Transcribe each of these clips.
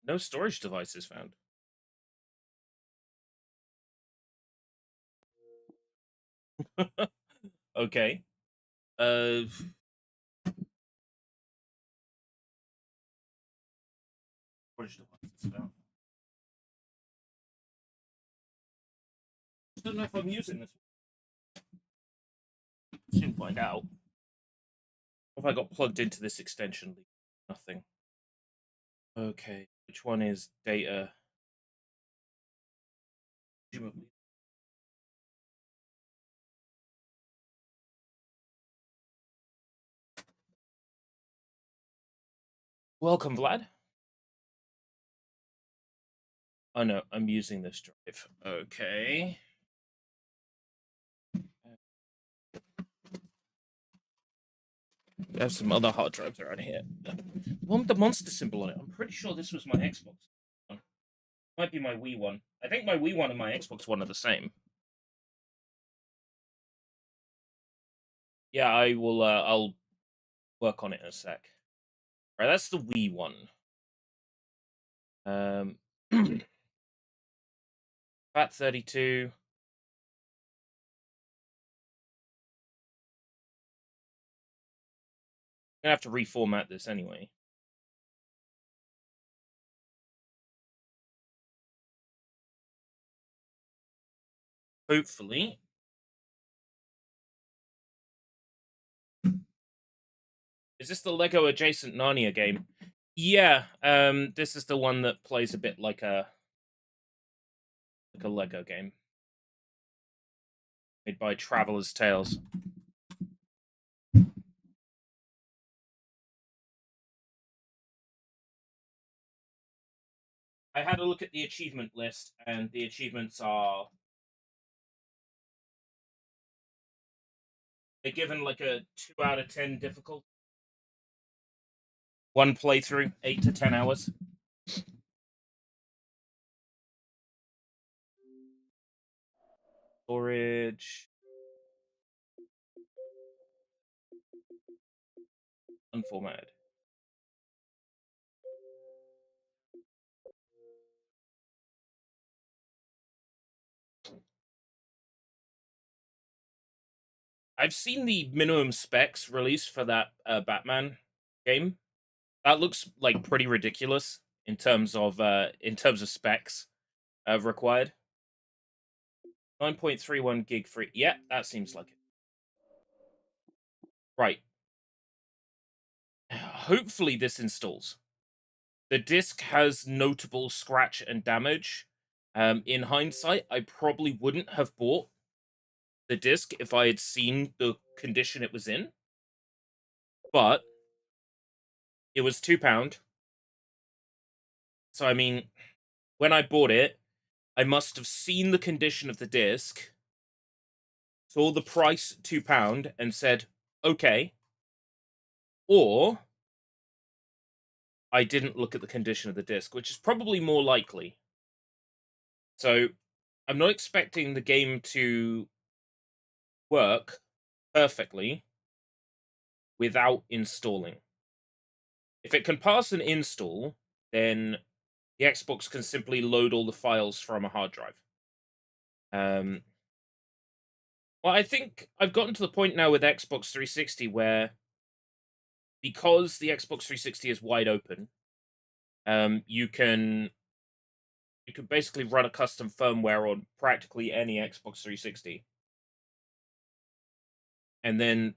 No storage devices found. Okay. Uh, storage devices found. I don't know if I'm using this. Soon find out. If I got plugged into this extension, nothing. Okay, which one is data? Presumably. Welcome, Vlad. Oh no, I'm using this drive. Okay. I have some other hard drives around here. One with the monster symbol on it. I'm pretty sure this was my Xbox one. Might be my Wii one. I think my Wii one and my Xbox one are the same. Yeah, I will. I'll work on it in a sec. All right, that's the Wii one. Fat 32. I'm gonna have to reformat this anyway. Hopefully. Is this the Lego adjacent Narnia game? Yeah, this is the one that plays a bit like a Lego game. Made by Traveller's Tales. I had a look at the achievement list, and the achievements are they're given like a 2 out of 10 difficult. One playthrough, 8 to 10 hours. Storage. Unformatted. I've seen the minimum specs released for that Batman game. That looks like pretty ridiculous in terms of specs required. 9.31 gig free. Yeah, that seems like it. Right. Hopefully this installs. The disc has notable scratch and damage. In hindsight, I probably wouldn't have bought the disc if I had seen the condition it was in. But it was £2. So I mean, when I bought it, I must have seen the condition of the disc, saw the price £2, and said, okay. Or I didn't look at the condition of the disc, which is probably more likely. So I'm not expecting the game to work perfectly without installing. If it can pass an install, then the Xbox can simply load all the files from a hard drive. Well, I think I've gotten to the point now with Xbox 360 where, because the Xbox 360 is wide open, you can basically run a custom firmware on practically any Xbox 360, and then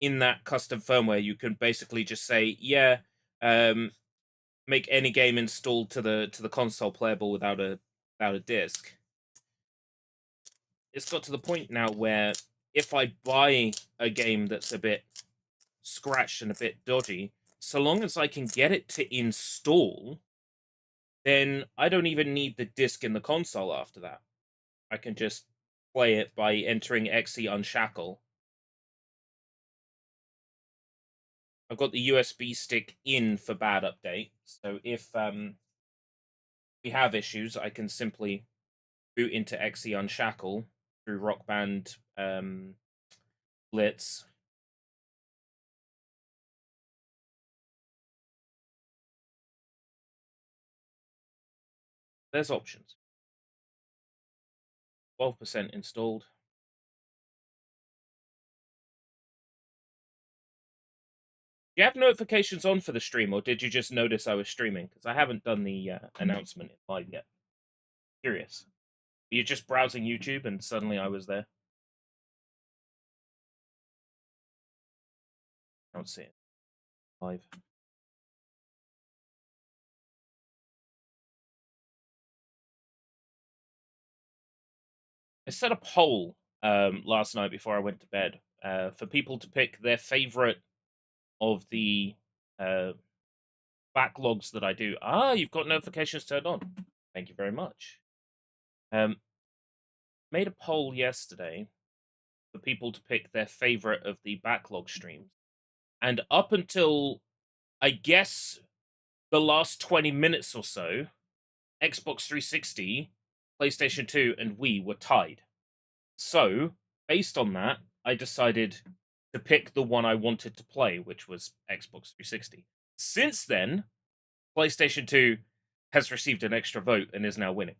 in that custom firmware, you can basically just say, yeah, make any game installed to the console playable without a disc. It's got to the point now where if I buy a game that's a bit scratched and a bit dodgy, so long as I can get it to install, then I don't even need the disc in the console after that. I can just play it by entering XE Unshackle. I've got the USB stick in for bad update, so if we have issues, I can simply boot into XE Unshackle through Rock Band Blitz. There's options. 12% installed. Do you have notifications on for the stream, or did you just notice I was streaming? Because I haven't done the announcement in live yet. Curious. You're just browsing YouTube and suddenly I was there. I don't see it live. I set a poll last night before I went to bed for people to pick their favorite of the backlogs that I do. Ah, you've got notifications turned on. Thank you very much. Made a poll yesterday for people to pick their favorite of the backlog streams. And up until, I guess, the last 20 minutes or so, Xbox 360, PlayStation 2, and Wii were tied. So, based on that, I decided to pick the one I wanted to play, which was Xbox 360. Since then, PlayStation 2 has received an extra vote and is now winning.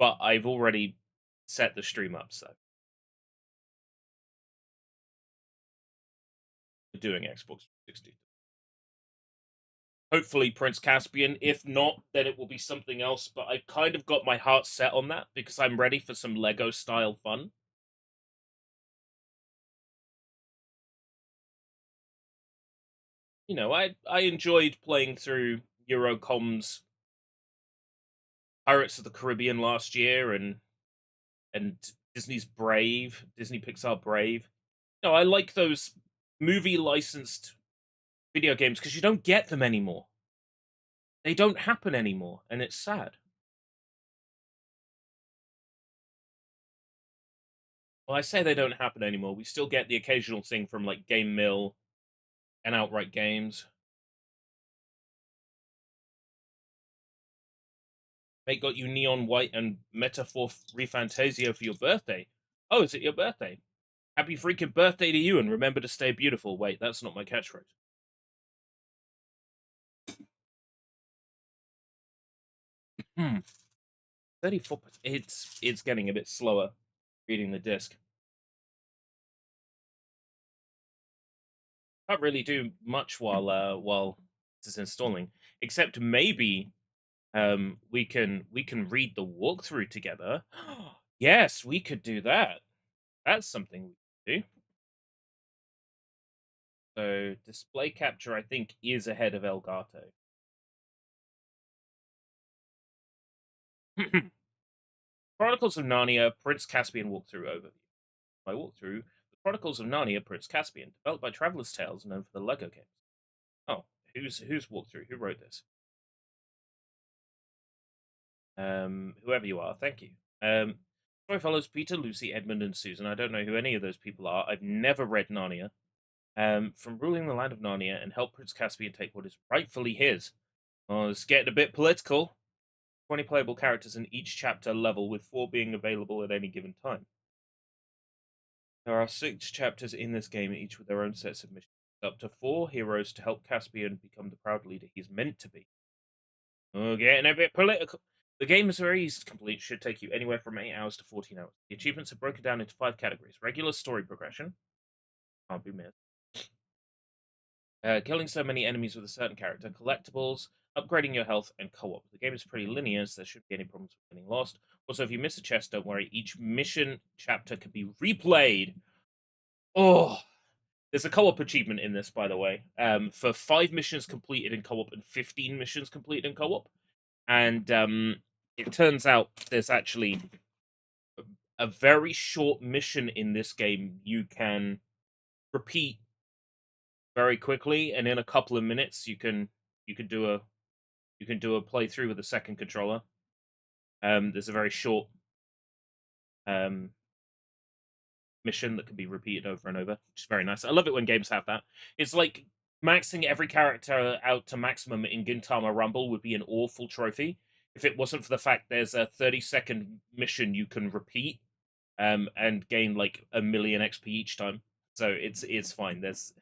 But I've already set the stream up, so we're doing Xbox 360. Hopefully Prince Caspian. If not, then it will be something else. But I've kind of got my heart set on that because I'm ready for some Lego style fun. You know, I enjoyed playing through Eurocom's Pirates of the Caribbean last year and Disney's Brave, Disney Pixar Brave. No, I like those movie licensed video games because you don't get them anymore. They don't happen anymore, and it's sad. Well, I say they don't happen anymore. We still get the occasional thing from like Game Mill and Outright Games. Mate got you Neon White and Metaphor Refantasia for your birthday. Oh, is it your birthday? Happy freaking birthday to you, and remember to stay beautiful. Wait, that's not my catchphrase. 34. It's getting a bit slower reading the disc. Can't really do much while this is installing, except maybe we can read the walkthrough together. Yes, we could do that. That's something we could do. So display capture, I think, is ahead of Elgato. Chronicles of Narnia, Prince Caspian walkthrough overview. My walkthrough, The Chronicles of Narnia, Prince Caspian, developed by Traveller's Tales, known for the Lego games. Oh, who's walkthrough? Who wrote this? Whoever you are, thank you. Story follows Peter, Lucy, Edmund, and Susan. I don't know who any of those people are. I've never read Narnia. From ruling the land of Narnia and help Prince Caspian take what is rightfully his. Oh, it's getting a bit political. 20 playable characters in each chapter level, with 4 being available at any given time. There are 6 chapters in this game, each with their own sets of missions. Up to 4 heroes to help Caspian become the proud leader he's meant to be. Oh, getting a bit political. The game is very easy to complete, should take you anywhere from 8 hours to 14 hours. The achievements are broken down into 5 categories. Regular story progression. Can't be missed. Killing so many enemies with a certain character. Collectibles. Upgrading your health, and co-op. The game is pretty linear, so there shouldn't be any problems with getting lost. Also, if you miss a chest, don't worry. Each mission chapter can be replayed. Oh, there's a co-op achievement in this, by the way, for 5 missions completed in co-op and 15 missions completed in co-op. And it turns out there's actually a very short mission in this game you can repeat very quickly, and in a couple of minutes you can do a playthrough with a second controller. There's a very short mission that can be repeated over and over, which is very nice. I love it when games have that. It's like maxing every character out to maximum in Gintama Rumble would be an awful trophy if it wasn't for the fact there's a 30-second mission you can repeat and gain like 1,000,000 XP each time. So it's fine. There's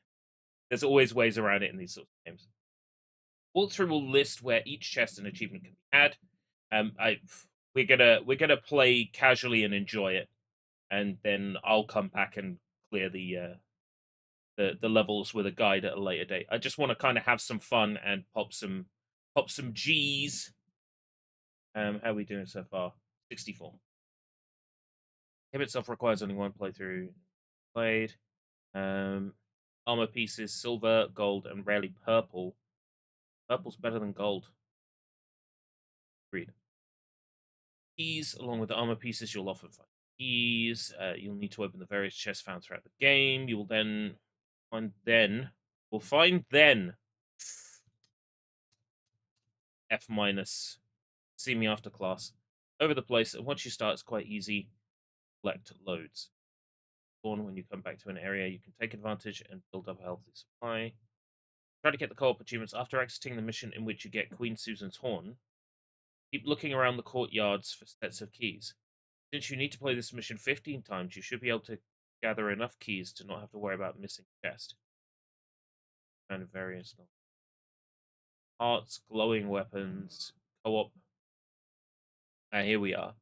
always ways around it in these sorts of games. Walkthrough will list where each chest and achievement can be had. I we're gonna play casually and enjoy it, and then I'll come back and clear the levels with a guide at a later date. I just want to kind of have some fun and pop some G's. How are we doing so far? 64. Game itself requires only one playthrough played. Um, Armor pieces, silver, gold, and rarely purple. Purple's better than gold. Agreed. Keys, along with the armor pieces, you'll often find keys. You'll need to open the various chests found throughout the game. You will then find F minus. See me after class. Over the place, and once you start, it's quite easy. Collect loads. When you come back to an area, you can take advantage and build up a healthy supply. Try to get the co-op achievements after exiting the mission in which you get Queen Susan's horn. Keep looking around the courtyards for sets of keys. Since you need to play this mission 15 times, you should be able to gather enough keys to not have to worry about missing a chest. Kind of various hearts, glowing weapons, co-op. Here we are.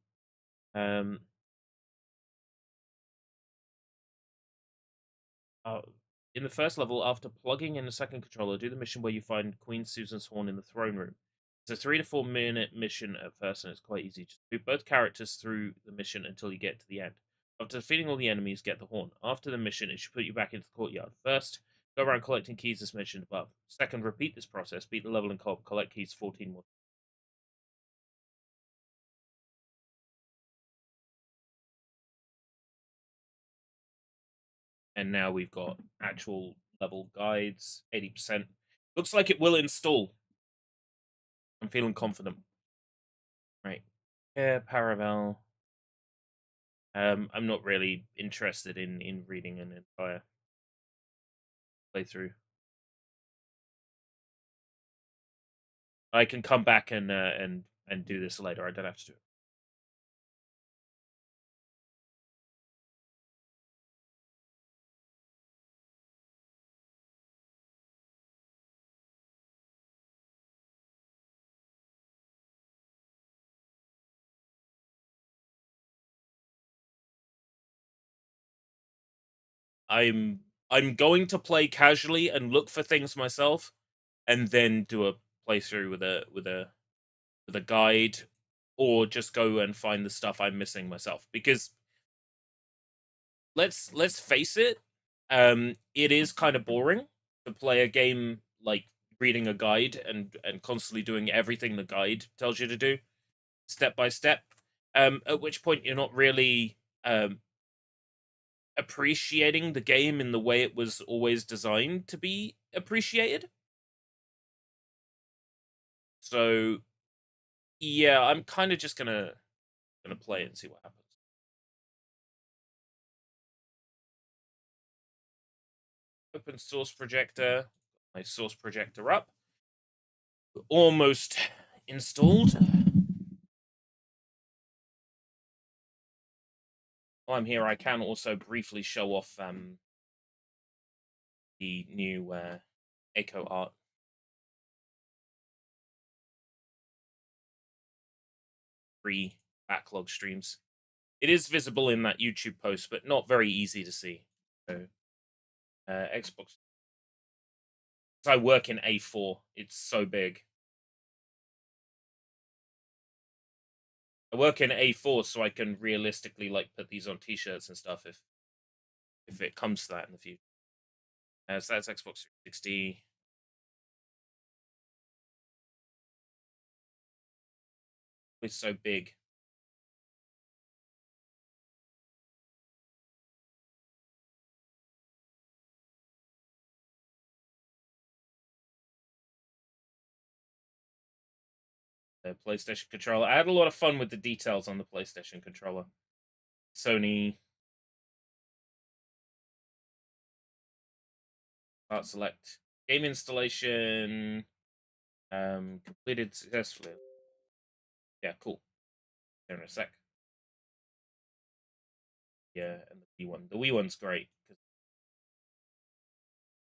In the first level, after plugging in the second controller, do the mission where you find Queen Susan's horn in the throne room. It's a 3 to 4 minute mission at first, and it's quite easy. Just move both characters through the mission until you get to the end. After defeating all the enemies, get the horn. After the mission, it should put you back into the courtyard. First, go around collecting keys as mentioned above. Second, repeat this process. Beat the level in co-op. Collect keys 14 more. And now we've got actual level guides, 80%. Looks like it will install. I'm feeling confident. Right. Yeah, Paravel. I'm not really interested in reading an entire playthrough. I can come back and do this later. I don't have to do it. I'm going to play casually and look for things myself, and then do a playthrough with a guide, or just go and find the stuff I'm missing myself. Because let's face it, it is kind of boring to play a game like reading a guide and constantly doing everything the guide tells you to do step by step. At which point you're not really appreciating the game in the way it was always designed to be appreciated. So yeah, I'm kind of just gonna play it and see what happens. Open source projector. My source projector up. Almost installed. While I'm here, I can also briefly show off the new Echo art. Free backlog streams. It is visible in that YouTube post, but not very easy to see. So, Xbox. I work in A4. It's so big. I work in A4, so I can realistically like put these on T-shirts and stuff if it comes to that in the future. So that's Xbox 360. It's so big. The PlayStation controller. I had a lot of fun with the details on the PlayStation controller. Sony. Start select. Game installation. Completed successfully. Yeah, cool. There in a sec. Yeah, and the Wii one. The Wii one's great.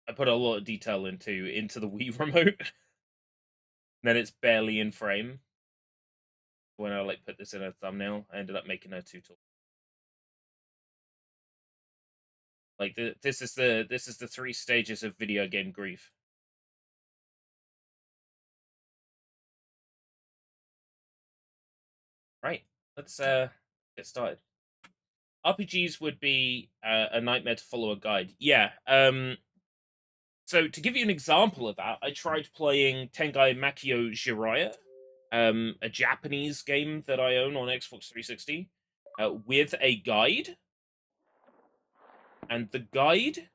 I put a lot of detail into the Wii remote. then it's barely in frame. When I like put this in a thumbnail, I ended up making a tutorial. Like this is the 3 stages of video game grief. Right, let's get started. RPGs would be a nightmare to follow a guide. Yeah. So to give you an example of that, I tried playing Tengai Makio Jiraiya, a Japanese game that I own on Xbox 360, with a guide. And the guide,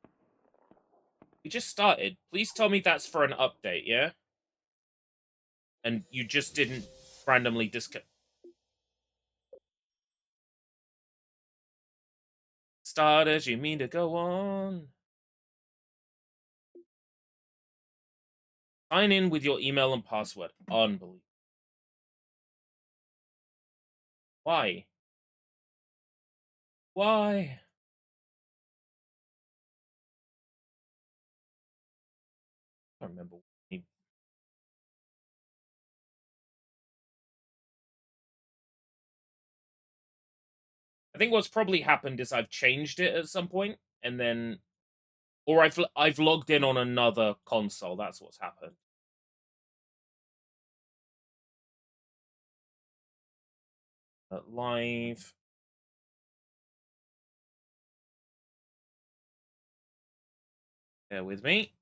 we just started. Please tell me that's for an update, yeah? And you just didn't randomly start as you mean to go on. Sign in with your email and password. Unbelievable. Why? Why? I don't remember. I think what's probably happened is I've changed it at some point, and then, or I've logged in on another console. That's what's happened. Live. Bear with me.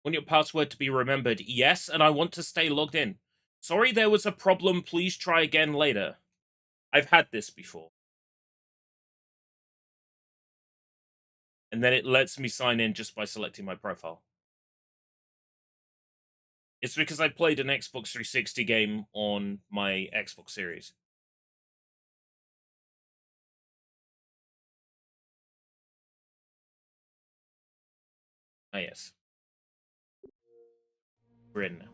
Want your password to be remembered? Yes, and I want to stay logged in. Sorry there was a problem. Please try again later. I've had this before. And then it lets me sign in just by selecting my profile. It's because I played an Xbox 360 game on my Xbox Series. Ah, yes. We're in now.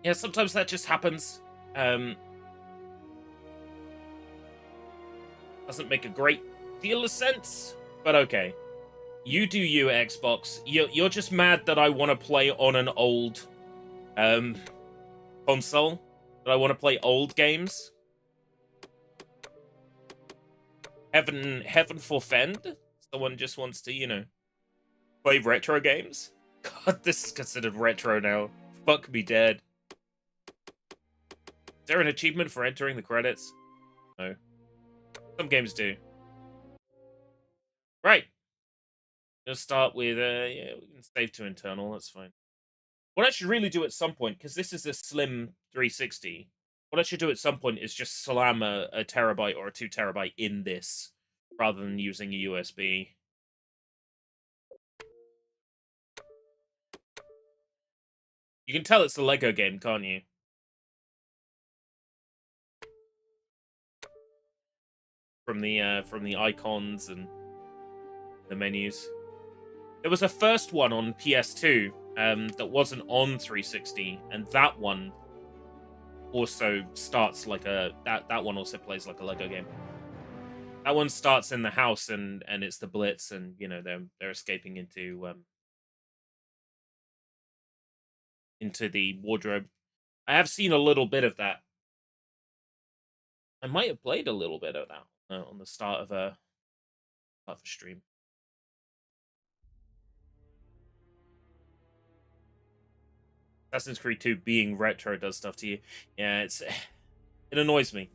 Yeah, sometimes that just happens. Doesn't make a great deal of sense, but okay. You do you, Xbox. You're just mad that I want to play on an old console. That I want to play old games. Heaven forfend. Someone just wants to, play retro games. God, this is considered retro now. Fuck me dead. Is there an achievement for entering the credits? No. Some games do. Right. Let's start with, yeah, we can save to internal, that's fine. What I should really do at some point, because this is a slim 360, what I should do at some point is just slam a terabyte or a 2 terabyte in this, rather than using a USB. You can tell it's a Lego game, can't you? From the icons and the menus. There was a first one on PS2 that wasn't on 360, and that one also starts like that one also plays like a Lego game. That one starts in the house and it's the Blitz, and they're escaping into the wardrobe. I have seen a little bit of that. I might have played a little bit of that on the start of a stream. Assassin's Creed 2 being retro does stuff to you. Yeah, it annoys me.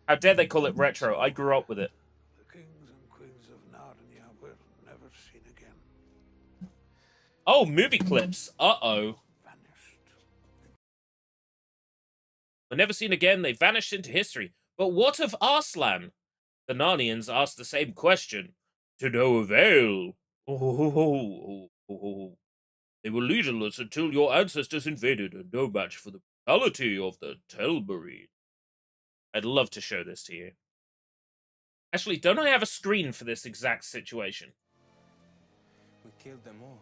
How dare they call it retro? I grew up with it. The kings and queens of Narnia were never seen again. Oh, movie clips. Uh-oh. Vanished. Were never seen again. They vanished into history. But what of Arslan? The Narnians asked the same question. To no avail. Oh. They were leaderless until your ancestors invaded, and no match for the brutality of the Telmarine. I'd love to show this to you. Actually, don't I have a screen for this exact situation? We killed them all.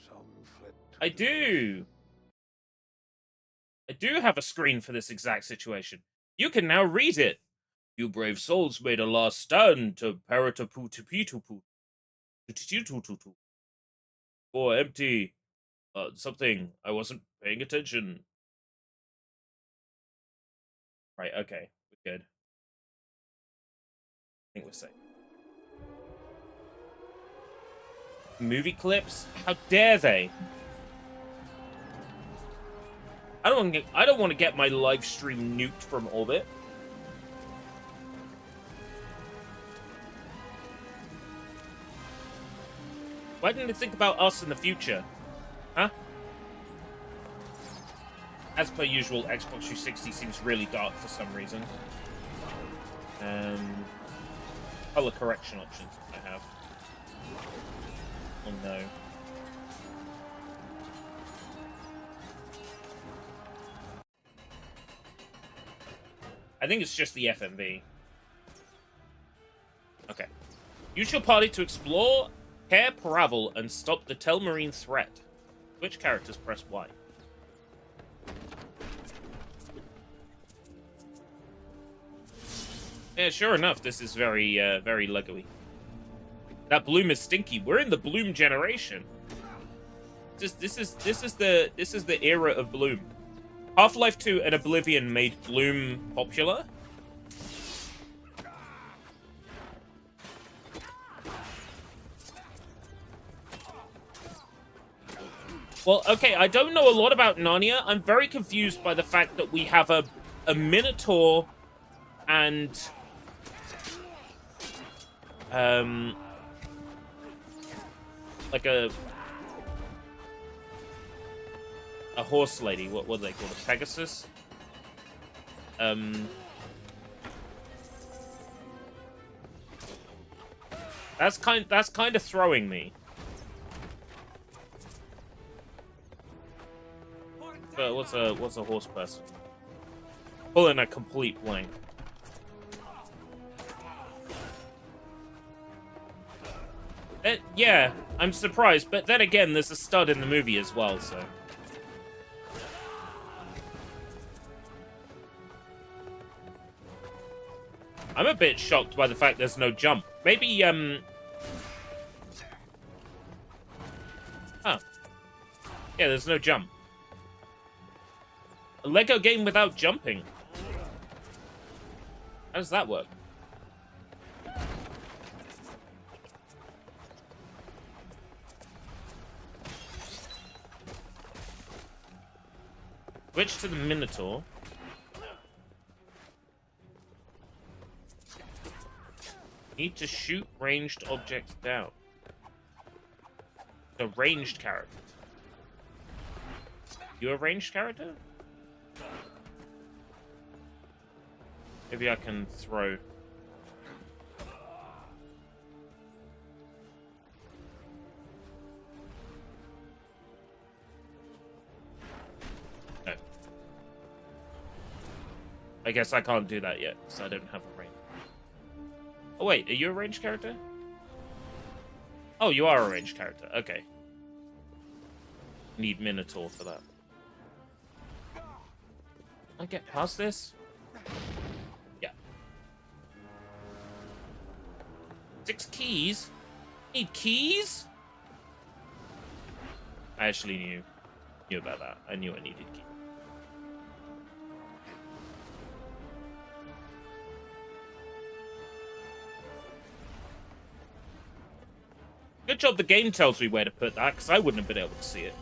Some fled to I the do. I do have a screen for this exact situation. You can now read it. You brave souls made a last stand to Parataputupitupu. Or empty. Something. I wasn't paying attention. Right, okay. We're good. I think we're safe. Movie clips? How dare they? I don't want to get my live stream nuked from orbit. Why didn't it think about us in the future? Huh? As per usual, Xbox 360 seems really dark for some reason. Color correction options I have. Oh no. I think it's just the FMV. Okay. Use your party to explore Cair Paravel and stop the Telmarine threat. Which characters press Y? Yeah, sure enough, this is very, very Lego-y. That bloom is stinky. We're in the bloom generation. This is the era of bloom. Half-Life 2 and Oblivion made bloom popular. Well, okay, I don't know a lot about Narnia. I'm very confused by the fact that we have a Minotaur and like a horse lady. What do they call it? Pegasus? That's kind of throwing me. But what's a horse person? Pulling a complete blank. Yeah, I'm surprised, but then again, there's a stud in the movie as well, so. I'm a bit shocked by the fact there's no jump. Maybe, Oh. Yeah, there's no jump. A Lego game without jumping. How does that work? Switch to the Minotaur. Need to shoot ranged objects down. A ranged character. You a ranged character? Maybe I can throw. No. I guess I can't do that yet, because I don't have a range. Oh wait, are you a ranged character? Oh, you are a ranged character. Okay. Need Minotaur for that. Can I get past this? Yeah. 6 keys? Need keys? I actually knew about that. I knew I needed keys. Good job the game tells me where to put that, because I wouldn't have been able to see it.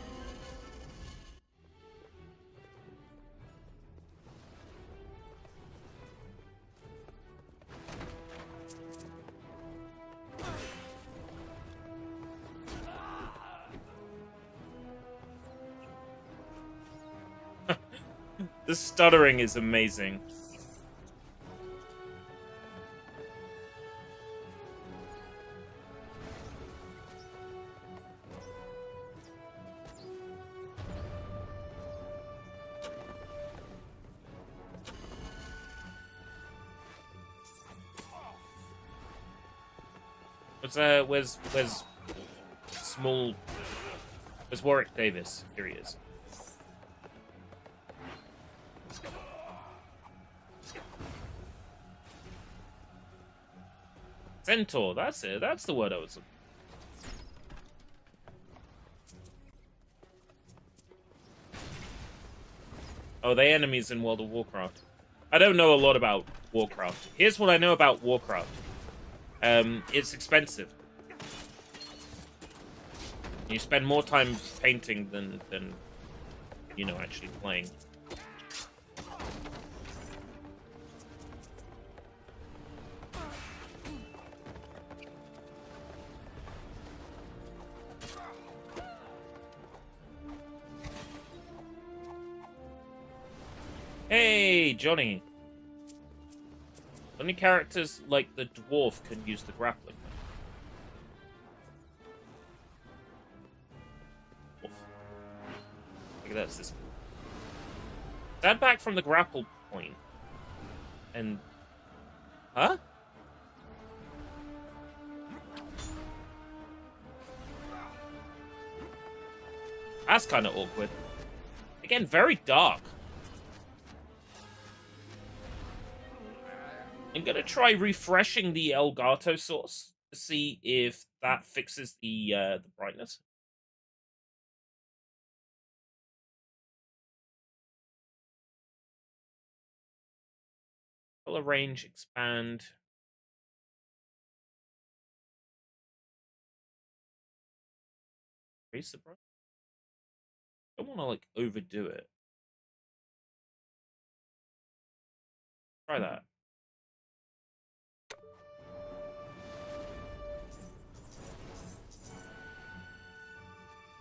The stuttering is amazing. Where's small? Where's Warwick Davis? Here he is. Centaur, that's it. That's the word I was looking for. Oh, they enemies in World of Warcraft. I don't know a lot about Warcraft. Here's what I know about Warcraft. It's expensive. You spend more time painting than you know, actually playing. Hey, Johnny. Only characters like the dwarf can use the grappling. Oof. Look at that system. Stand back from the grapple point. And... Huh? That's kind of awkward. Again, very dark. I'm going to try refreshing the Elgato source to see if that fixes the brightness. Color range, expand. Increase the brightness. I don't want to, like, overdo it. Try that.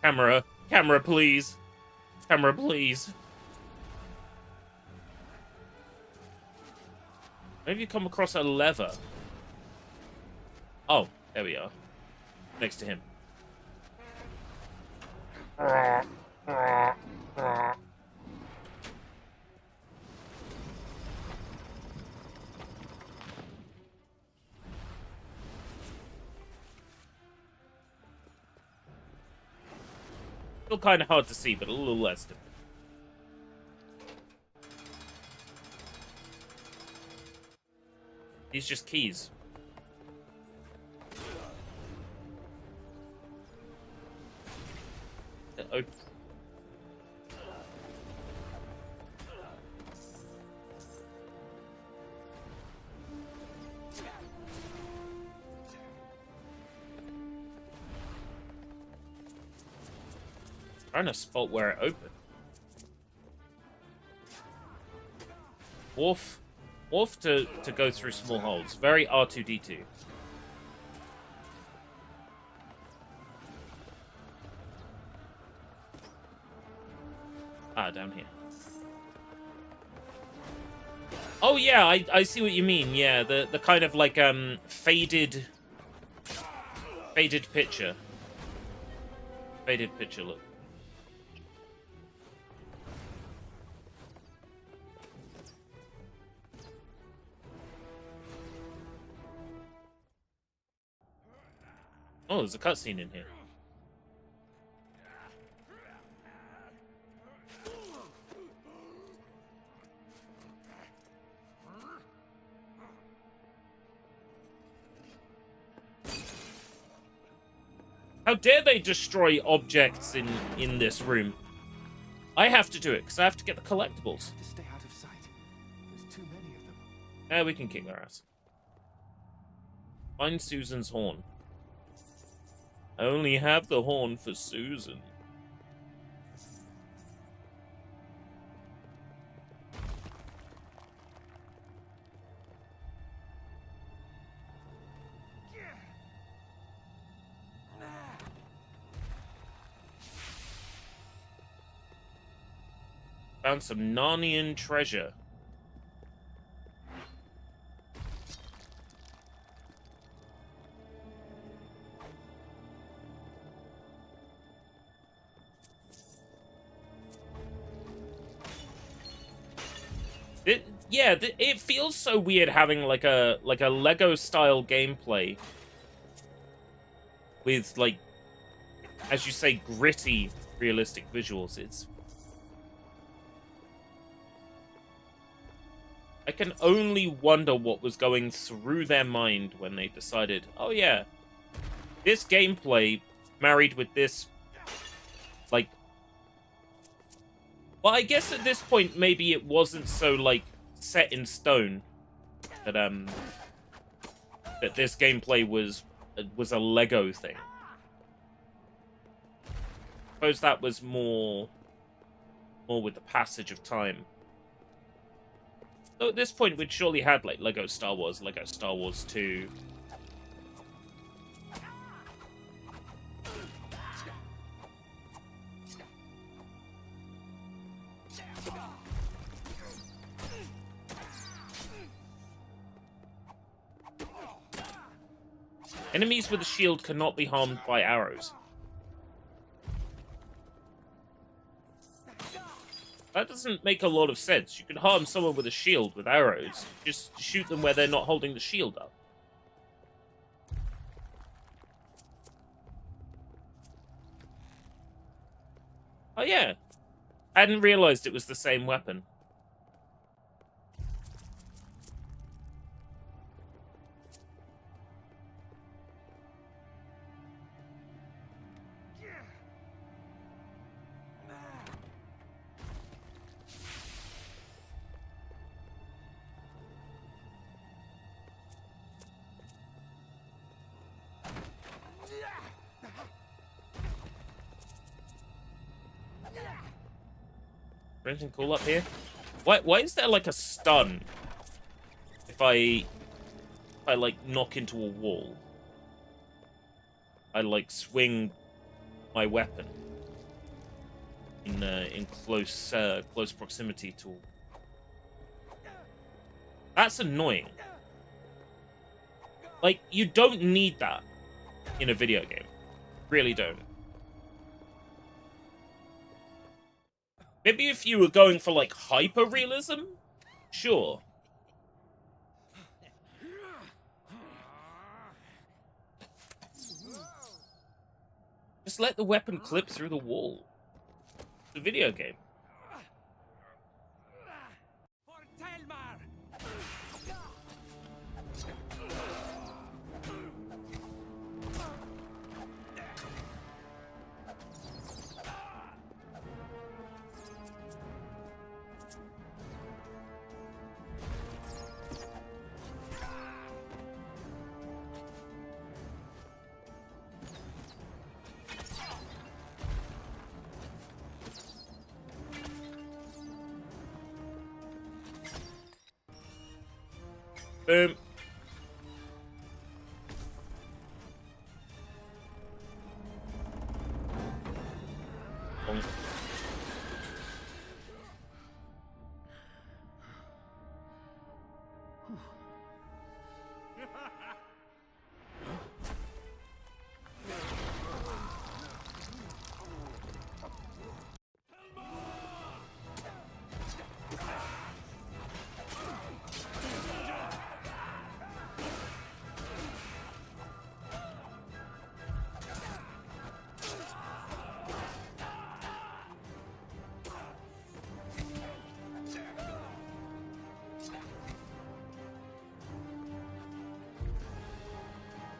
Camera. Camera, please. Camera, please. Maybe you come across a lever. Oh, there we are. Next to him. Still kind of hard to see, but a little less difficult. These just keys. Oh. Trying to spot where it opened. Wharf to go through small holes. Very R2-D2. Ah, down here. Oh yeah, I see what you mean. Yeah, the kind of like faded picture. Faded picture look. Oh, there's a cutscene in here. How dare they destroy objects in this room? I have to do it, because I have to get the collectibles. To stay out of sight. There's too many of them. We can kick their ass. Find Susan's horn. I only have the horn for Susan. Found some Narnian treasure. It feels so weird having like a Lego style gameplay with, like, as you say, gritty, realistic visuals. I can only wonder what was going through their mind when they decided, oh yeah, this gameplay married with this, like... Well, I guess at this point, maybe it wasn't so, like, set in stone that, that this gameplay was a Lego thing. I suppose that was more with the passage of time. So at this point, we'd surely had, like, Lego Star Wars 2. Enemies with a shield cannot be harmed by arrows. That doesn't make a lot of sense. You can harm someone with a shield with arrows. Just shoot them where they're not holding the shield up. Oh yeah. I hadn't realized it was the same weapon. Anything cool up here? Why is there like a stun if I like knock into a wall? I like swing my weapon in close proximity to. That's annoying. Like, you don't need that in a video game. Really don't. Maybe if you were going for, like, hyper-realism? Sure. Just let the weapon clip through the wall. It's a video game. Boom. Bonk.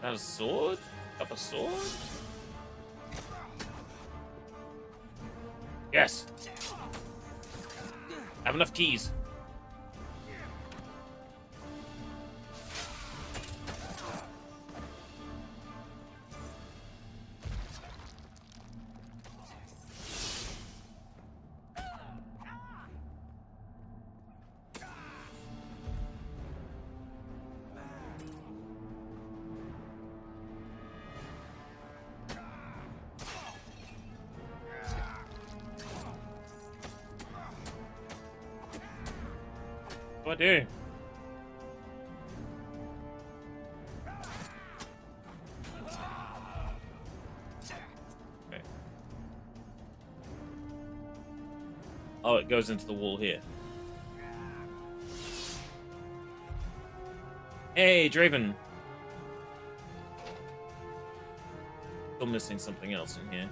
That a sword? Up a sword? Yes. Have enough keys. What do I do? Okay. Oh, it goes into the wall here. Hey, Draven. Still missing something else in here.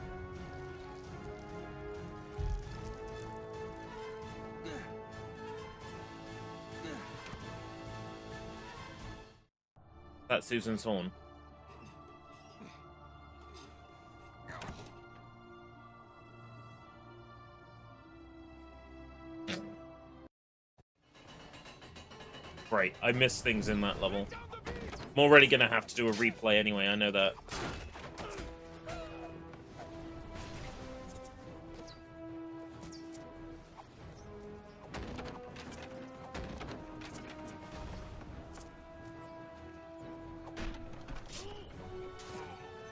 That's Susan's horn. Right, I missed things in that level. I'm already gonna have to do a replay anyway, I know that.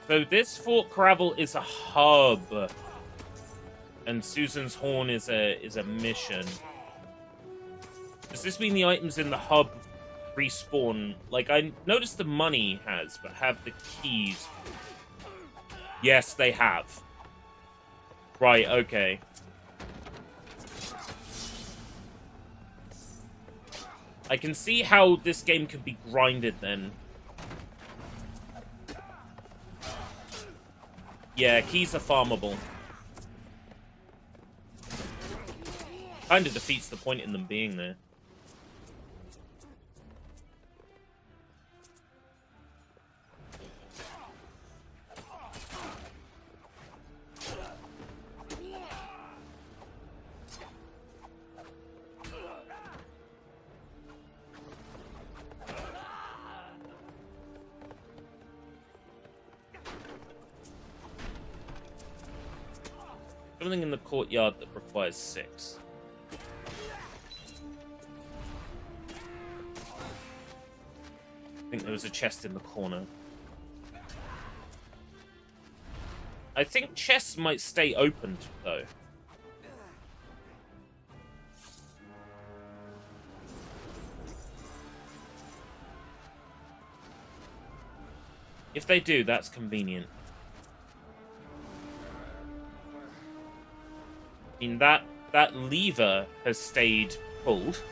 So this Fort Cravel is a hub, and Susan's Horn is a mission. Does this mean the items in the hub respawn? Like, I noticed the money has, but have the keys? Yes, they have. Right, okay. I can see how this game could be grinded then. Yeah, keys are farmable. Kind of defeats the point in them being there. Something in the courtyard that requires 6. I think there was a chest in the corner. I think chests might stay opened, though. If they do, that's convenient. I mean, that lever has stayed pulled.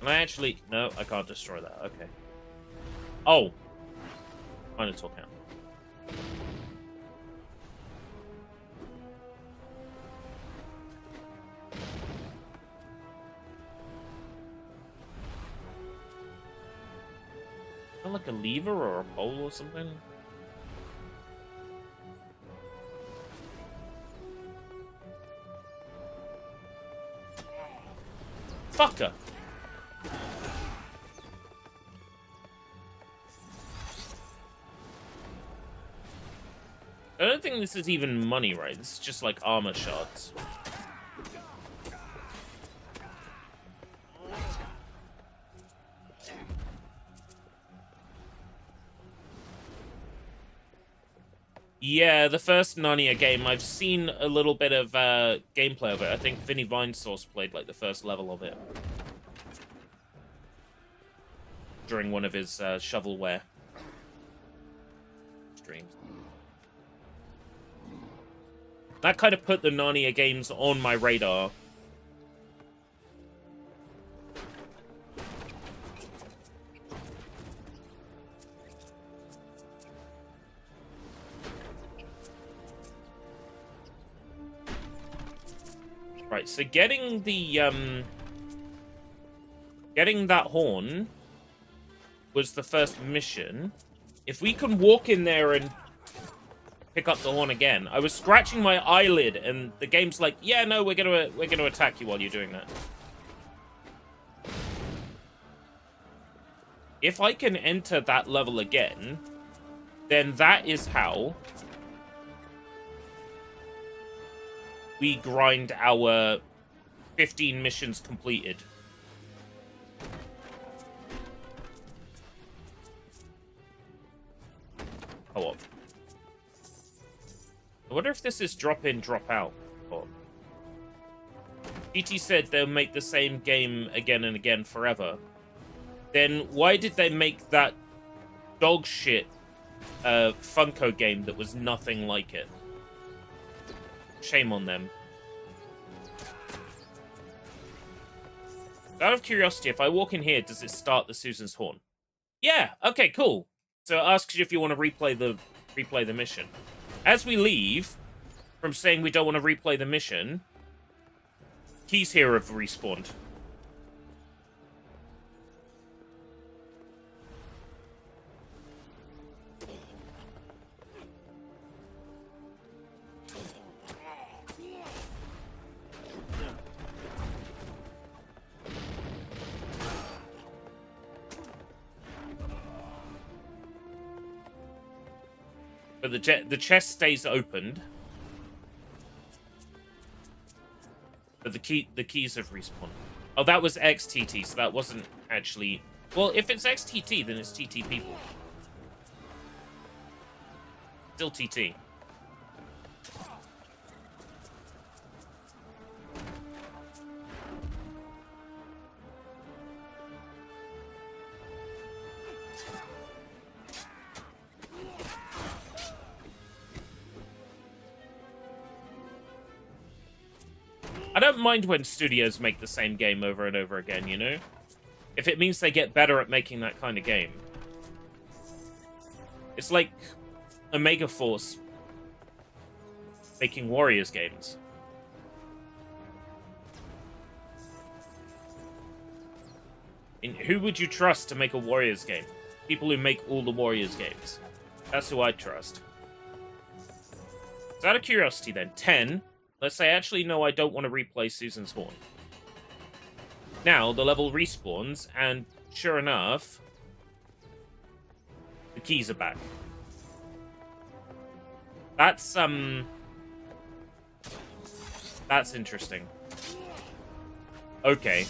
Can I actually... No, I can't destroy that. Okay. Oh. Minotaur count. Like a lever or a pole or something? Fucker! I don't think this is even money, right? This is just like armor shards. Yeah, the first Narnia game, I've seen a little bit of gameplay of it. I think Vinny Vinesauce played like the first level of it during one of his shovelware streams. That kind of put the Narnia games on my radar. Right, so getting the, getting that horn was the first mission. If we can walk in there and pick up the horn again, I was scratching my eyelid, and the game's like, "Yeah, no, we're gonna attack you while you're doing that." If I can enter that level again, then that is how we grind our 15 missions completed. Co-op. I wonder if this is drop in, drop out. GT said they'll make the same game again and again forever. Then why did they make that dog shit Funko game that was nothing like it? Shame on them. Out of curiosity, if I walk in here, does it start the Susan's Horn? Yeah. Okay. Cool. So it asks you if you want to replay the mission. As we leave from saying we don't want to replay the mission, keys here have respawned. But the chest stays opened. But the keys have respawned. Oh, that was XTT, so that wasn't actually... Well, if it's XTT, then it's TT people. Still TT. I don't mind when studios make the same game over and over again, you know? If it means they get better at making that kind of game. It's like Omega Force making Warriors games. And who would you trust to make a Warriors game? People who make all the Warriors games. That's who I trust. So out of curiosity then, 10... Let's say, actually, no, I don't want to replay Susan's Horn. Now, the level respawns, and sure enough, the keys are back. That's interesting. Okay.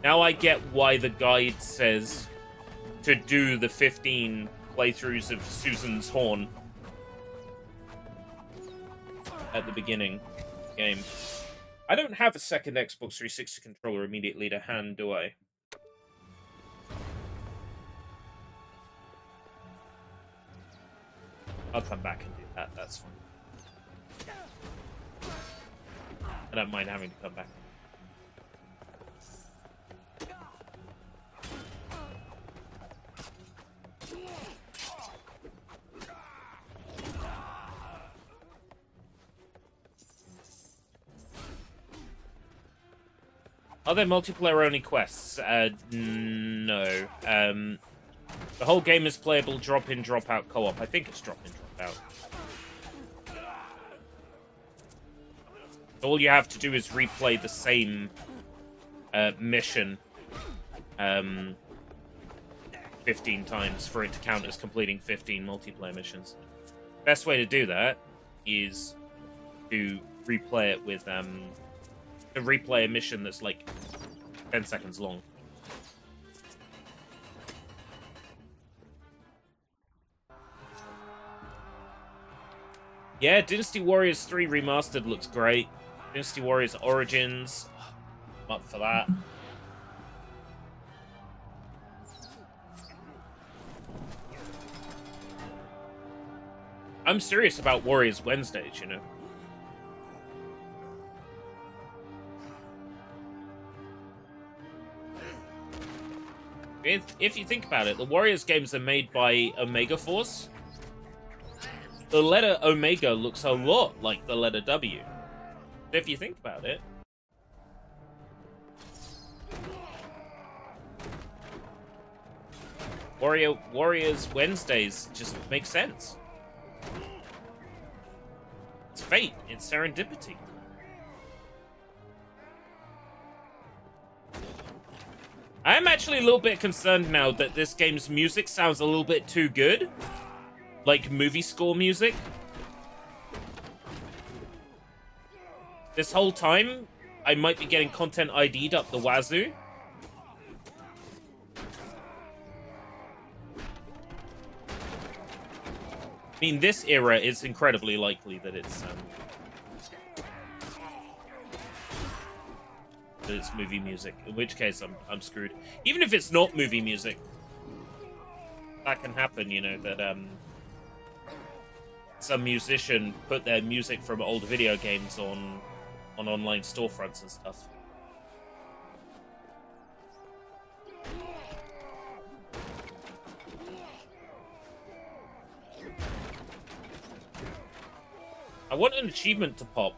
Now I get why the guide says to do the 15 playthroughs of Susan's Horn at the beginning game. I don't have a second Xbox 360 controller immediately to hand, do I? I'll come back and do that, that's fine. I don't mind having to come back. Are there multiplayer-only quests? No. The whole game is playable drop-in, drop-out co-op. I think it's drop-in, drop-out. All you have to do is replay the same mission 15 times for it to count as completing 15 multiplayer missions. Best way to do that is to replay it with... to replay a mission that's like 10 seconds long. Yeah, Dynasty Warriors 3 Remastered looks great. Dynasty Warriors Origins, I'm up for that. I'm serious about Warriors Wednesdays, you know. If you think about it, the Warriors games are made by Omega Force. The letter Omega looks a lot like the letter W. If you think about it. Warriors Wednesdays just make sense. It's fate. It's serendipity. I'm actually a little bit concerned now that this game's music sounds a little bit too good. Like movie score music. This whole time, I might be getting content ID'd up the wazoo. I mean, this era is incredibly likely that it's movie music, in which case I'm screwed. Even if it's not movie music, that can happen, you know, that some musician put their music from old video games on on online storefronts and stuff. I want an achievement to pop.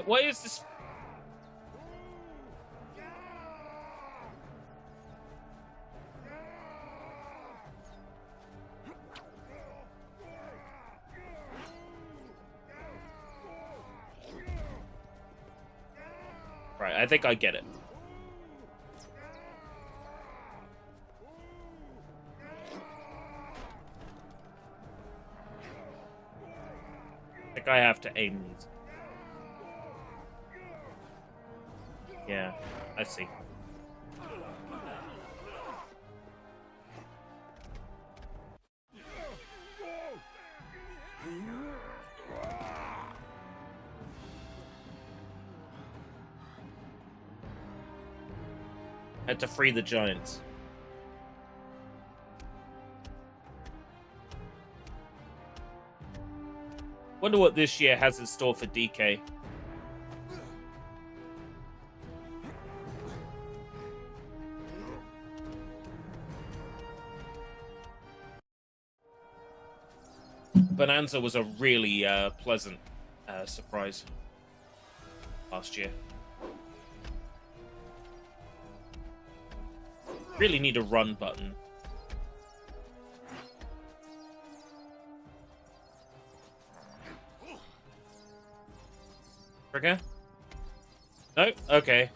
Why is this? Right, I think I get it. I think I have to aim these. Yeah, I see. Had to free the giants. Wonder what this year has in store for DK. Bonanza was a really pleasant surprise last year. Really need a run button. Trigger? No? Okay.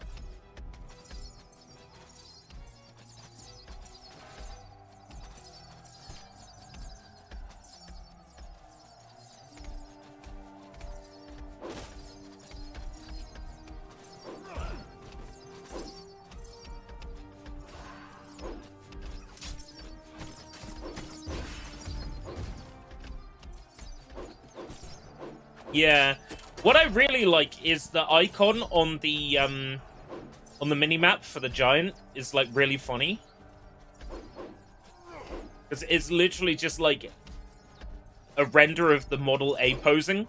Yeah, what I really like is the icon on the minimap for the giant is like really funny. Because it's literally just like a render of the Model A posing.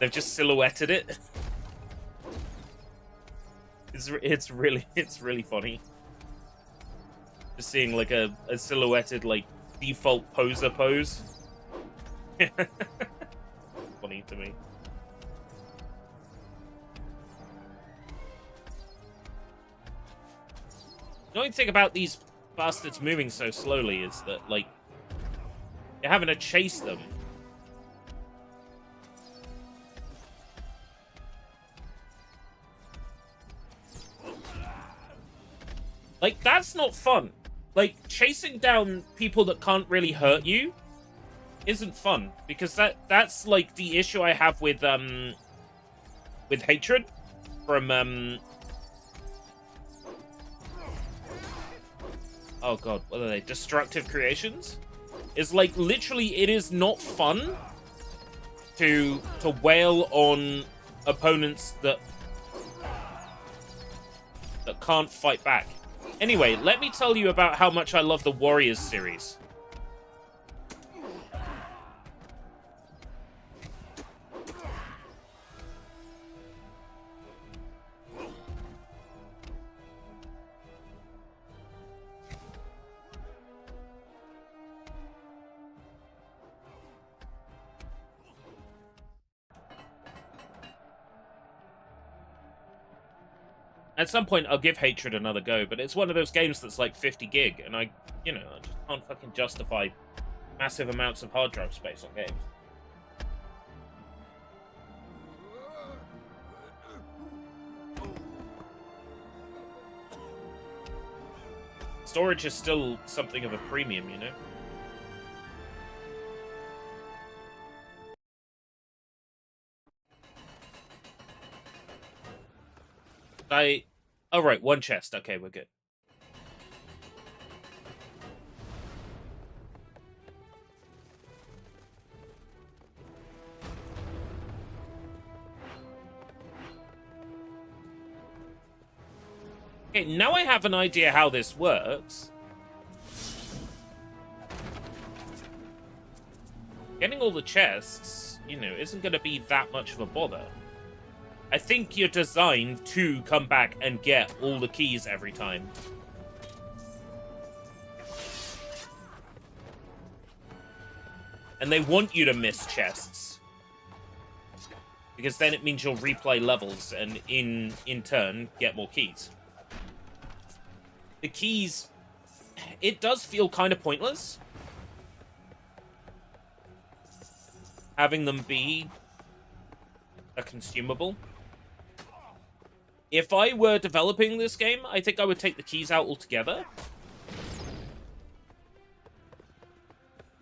They've just silhouetted it. It's really funny. Just seeing like a silhouetted like default poser pose. Funny to me. The only thing about these bastards moving so slowly is that, like, you're having to chase them. Like, that's not fun. Like, chasing down people that can't really hurt you isn't fun, because that's like the issue I have with hatred from oh god, what are they? Destructive Creations? Is like literally it is not fun to wail on opponents that can't fight back. Anyway, let me tell you about how much I love the Warriors series. At some point, I'll give Hatred another go, but it's one of those games that's like 50 gig, and I just can't fucking justify massive amounts of hard drive space on games. storage is still something of a premium, you know? Oh, right, one chest. Okay, we're good. Okay, now I have an idea how this works. Getting all the chests, you know, isn't going to be that much of a bother. I think you're designed to come back and get all the keys every time. And they want you to miss chests. Because then it means you'll replay levels and in turn get more keys. The keys, it does feel kind of pointless. Having them be a consumable. If I were developing this game, I think I would take the keys out altogether.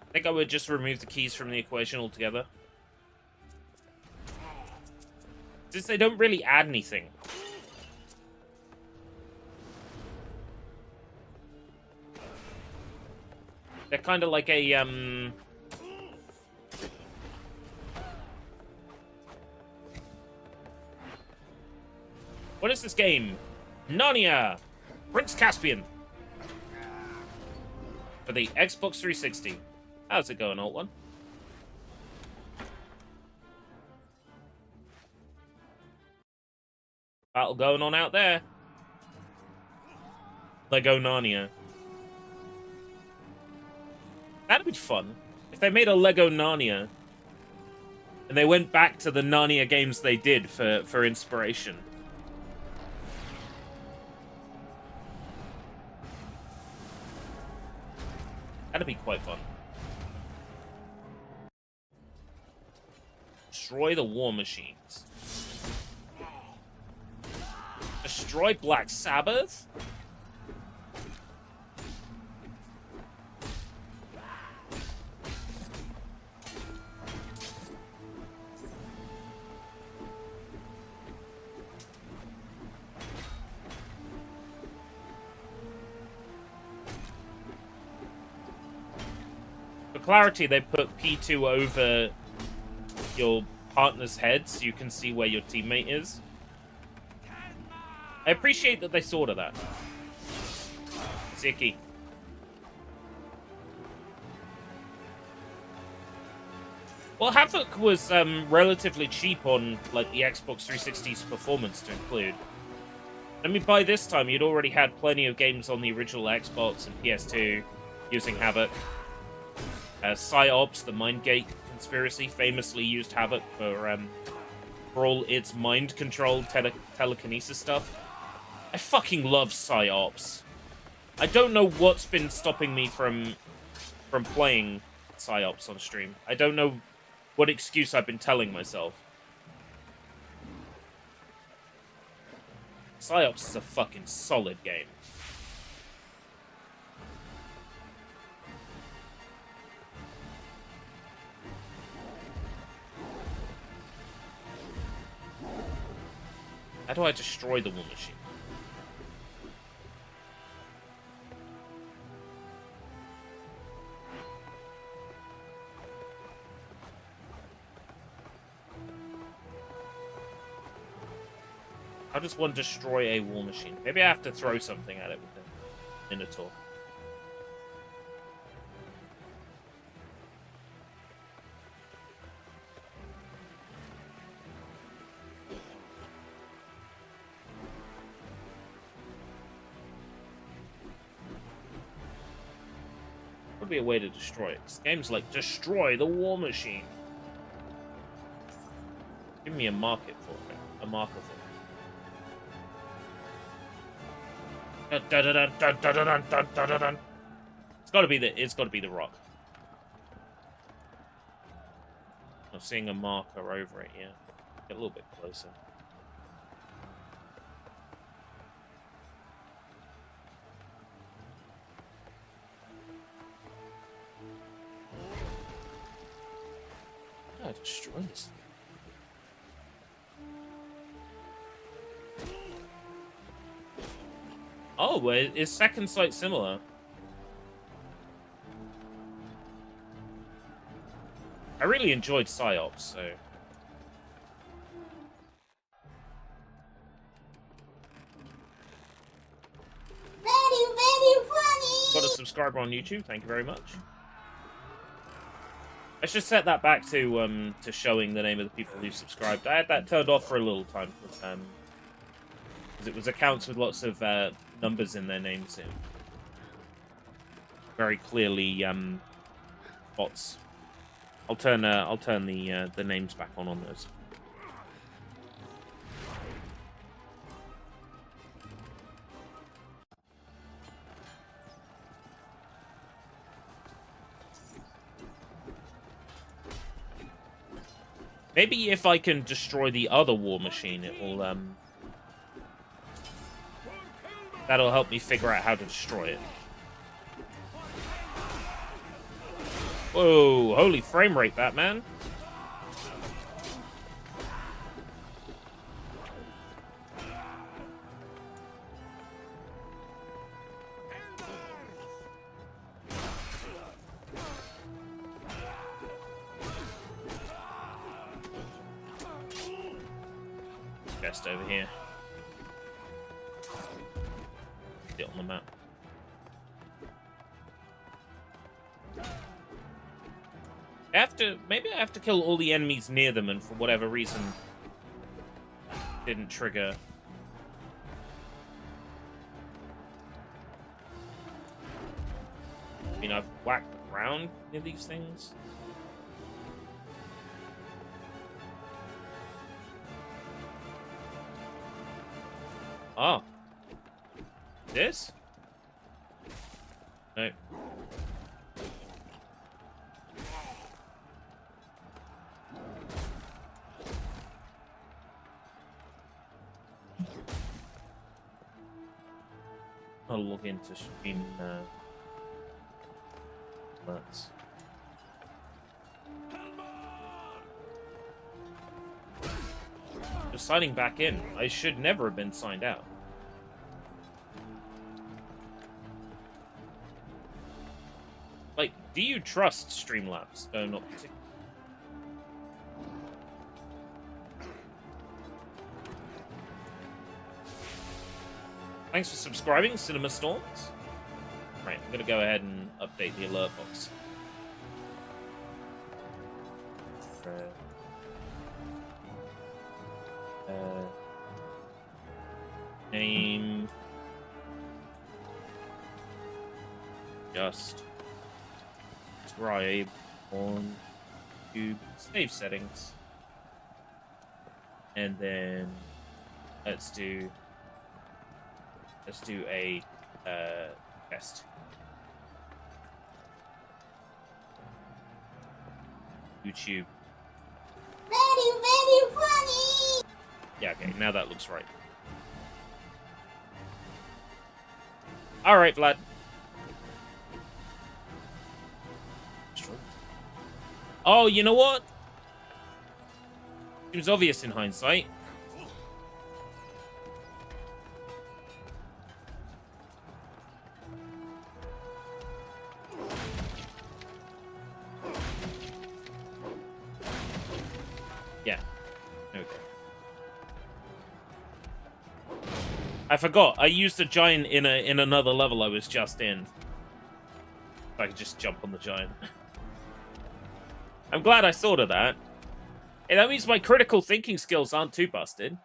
I think I would just remove the keys from the equation altogether. Since they don't really add anything. They're kind of like a, What is this game? Narnia! Prince Caspian! For the Xbox 360. How's it going, old one? Battle going on out there. Lego Narnia. That'd be fun. If they made a Lego Narnia and they went back to the Narnia games they did for inspiration. That'd be quite fun. Destroy the war machines. Destroy Black Sabbath? For clarity, they put P2 over your partner's head so you can see where your teammate is. I appreciate that they thought of that. Ziki. Well, Havoc was relatively cheap on like the Xbox 360's performance to include. I mean, by this time, you'd already had plenty of games on the original Xbox and PS2 using Havoc. PsyOps, the Mindgate conspiracy, famously used Havoc for all its mind-controlled telekinesis stuff. I fucking love PsyOps. I don't know what's been stopping me from playing PsyOps on stream. I don't know what excuse I've been telling myself. PsyOps is a fucking solid game. How do I destroy the war machine? How does one destroy a war machine? Maybe I have to throw something at it with the Minotaur. Would be a way to destroy it. This game's like, destroy the war machine. Give me a market for it. A marker for it. It's gotta be the rock. I'm seeing a marker over it, yeah. Get a little bit closer. I destroy this thing? Oh, well, is second sight similar? I really enjoyed Psyops, so... Very funny! Got a subscriber on YouTube, thank you very much. I should set that back to showing the name of the people who subscribed. I had that turned off for a little time, because it was accounts with lots of numbers in their names. Very clearly bots. I'll turn the names back on those. Maybe if I can destroy the other war machine, it will that'll help me figure out how to destroy it. Whoa, holy frame rate, Batman. Chest over here. Get on the map. Maybe I have to kill all the enemies near them, and for whatever reason, didn't trigger. I mean, I've whacked the ground near these things. Oh. This? No. I'll log into stream alerts. Just signing back in. I should never have been signed out. Like, do you trust Streamlabs? No, not particularly. Thanks for subscribing, Cinema Storms. Right, I'm gonna go ahead and update the alert box. Name. Just. Subscribe on YouTube. Save settings. And then let's do a test. YouTube. Very funny! Yeah, okay, now that looks right. Alright, Vlad. Oh, you know what? It was obvious in hindsight. Yeah. Okay. I forgot. I used a giant in another level I was just in. I could just jump on the giant. I'm glad I thought of that. Hey, that means my critical thinking skills aren't too busted.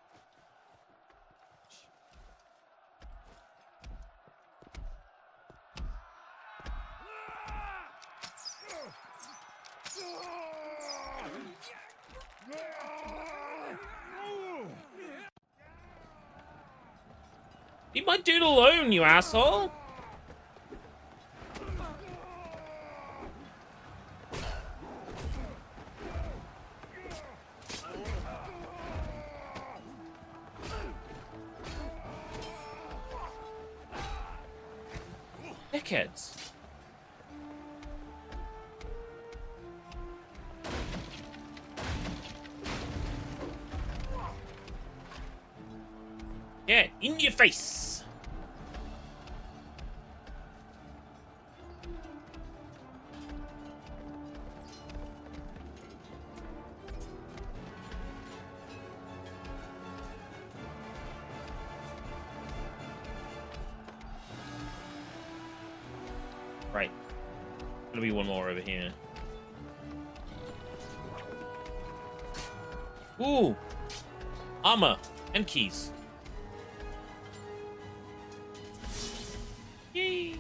Leave my dude alone, you asshole! Dickheads. Yeah, in your face. Right. Gonna be one more over here. Ooh. Armor and keys. Yay.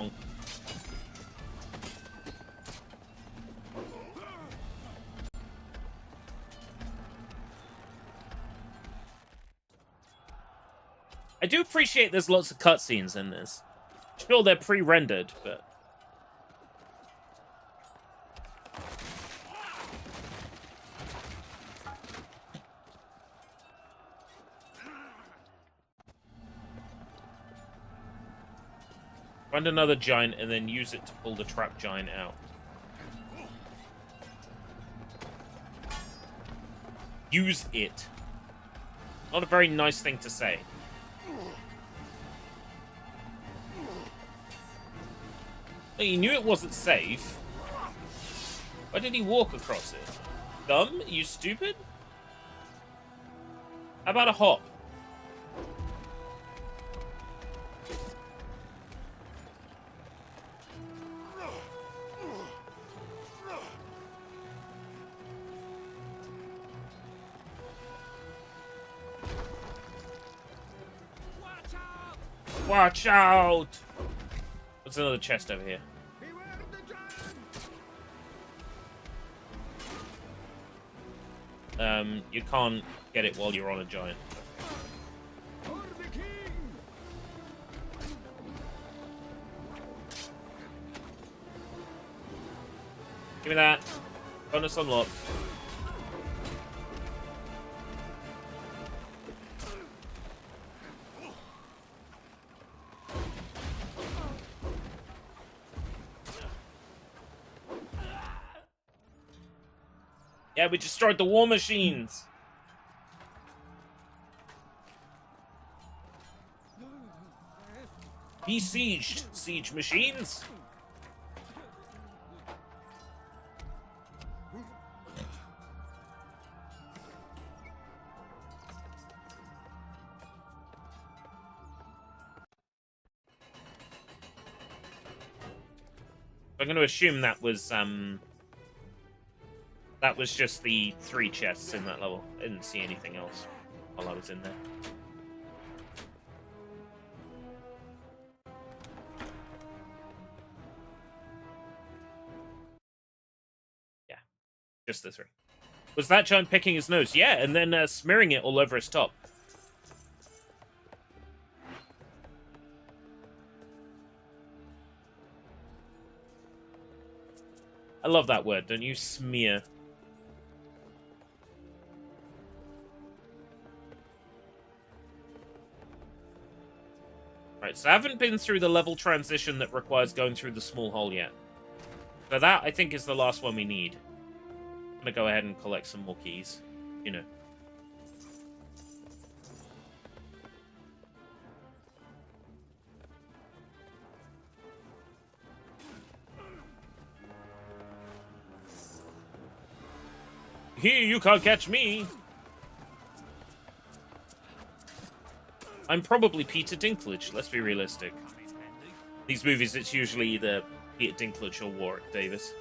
Oh. I do appreciate there's lots of cutscenes in this. Sure, they're pre-rendered, but... Find another giant and then use it to pull the trap giant out. Use it. Not a very nice thing to say. He knew it wasn't safe. Why did he walk across it? Dumb? You stupid? How about a hop? Watch out! What's another chest over here? You can't get it while you're on a giant. Give me that. Bonus unlocked. Yeah, we destroyed the war machines. Besieged, siege machines. I'm going to assume that was just the 3 chests in that level. I didn't see anything else while I was in there. Yeah, just the 3. Was that giant picking his nose? Yeah, and then smearing it all over his top. I love that word, don't you? Smear. Right, so I haven't been through the level transition that requires going through the small hole yet. So that, I think, is the last one we need. I'm gonna go ahead and collect some more keys. You know. Here, you can't catch me! I'm probably Peter Dinklage, let's be realistic. These movies, it's usually either Peter Dinklage or Warwick Davis.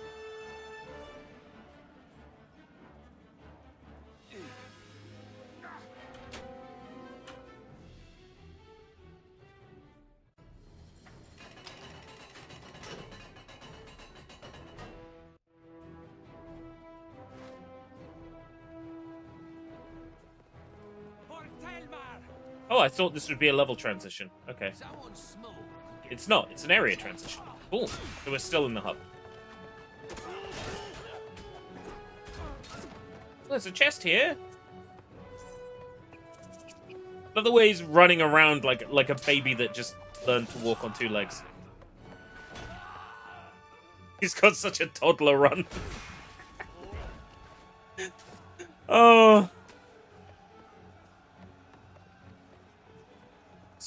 Oh, I thought this would be a level transition. Okay. It's not. It's an area transition. Cool. So we're still in the hub. There's a chest here. Love the way he's running around like a baby that just learned to walk on 2 legs. He's got such a toddler run.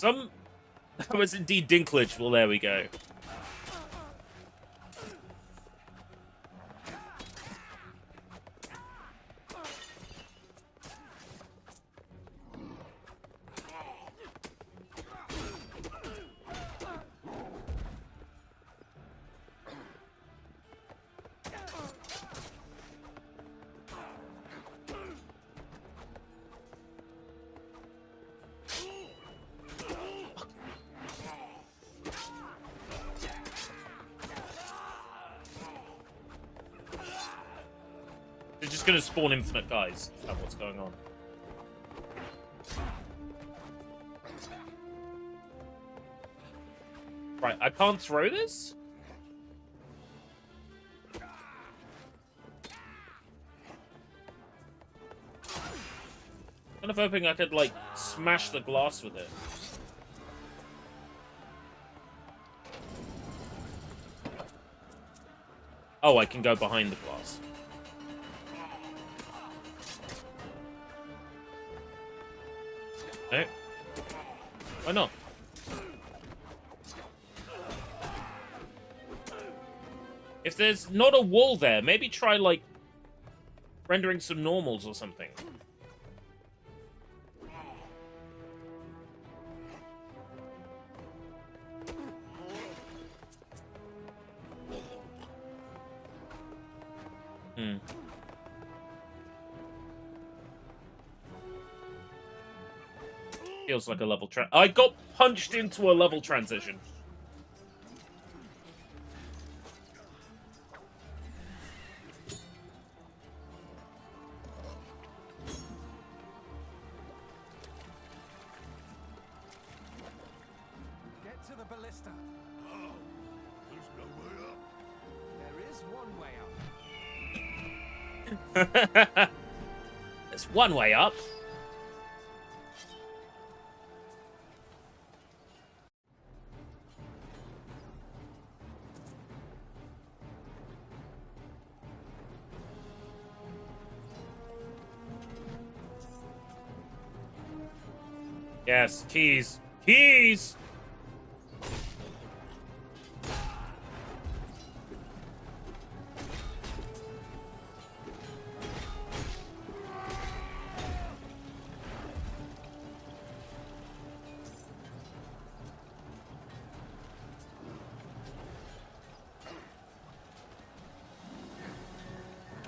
That was indeed Dinklage. Well, there we go. They're just going to spawn infinite guys. Is that what's going on? Right, I can't throw this? Kind of hoping I could, like, smash the glass with it. Oh, I can go behind the glass. No. Why not? If there's not a wall there, maybe try, like, rendering some normals or something. Feels like a level I got punched into a level transition. Get to the ballista. Oh, there's no way up. There is one way up. There's one way up. Yes, keys. Keys!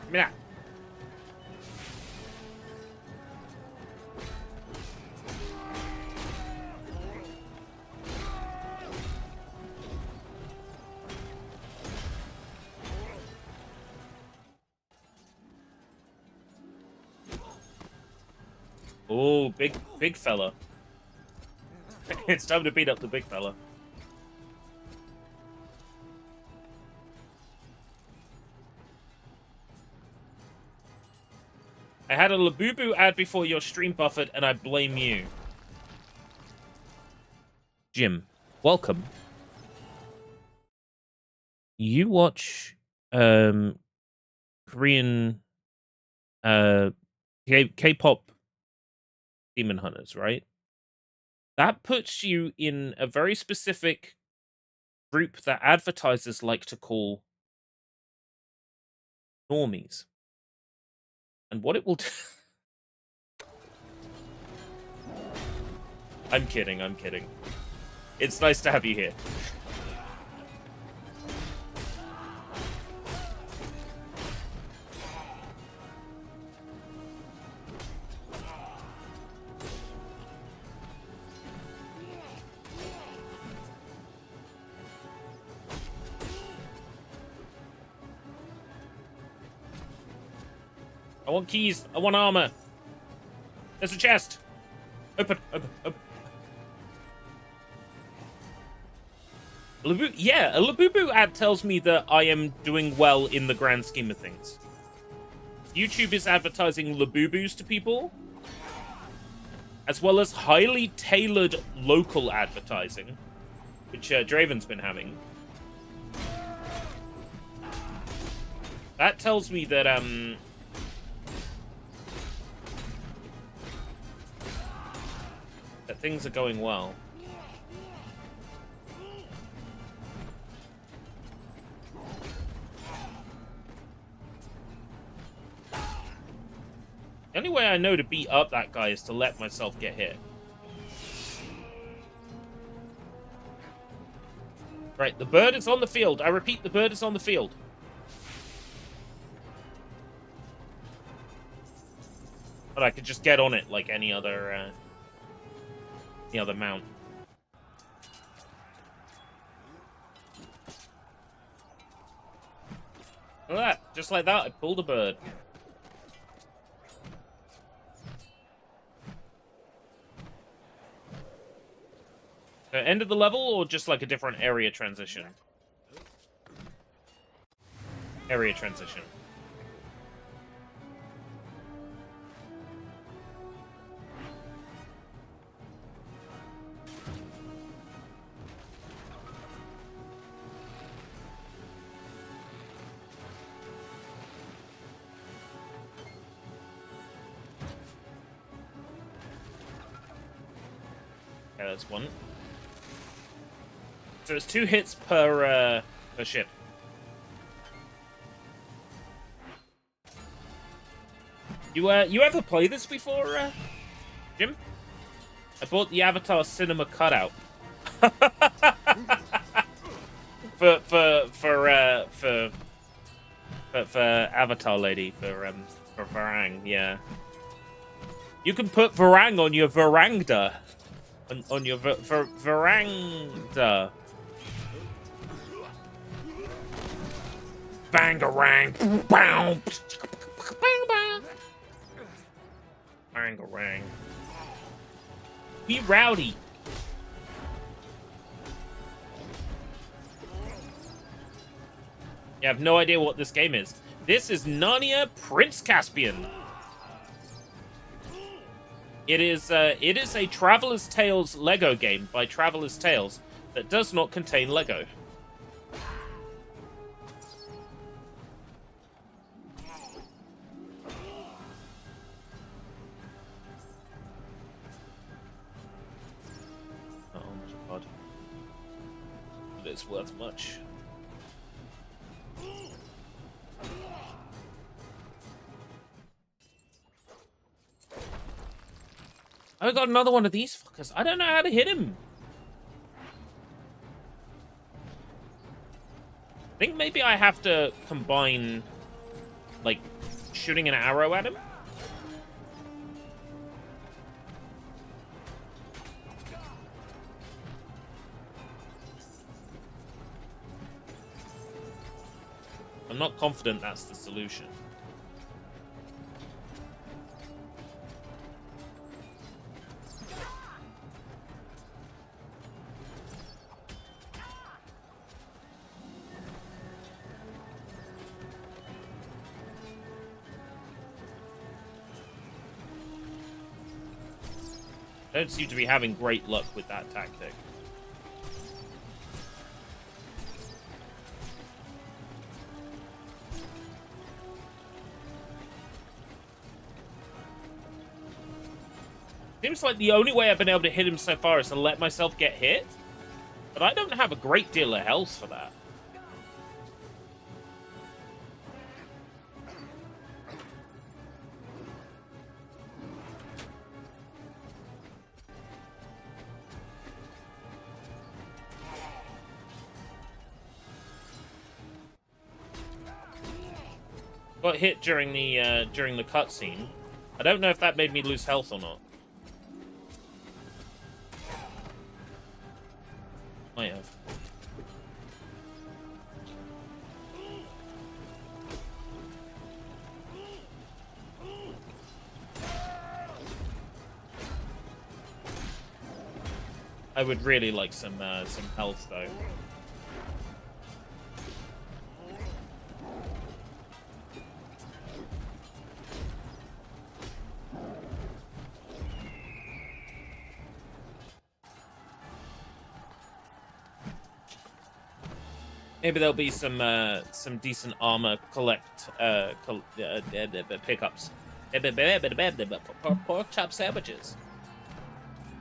Give me that. Oh, big fella. It's time to beat up the big fella. I had a Labubu ad before your stream buffered, and I blame you. Jim, welcome. You watch Korean K-pop Demon Hunters, right? That puts you in a very specific group that advertisers like to call normies. And what it will do... I'm kidding, I'm kidding. It's nice to have you here. I want keys. I want armor. There's a chest. Open, open, open. Yeah, a Labubu ad tells me that I am doing well in the grand scheme of things. YouTube is advertising Labubus to people, as well as highly tailored local advertising, which Draven's been having. That tells me that, that things are going well. The only way I know to beat up that guy is to let myself get hit. Right, the bird is on the field. I repeat, the bird is on the field. But I could just get on it like any other mount. Look at that. Just like that, I pulled a bird. End of the level, or just like a different area transition? Area transition. Okay, that's one. So it's 2 hits per ship. You ever play this before, Jim? I bought the Avatar Cinema cutout for Avatar lady for Varang. Yeah, you can put Varang on your veranda, on your veranda. Bangarang, bang, bangarang. Be rowdy. You have no idea what this game is. This is Narnia Prince Caspian. It is a Traveller's Tales Lego game by Traveller's Tales that does not contain Lego. It's worth much. I got another one of these fuckers. I don't know how to hit him. I think maybe I have to combine, like, shooting an arrow at him. I'm not confident that's the solution. I don't seem to be having great luck with that tactic. Seems like the only way I've been able to hit him so far is to let myself get hit. But I don't have a great deal of health for that. Got hit during the cutscene. I don't know if that made me lose health or not. Might have. I would really like some health though. Maybe there'll be some decent armor pickups. Pork chop sandwiches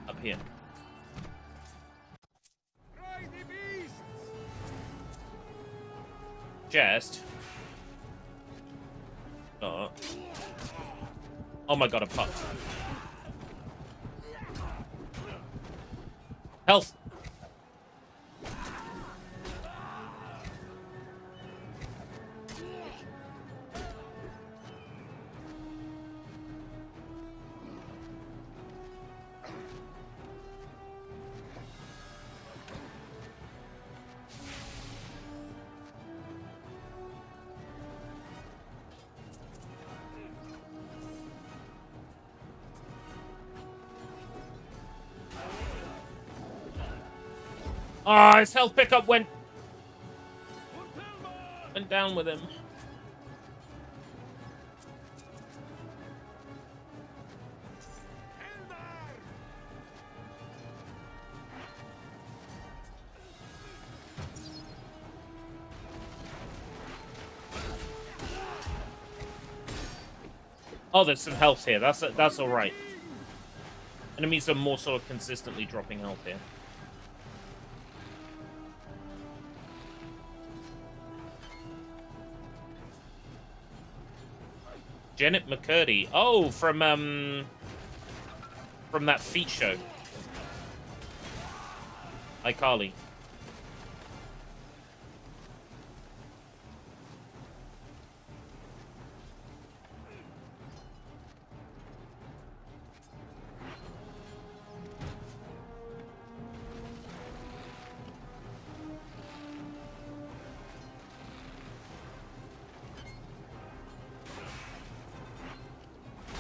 up here. Just. Oh. Oh my god, I'm fucked. Health! Ah, his health pickup went down with him. Oh, there's some health here. That's all right. Enemies are more sort of consistently dropping health here. Janet McCurdy. Oh, from that feat show. iCarly.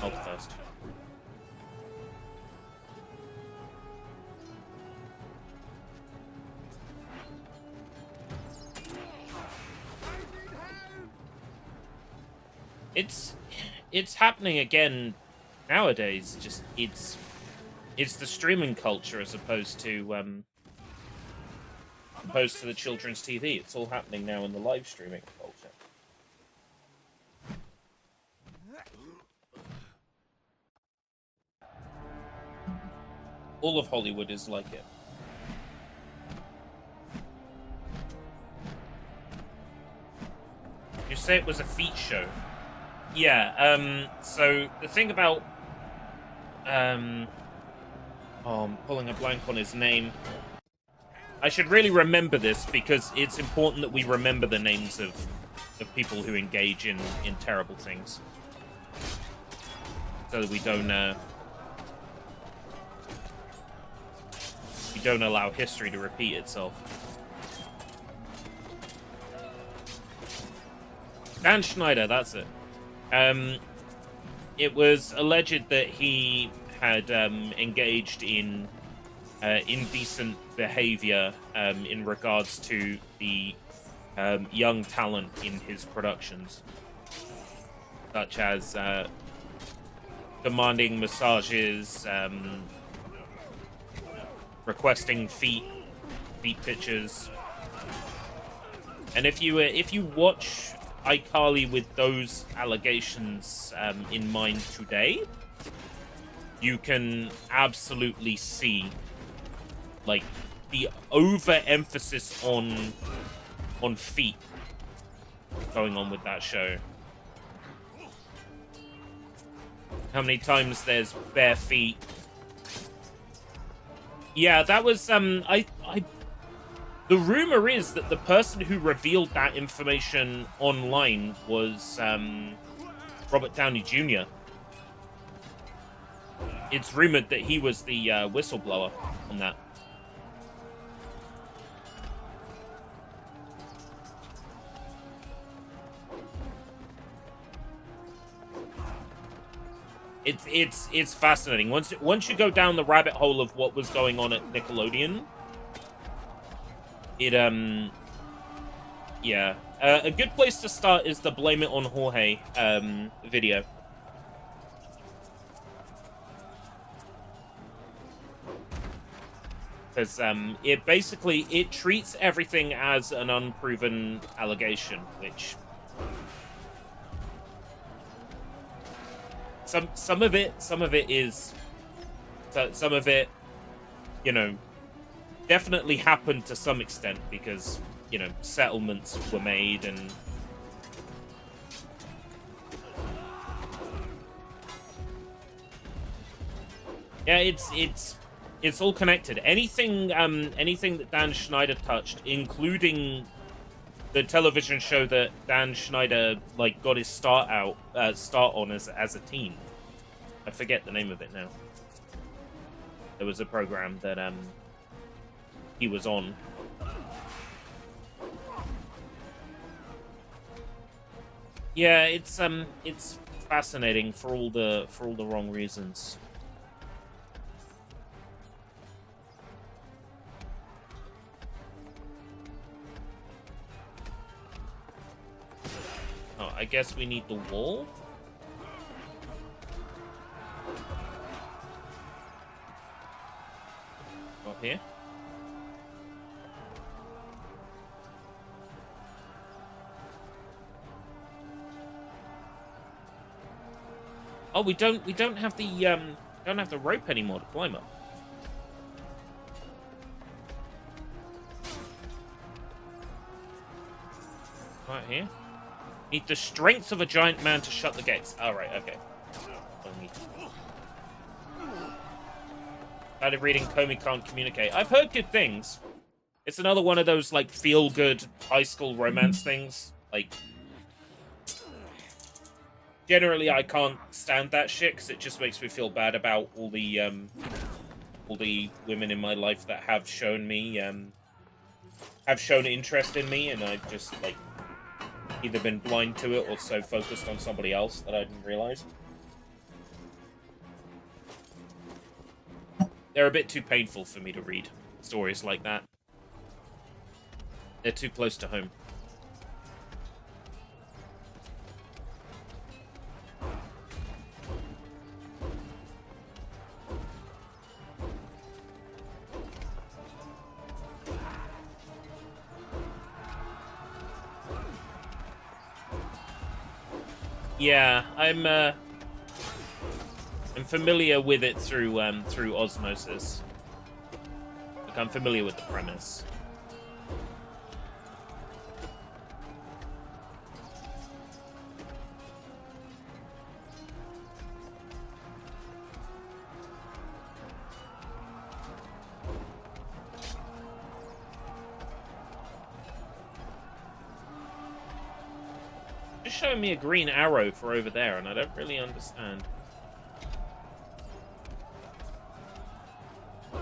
Health first. It's happening again nowadays. Just it's the streaming culture as opposed to the children's TV. It's all happening now in the live streaming culture. All of Hollywood is like it. You say it was a feat show. Yeah, so the thing about oh, I'm pulling a blank on his name. I should really remember this because it's important that we remember the names of people who engage in terrible things. So that we don't allow history to repeat itself. Dan Schneider, that's it. It was alleged that he had engaged in indecent behavior in regards to the young talent in his productions, such as demanding massages, requesting feet pictures. And if you watch iCarly with those allegations in mind today, you can absolutely see like the overemphasis on feet going on with that show. How many times there's bare feet. Yeah, that was the rumor is that the person who revealed that information online was Robert Downey Jr. It's rumored that he was the whistleblower on that. It's fascinating. Once you go down the rabbit hole of what was going on at Nickelodeon, yeah. A good place to start is the Blame It on Jorge video. Because it treats everything as an unproven allegation, which some of it is, some of it, you know, definitely happened to some extent because, you know, settlements were made and Yeah, it's all connected. Anything that Dan Schneider touched, including the television show that Dan Schneider like got his start on as a teen. I forget the name of it now. There was a program that he was on. Yeah, it's fascinating for all the wrong reasons. Oh, I guess we need the wall. Up here. Oh, we don't have the rope anymore to climb up. Right here. Need the strength of a giant man to shut the gates. All right, okay. Started reading Comey Can't Communicate. I've heard good things. It's another one of those like feel-good high school romance things. Like, generally, I can't stand that shit because it just makes me feel bad about all the women in my life that have shown interest in me, and I've just like either been blind to it or so focused on somebody else that I didn't realize. They're a bit too painful for me to read stories like that. They're too close to home. Yeah, I'm familiar with it through osmosis. Like, I'm familiar with the premise. Just showing me a green arrow for over there, and I don't really understand.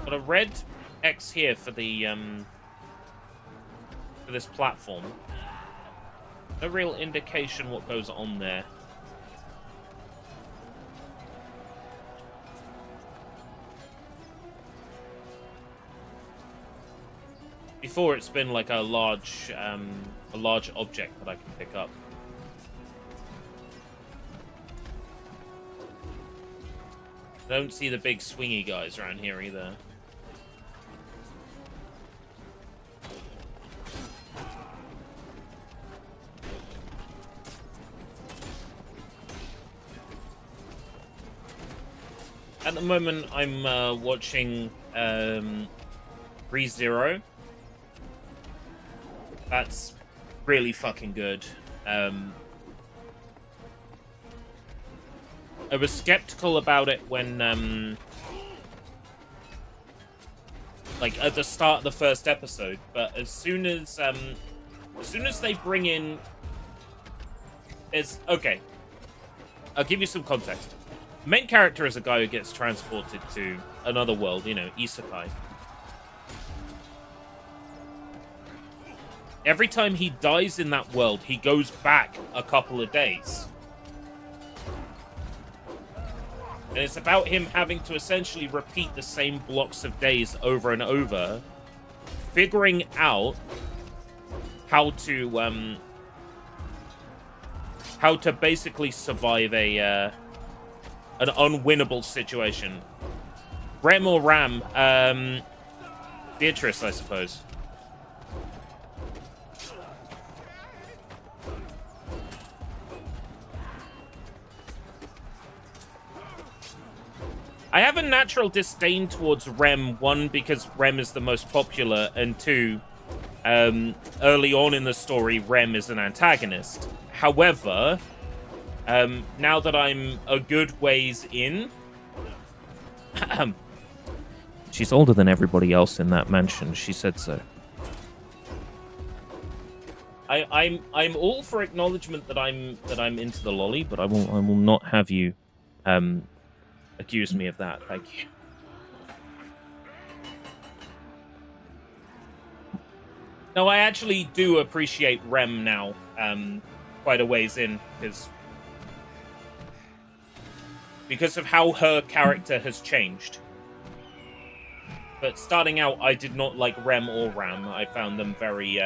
Got a red X here for the for this platform. No real indication what goes on there. Before it's been like a large object that I can pick up. I don't see the big swingy guys around here either. At the moment, I'm watching ReZero. That's really fucking good. I was skeptical about it when, like at the start of the first episode, but as soon as they bring in, okay. I'll give you some context. The main character is a guy who gets transported to another world, you know, isekai. Every time he dies in that world, he goes back a couple of days. And it's about him having to essentially repeat the same blocks of days over and over, figuring out how to basically survive an unwinnable situation. Rem or Ram? Beatrice, I suppose. I have a natural disdain towards Rem, one, because Rem is the most popular, and two, early on in the story, Rem is an antagonist. However, now that I'm a good ways in, She's older than everybody else in that mansion. She said so. I'm all for acknowledgement that I'm into the lolly, but I will not have you accuse me of that. Thank you. No, I actually do appreciate Rem now, quite a ways in, because of how her character has changed. But starting out, I did not like Rem or Ram. I found them very,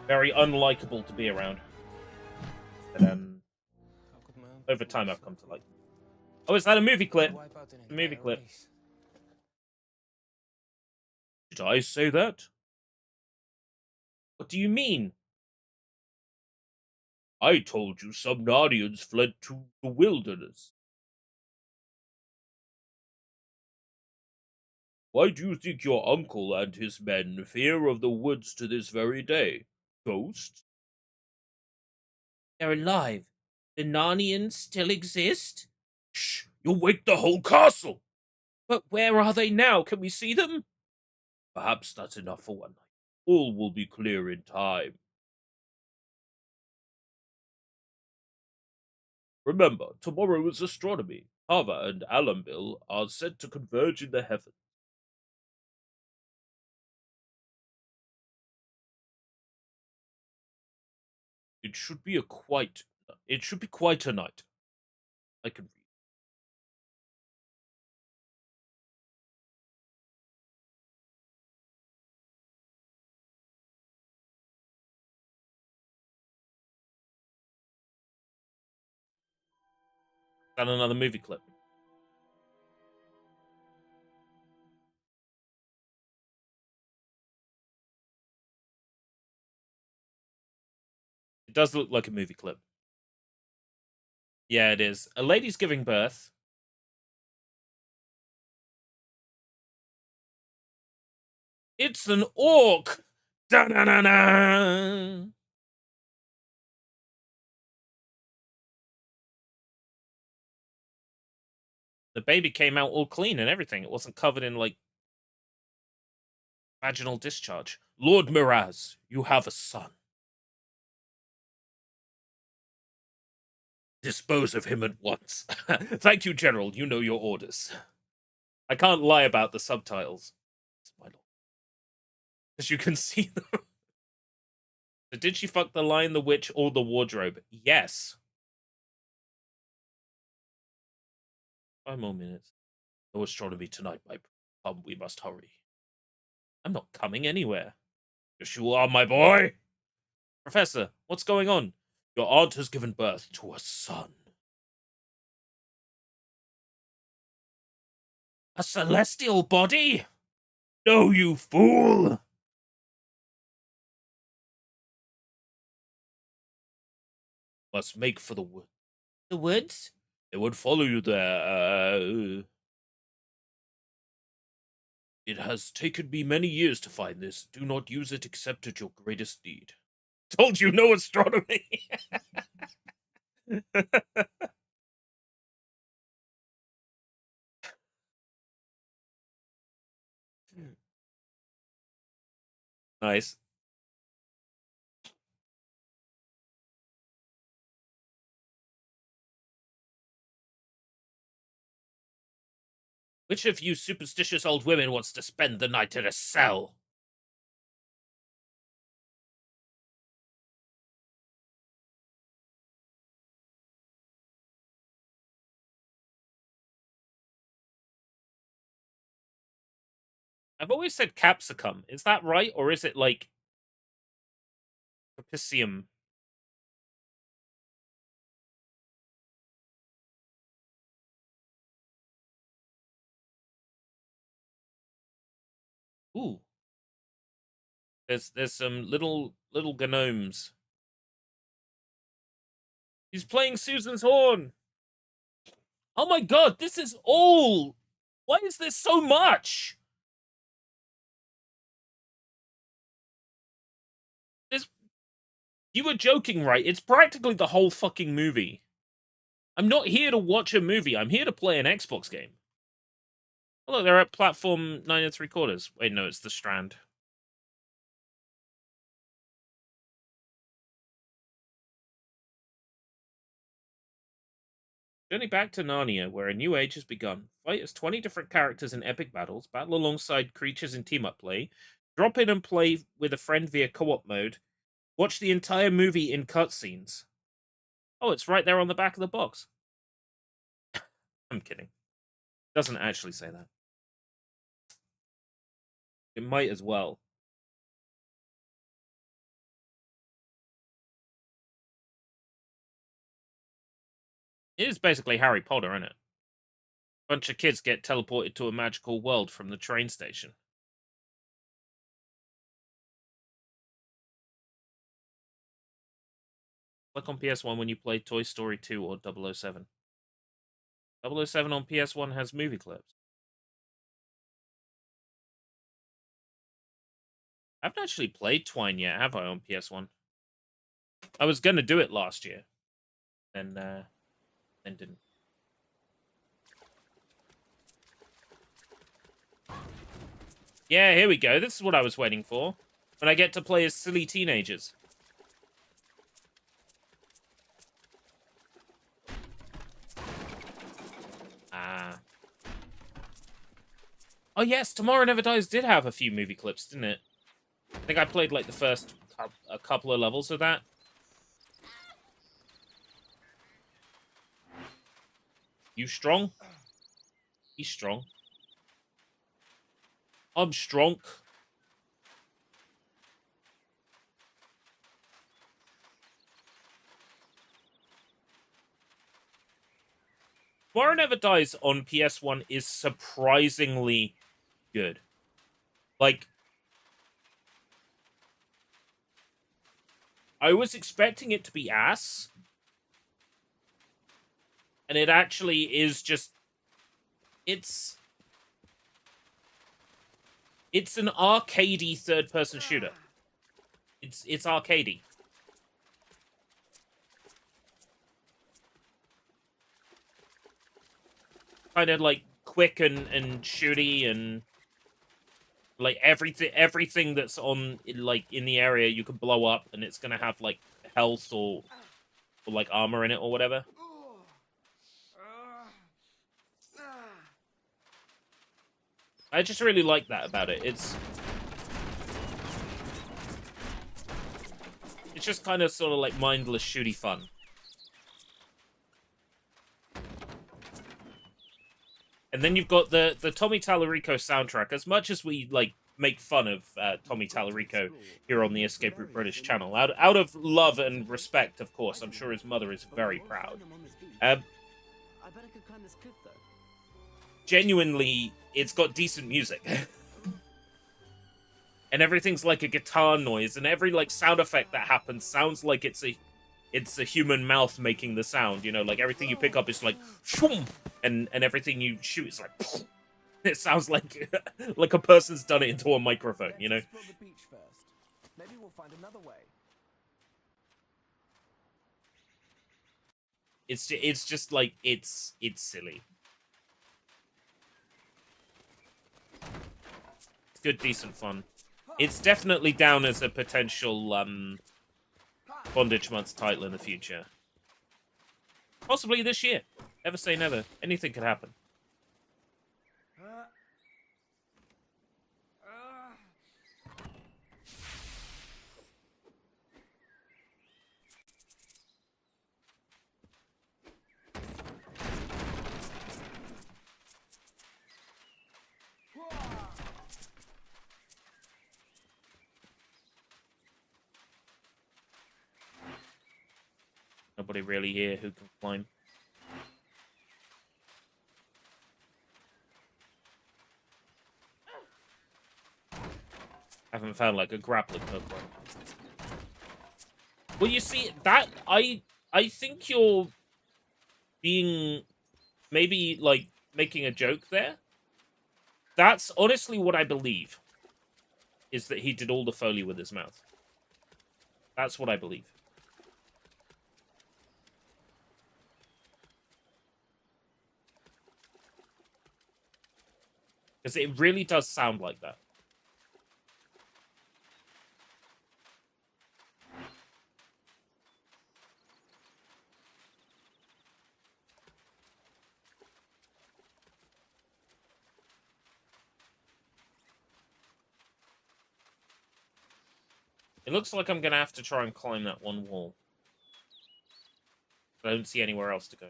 very unlikable to be around. But, over time, I've come to like. Oh, is that a movie clip? A movie clip. Did I say that? What do you mean? I told you some Narnians fled to the wilderness. Why do you think your uncle and his men fear of the woods to this very day? Ghosts? They're alive. The Narnians still exist? Shh! You'll wake the whole castle! But where are they now? Can we see them? Perhaps that's enough for one night. All will be clear in time. Remember, tomorrow is astronomy. Hava and Alambil are set to converge in the heavens. It should be quite a night. I can read. And another movie clip. It does look like a movie clip. Yeah, it is. A lady's giving birth. It's an orc! Da-na-na-na! The baby came out all clean and everything. It wasn't covered in, like, vaginal discharge. Lord Miraz, you have a son. Dispose of him at once. Thank you, General. You know your orders. I can't lie about the subtitles. As you can see them. So did she fuck the lion, the witch, or the wardrobe? Yes. 5 more minutes. No astronomy tonight, my plum. We must hurry. I'm not coming anywhere. Yes, you are, my boy. Professor, what's going on? Your aunt has given birth to a son. A celestial body? No, you fool! Must make for the woods. The woods? They would follow you there. It has taken me many years to find this. Do not use it except at your greatest need. Told you no astronomy! Nice. Which of you superstitious old women wants to spend the night in a cell? I've always said capsicum. Is that right? Or is it like capsicum? Ooh. There's some little gnomes. He's playing Susan's horn. Oh my god, this is all. Why is this so much? You were joking, right? It's practically the whole fucking movie. I'm not here to watch a movie. I'm here to play an Xbox game. Oh, look, they're at platform 9 3/4. Wait, no, it's the Strand. Journey back to Narnia, where a new age has begun. Fight as 20 different characters in epic battles, battle alongside creatures in team-up play, drop in and play with a friend via co-op mode, watch the entire movie in cutscenes. Oh, it's right there on the back of the box. I'm kidding. Doesn't actually say that. It might as well. It is basically Harry Potter, isn't it? Bunch of kids get teleported to a magical world from the train station. Like on PS1 when you play Toy Story 2 or 007. 007 on PS1 has movie clips. I haven't actually played Twine yet, have I, on PS1? I was gonna do it last year. Then didn't. Yeah, here we go. This is what I was waiting for. When I get to play as silly teenagers. Ah. Oh yes, Tomorrow Never Dies did have a few movie clips, didn't it? I think I played like the first a couple of levels of that. You strong? He's strong. I'm strong. Tomorrow Never Dies on PS1 is surprisingly good. Like, I was expecting it to be ass. And it actually is just... It's an arcadey third-person shooter. It's arcadey. Kind of like quick and shooty and like everything that's on like in the area you can blow up and it's gonna have like health or like armor in it or whatever. I just really like that about it. It's just kind of sort of like mindless shooty fun. And then you've got the Tommy Tallarico soundtrack. As much as we like make fun of Tommy Tallarico here on the Escape Route British channel, out of love and respect, of course, I'm sure his mother is very proud. Genuinely, it's got decent music. And everything's like a guitar noise, and every like sound effect that happens sounds like it's a human mouth making the sound, you know, like everything you pick up is like shoom, and everything you shoot is like it sounds like like a person's done it into a microphone, you know. Let's explore the beach first. Maybe we'll find another way. It's just like it's silly. It's good, decent fun. It's definitely down as a potential Bondage Month's title in the future. Possibly this year. Never say never. Anything could happen. Nobody really here who can climb. I haven't found like a grappling hook one. Well, you see that I think you're being maybe like making a joke there. That's honestly what I believe. Is that he did all the Foley with his mouth. That's what I believe. Because it really does sound like that. It looks like I'm going to have to try and climb that one wall. I don't see anywhere else to go.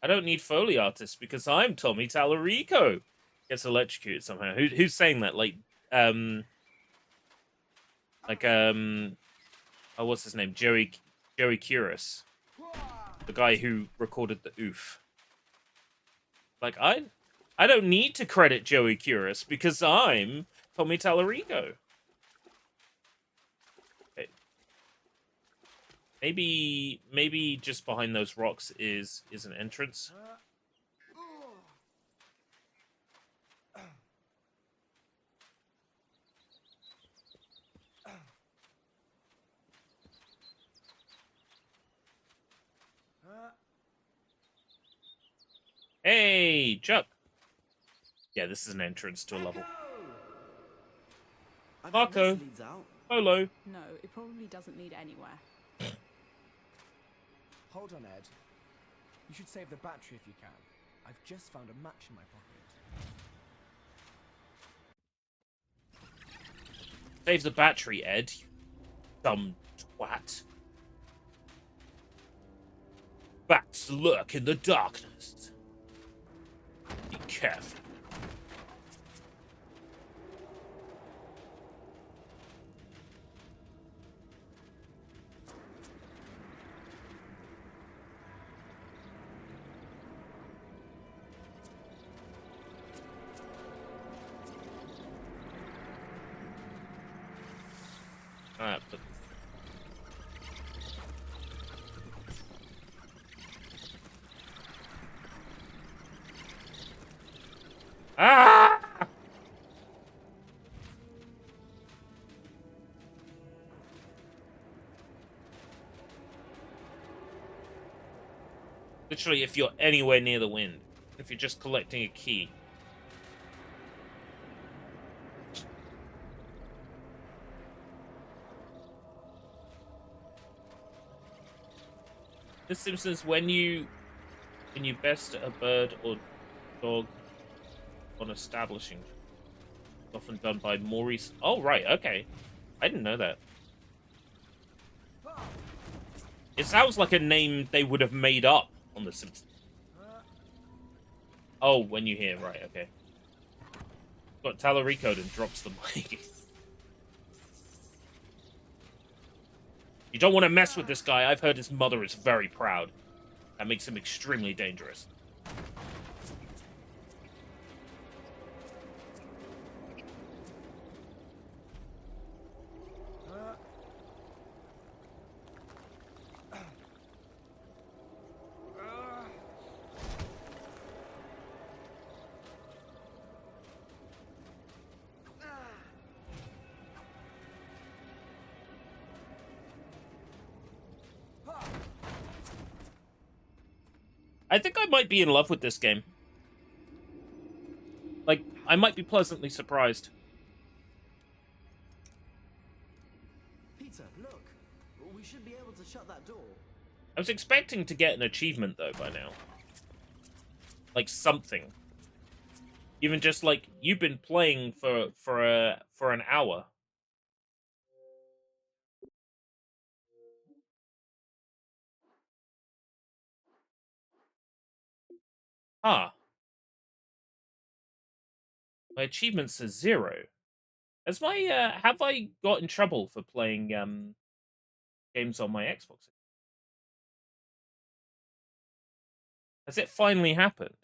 I don't need Foley artists because I'm Tommy Tallarico. Gets electrocuted somehow. Who's saying that? Oh, what's his name? Joey Curious. The guy who recorded the oof. Like, I don't need to credit Joey Curious because I'm Tommy Tallarico. Okay. Maybe just behind those rocks is an entrance. Hey, Chuck. Yeah, this is an entrance to a level. Marco. Polo. No, it probably doesn't lead anywhere. Hold on, Ed. You should save the battery if you can. I've just found a match in my pocket. Save the battery, Ed. You dumb twat. Bats lurk in the darkness. Be careful. But ah! Literally, if you're anywhere near the wind, if you're just collecting a key. The Simpsons, when you best a bird or dog on establishing, often done by Maurice. Oh right, okay, I didn't know that. It sounds like a name they would have made up on The Simpsons. Oh, when you hear, right, okay. Got Tallarico and drops the mic. You don't want to mess with this guy. I've heard his mother is very proud. That makes him extremely dangerous. I think I might be in love with this game. Like, I might be pleasantly surprised. Peter, look. We should be able to shut that door. I was expecting to get an achievement, though, by now. Like, something. Even just, like, you've been playing for an hour. Huh. My achievement says 0. Has my, have I got in trouble for playing, games on my Xbox? Has it finally happened?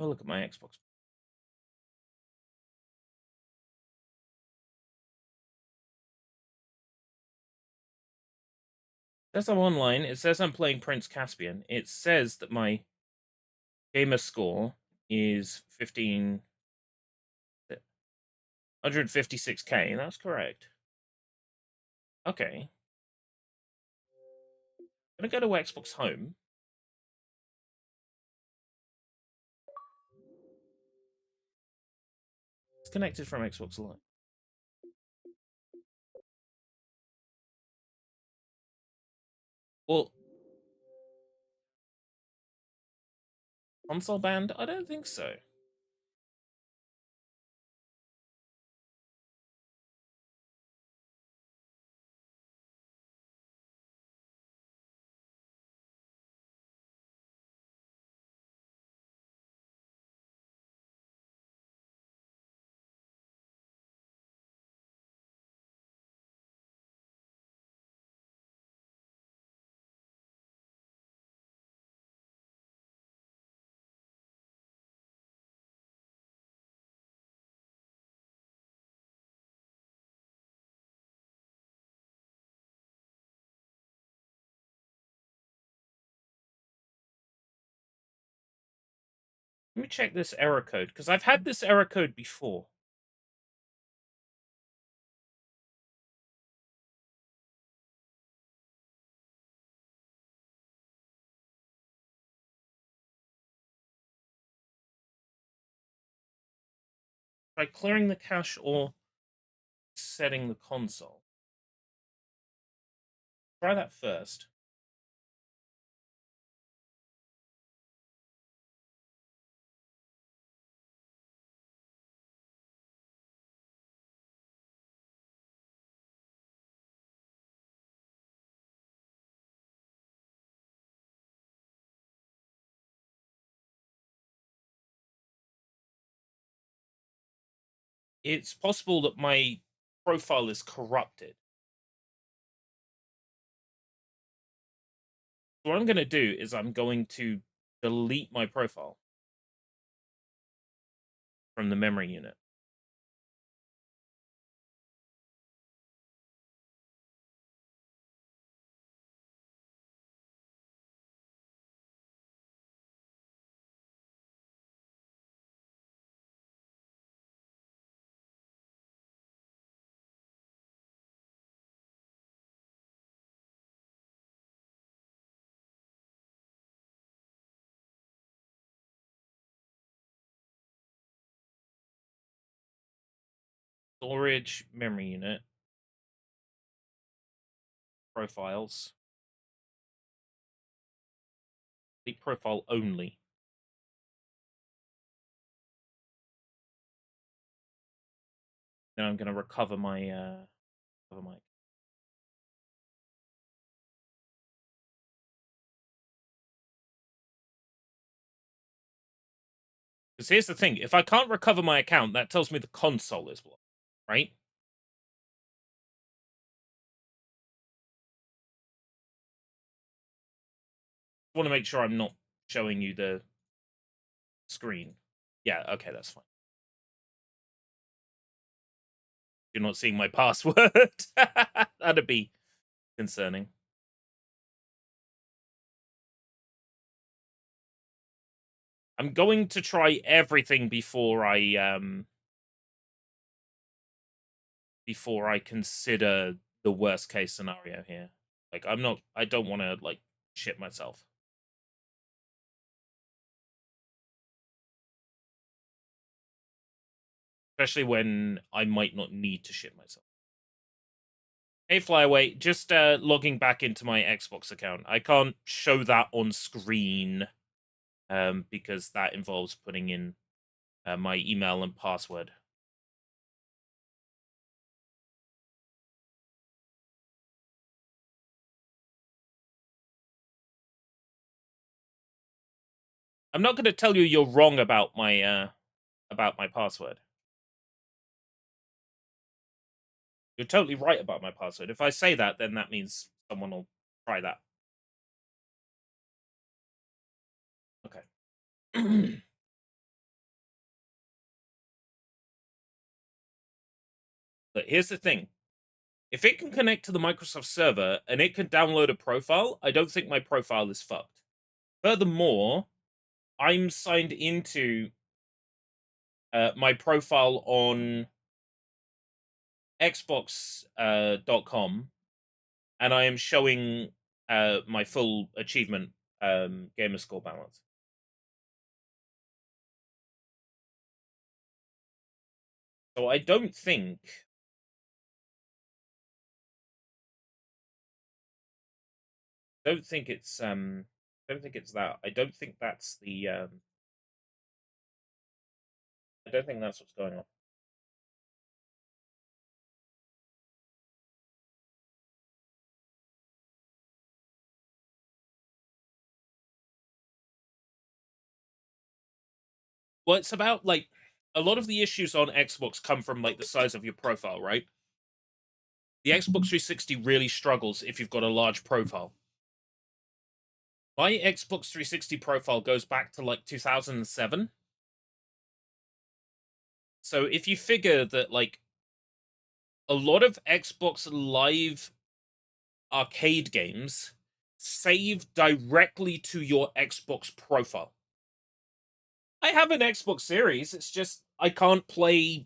Oh, look at my Xbox. It says I'm online. It says I'm playing Prince Caspian. It says that my gamer score is 156k. That's correct. Okay. I'm gonna go to Xbox Home. It's connected from Xbox Live. Well, console banned? I don't think so. Let me check this error code, because I've had this error code before. By clearing the cache or setting the console. Try that first. It's possible that my profile is corrupted. What I'm going to do is I'm going to delete my profile from the memory unit. Storage, memory unit, profiles, the profile only. Then I'm going to recover my Because here's the thing: if I can't recover my account, that tells me the console is blocked, right? I want to make sure I'm not showing you the screen. Yeah, okay, that's fine. You're not seeing my password. That'd be concerning. I'm going to try everything before I consider the worst case scenario here. Like I don't want to like shit myself. Especially when I might not need to shit myself. Hey Flyaway, just logging back into my Xbox account. I can't show that on screen because that involves putting in my email and password. I'm not going to tell you you're wrong about my password. You're totally right about my password. If I say that, then that means someone will try that. Okay. But here's the thing. If it can connect to the Microsoft server and it can download a profile, I don't think my profile is fucked. Furthermore, I'm signed into my profile on Xbox.com, and I am showing my full achievement gamer score balance. So I don't think it's don't think it's that. I don't think that's the I don't think that's what's going on. Well, it's about like a lot of the issues on Xbox come from like the size of your profile, right? The Xbox 360 really struggles if you've got a large profile. My Xbox 360 profile goes back to like 2007. So if you figure that like a lot of Xbox Live arcade games save directly to your Xbox profile. I have an Xbox Series, it's just I can't play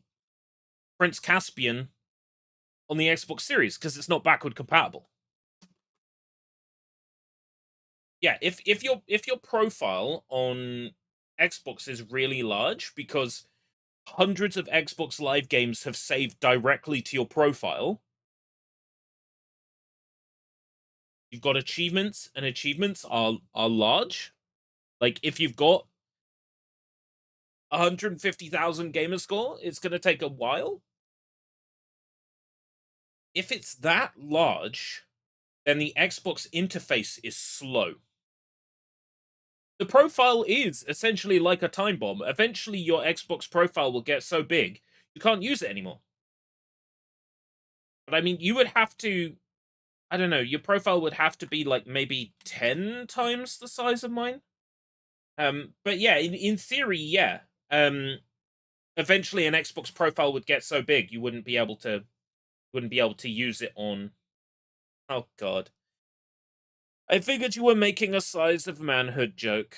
Prince Caspian on the Xbox Series because it's not backward compatible. Yeah, if your profile on Xbox is really large because hundreds of Xbox Live games have saved directly to your profile, you've got achievements, and achievements are large. Like if you've got 150,000 gamer score, it's going to take a while. If it's that large, then the Xbox interface is slow. The profile is essentially like a time bomb. Eventually, your Xbox profile will get so big, you can't use it anymore. But I mean, you would have to, I don't know, your profile would have to be like maybe 10 times the size of mine. But yeah, in theory, yeah. Eventually an Xbox profile would get so big you wouldn't be able to use it on. Oh god. I figured you were making a size of manhood joke.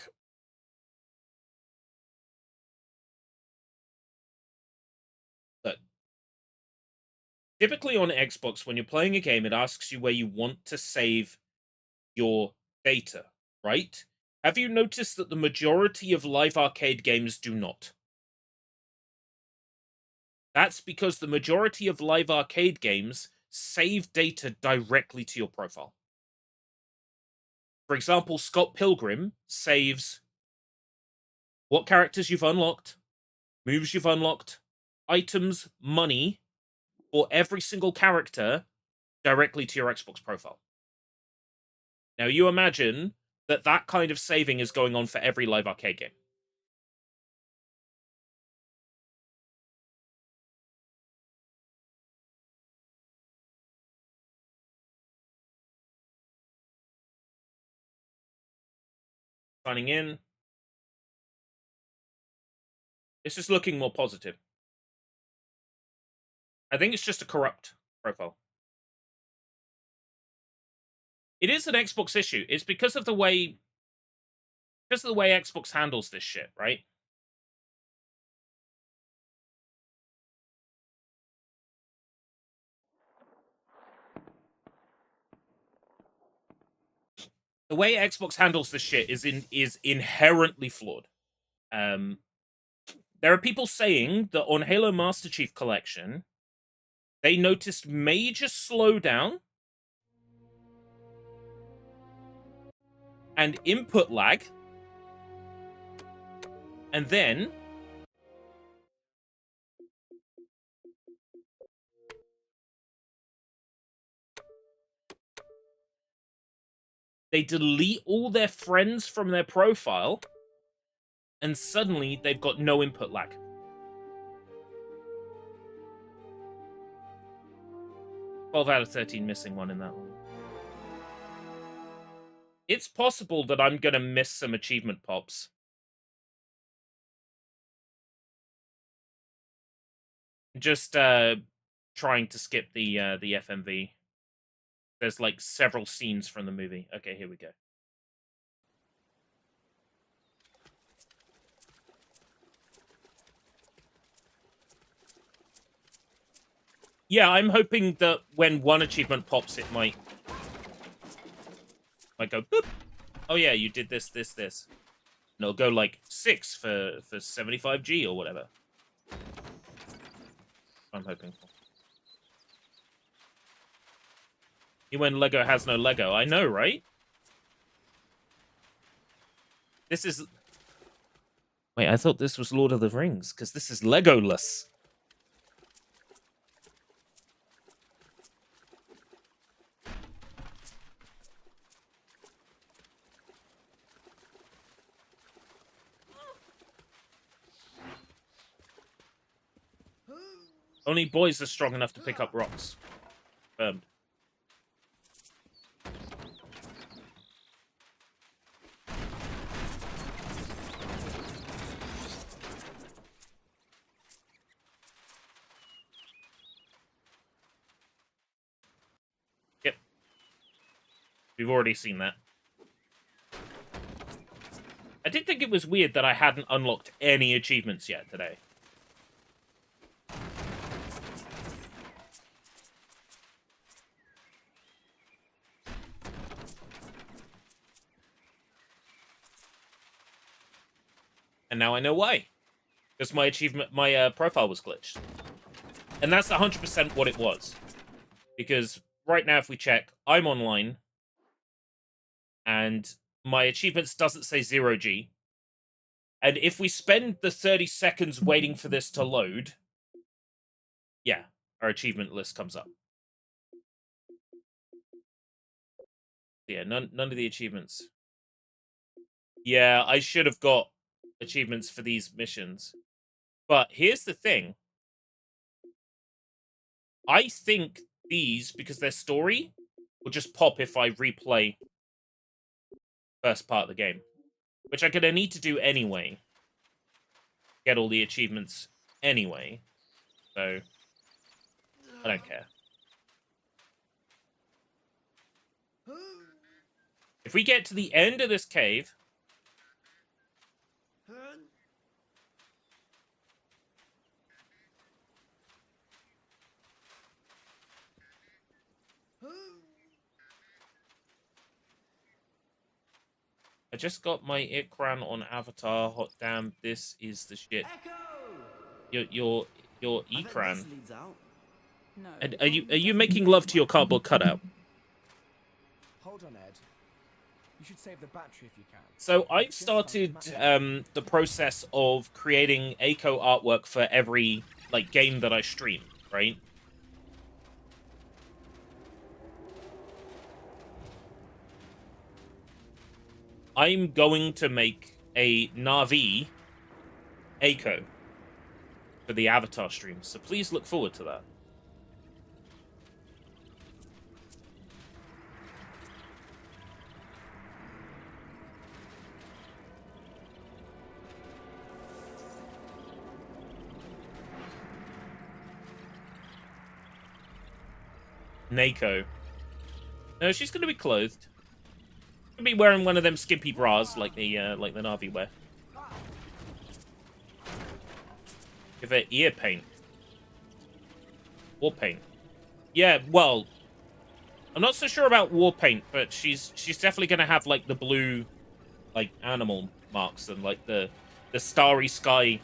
But typically on Xbox, when you're playing a game, it asks you where you want to save your data, right? Have you noticed that the majority of live arcade games do not? That's because the majority of live arcade games save data directly to your profile. For example, Scott Pilgrim saves what characters you've unlocked, moves you've unlocked, items, money for every single character directly to your Xbox profile. Now, you imagine that that kind of saving is going on for every live arcade game. Signing in. It's just looking more positive. I think it's just a corrupt profile. It is an Xbox issue. It's because of the way Xbox handles this shit, right? The way Xbox handles this shit is inherently flawed. There are people saying that on Halo Master Chief Collection, they noticed major slowdown and input lag, and then they delete all their friends from their profile, and suddenly they've got no input lag. "12 out of 13 missing one in that one." It's possible that I'm gonna miss some achievement pops. Just trying to skip the FMV. There's like several scenes from the movie. Okay, here we go. Yeah, I'm hoping that when one achievement pops, it might go boop. Oh yeah, you did this. And it'll go like 6 for 75G or whatever. I'm hoping for. When Lego has no Lego. I know, right? This is... Wait, I thought this was Lord of the Rings, because this is Legoless. Only boys are strong enough to pick up rocks. Confirmed. Yep. We've already seen that. I did think it was weird that I hadn't unlocked any achievements yet today. And now I know why. Because my profile was glitched. And that's 100% what it was. Because right now, if we check, I'm online. And my achievements doesn't say 0G. And if we spend the 30 seconds waiting for this to load, yeah, our achievement list comes up. Yeah, none of the achievements. Yeah, I should have got achievements for these missions. But here's the thing. I think these, because they're story, will just pop if I replay first part of the game. Which I'm going to need to do anyway. Get all the achievements anyway. So, I don't care. If we get to the end of this cave... I just got my Ikran on Avatar. Hot damn, this is the shit. Your Ikran. No. And are you making love to your cardboard cutout? Hold on, Ed. You should save the battery if you can. So I've started the process of creating Aiko artwork for every game that I stream, right? I'm going to make a Na'vi Aiko for the Avatar stream, so please look forward to that. Nako. No, she's going to be clothed. She'll be wearing one of them skimpy bras like the Na'vi wear. Give her ear paint. War paint. Yeah, well, I'm not so sure about war paint, but she's definitely going to have the blue animal marks and the starry sky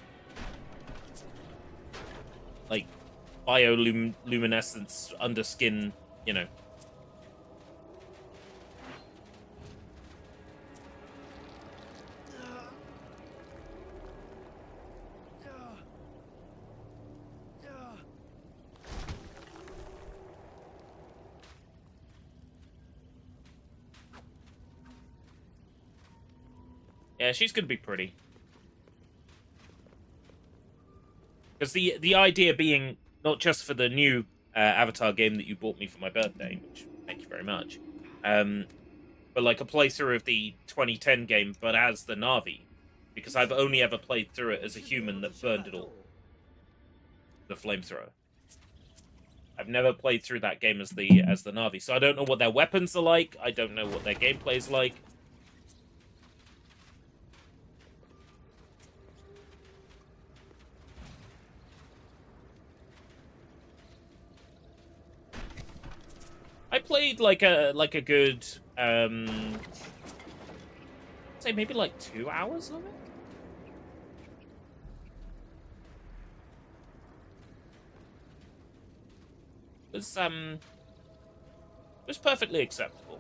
bioluminescence under skin, you know. Yeah, she's gonna be pretty. Because the idea being not just for the new Avatar game that you bought me for my birthday, which thank you very much, but a playthrough of the 2010 game, but as the Na'vi, because I've only ever played through it as a human that burned it all. The flamethrower. I've never played through that game as the Na'vi, so I don't know what their weapons are like. I don't know what their gameplay is like. I played like a good say maybe like 2 hours of it. It was perfectly acceptable.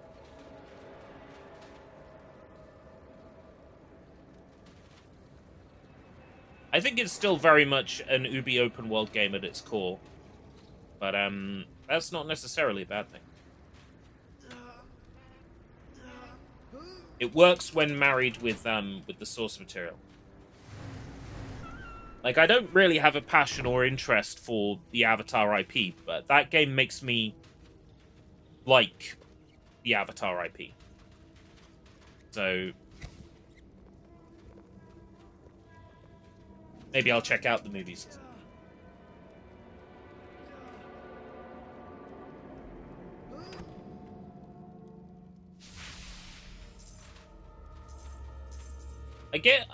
I think it's still very much an Ubi open world game at its core, but that's not necessarily a bad thing. It works when married with the source material. Like, I don't really have a passion or interest for the Avatar IP, but that game makes me like the Avatar IP. So maybe I'll check out the movies.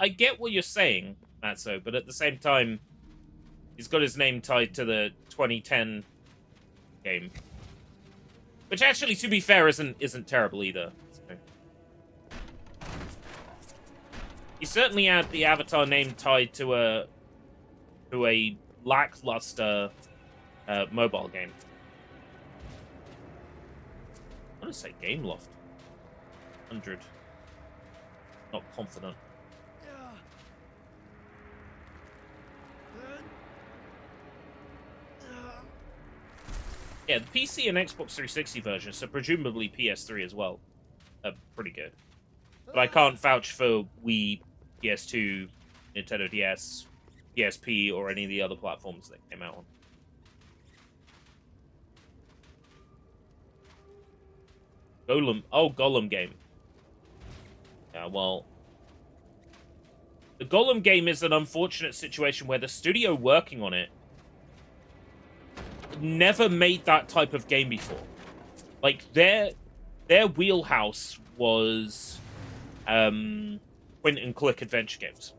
I get what you're saying, Matzo, but at the same time, he's got his name tied to the 2010 game, which actually, to be fair, isn't terrible either. So. He certainly had the Avatar name tied to a lackluster mobile game. I want to say Gameloft 100. Not confident. Yeah, the PC and Xbox 360 version, so presumably PS3 as well, are pretty good. But I can't vouch for Wii, PS2, Nintendo DS, PSP, or any of the other platforms that came out on. Golem. Oh, Golem game. Yeah, well, the Golem game is an unfortunate situation where the studio working on it never made that type of game before. Like, their wheelhouse was point and click adventure games.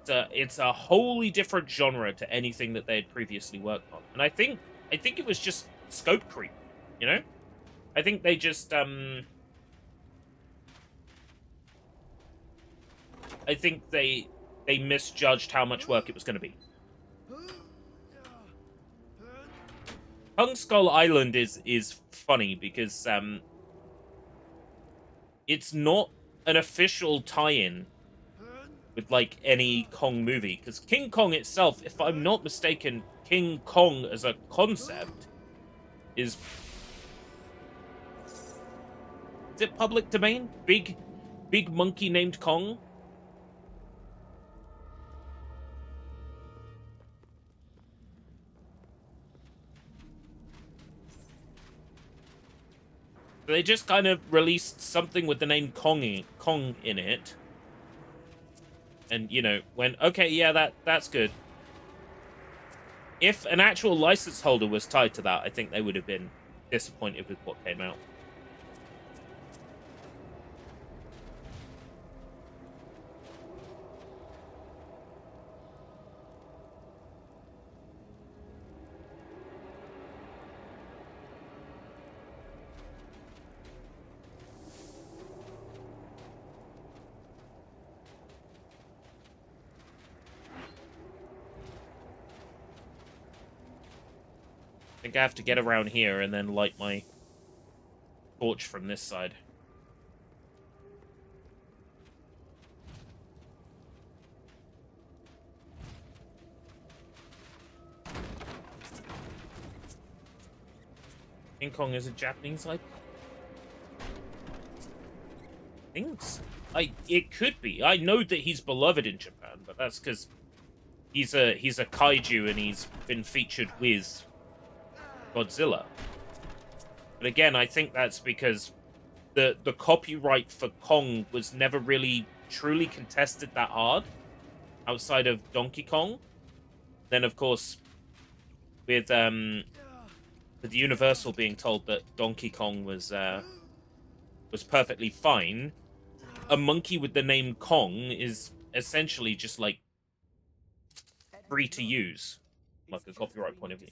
It's a wholly different genre to anything that they had previously worked on. And I think it was just scope creep, you know? I think they just I think they misjudged how much work it was going to be. Kong Skull Island is funny because it's not an official tie-in with like any Kong movie, because King Kong itself, if I'm not mistaken, King Kong as a concept is it public domain? Big monkey named Kong? They just kind of released something with the name Kong in it. And, you know, went, okay, yeah, that's good. If an actual license holder was tied to that, I think they would have been disappointed with what came out. I think I have to get around here and then light my torch from this side. King Kong is a Japanese IP? It could be. I know that he's beloved in Japan, but that's because he's a kaiju and he's been featured with Godzilla. But again, I think that's because the copyright for Kong was never really truly contested that hard. outside of Donkey Kong. Then, of course, with Universal being told that Donkey Kong was perfectly fine, a monkey with the name Kong is essentially just like free to use, like a copyright point of view.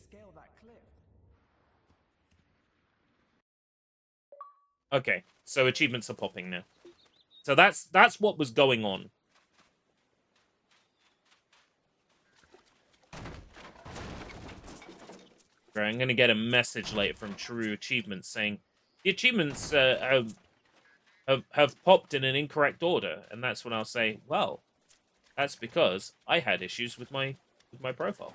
Okay, so achievements are popping now. So that's what was going on. Right, I'm gonna get a message later from True Achievements saying the achievements have popped in an incorrect order, and that's when I'll say, well, that's because I had issues with my profile.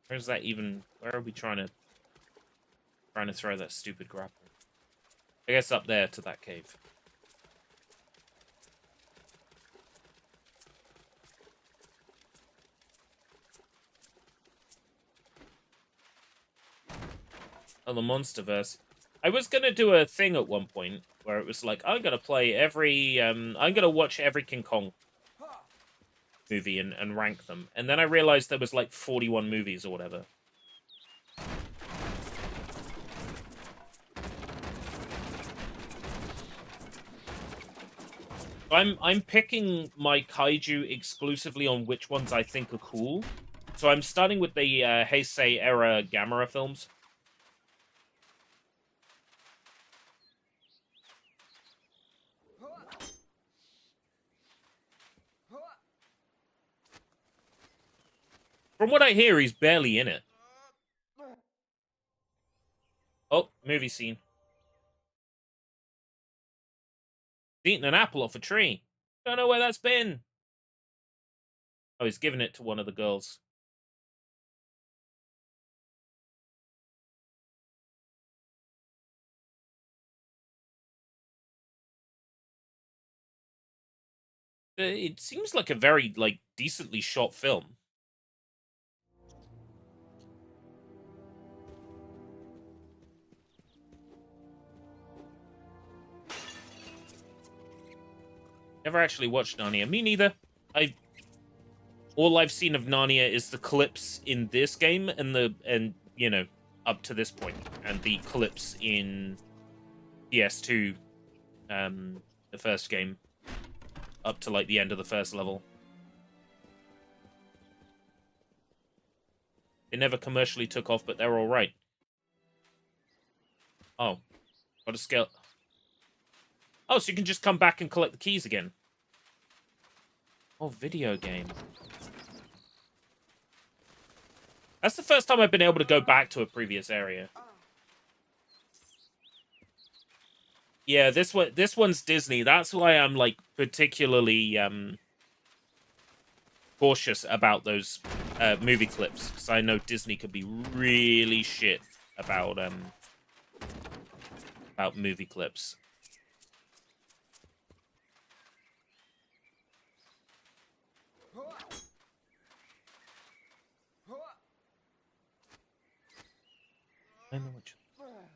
Where's that even? Where are we trying to throw that stupid grapple? I guess up there to that cave. Oh, the Monsterverse. I was gonna do a thing at one point where it was like, I'm gonna play every I'm gonna watch every King Kong movie and rank them. And then I realized there was like 41 movies or whatever. I'm picking my kaiju exclusively on which ones I think are cool. So I'm starting with the Heisei era Gamera films. From what I hear, he's barely in it. Oh, movie scene. He's eating an apple off a tree. Don't know where that's been. Oh, he's giving it to one of the girls. It seems like a very, like, decently shot film. Never actually watched Narnia. Me neither. All I've seen of Narnia is the clips in this game and you know, up to this point, and the clips in PS2, the first game, up to like the end of the first level. They never commercially took off, but they're all right. Oh, got a skill. Oh, so you can just come back and collect the keys again. Oh, video game. That's the first time I've been able to go back to a previous area. Yeah, this one's Disney. That's why I'm like particularly cautious about those movie clips, because I know Disney could be really shit about movie clips.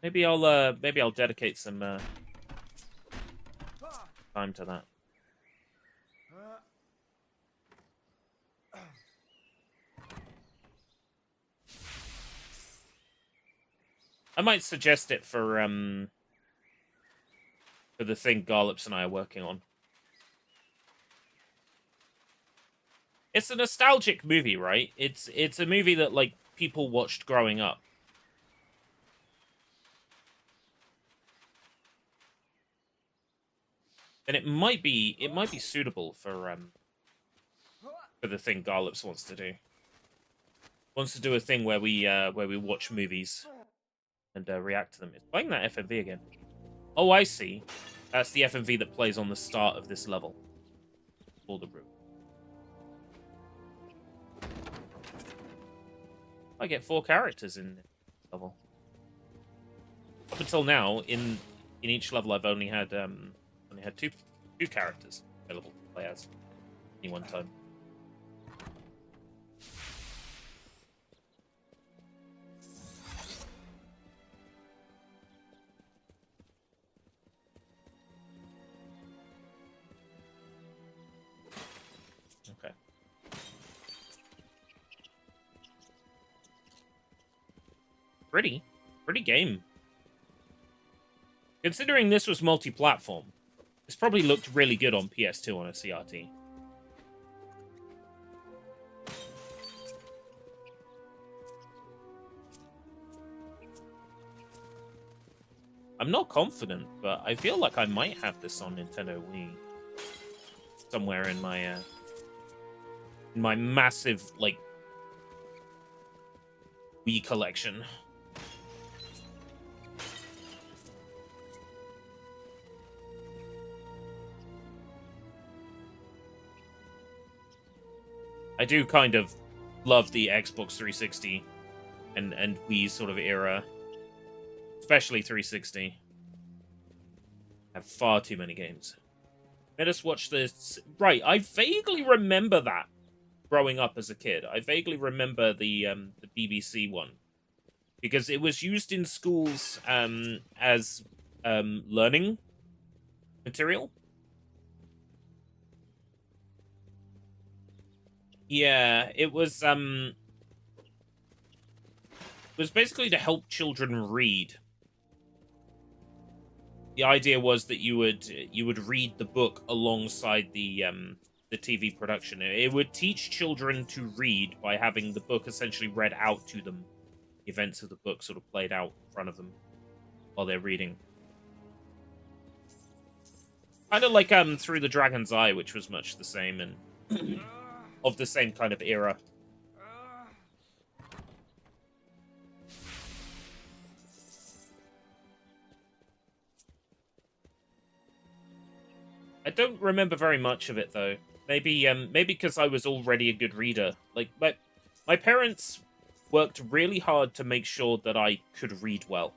Maybe I'll dedicate some time to that. I might suggest it for the thing Garlops and I are working on. It's a nostalgic movie, right? It's a movie that like people watched growing up. And it might be suitable for the thing Garlops wants to do. Wants to do a thing where we watch movies and react to them. It's playing that FMV again. Oh, I see. That's the FMV that plays on the start of this level. All the room. I get 4 characters in this level. up until now, in each level, I've only had two characters available to play as any one time. Okay. Pretty game. Considering this was multi-platform, this probably looked really good on PS2 on a CRT. I'm not confident, but I feel like I might have this on Nintendo Wii. Somewhere in my massive, like, Wii collection. I do kind of love the Xbox 360 and Wii sort of era. Especially 360. I have far too many games. Let us watch this. Right, I vaguely remember that growing up as a kid. I vaguely remember the BBC one. Because it was used in schools as learning material. Yeah, it was basically to help children read. The idea was that you would read the book alongside the TV production. It would teach children to read by having the book essentially read out to them. The events of the book sort of played out in front of them while they're reading. Kind of like Through the Dragon's Eye, which was much the same and of the same kind of era. I don't remember very much of it though. Maybe because I was already a good reader. Like my parents worked really hard to make sure that I could read well.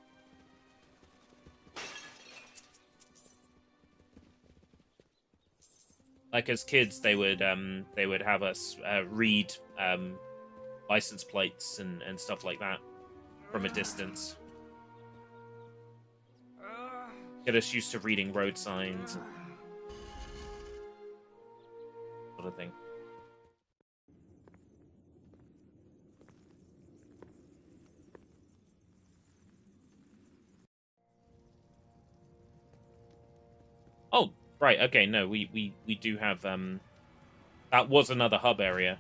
Like as kids, they would have us read license plates and stuff like that from a distance. Get us used to reading road signs and sort of thing. Oh, right, okay, no, we do have that was another hub area.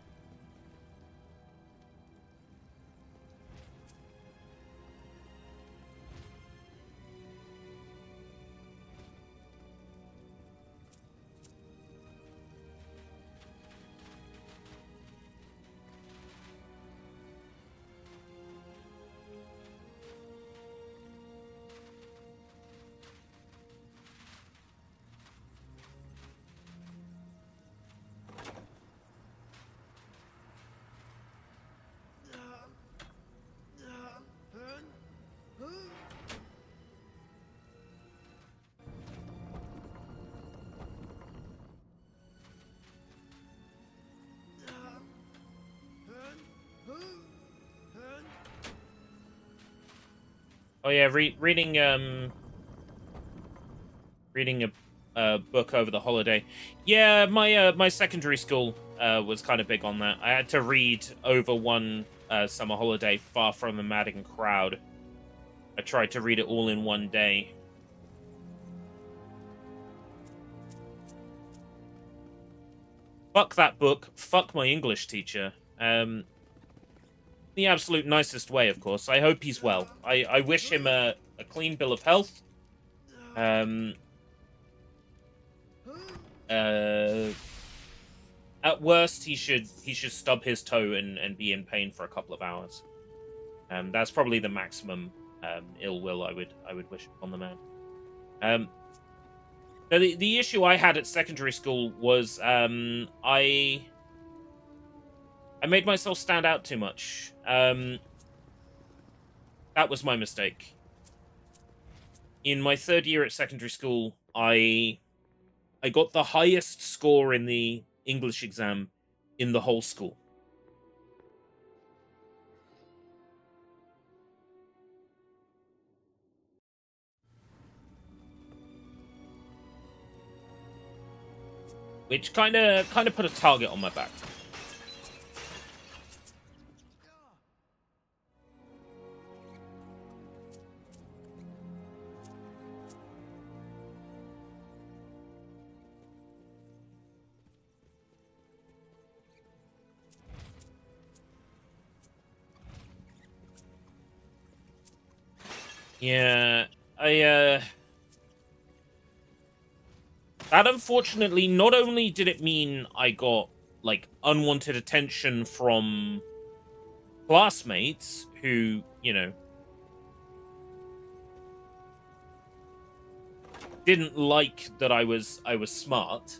Oh yeah, reading a book over the holiday. Yeah, my secondary school was kind of big on that. I had to read over one summer holiday far from the madding crowd. I tried to read it all in one day. Fuck that book. Fuck my English teacher. The absolute nicest way, of course. I hope he's well. I wish him a clean bill of health. At worst, he should stub his toe and be in pain for a couple of hours. That's probably the maximum ill will I would wish upon the man. Now the issue I had at secondary school was I made myself stand out too much. That was my mistake. in my 3rd year at secondary school, I got the highest score in the English exam in the whole school. Which kind of put a target on my back. Yeah, that unfortunately, not only did it mean I got, like, unwanted attention from classmates who, you know, didn't like that I was smart.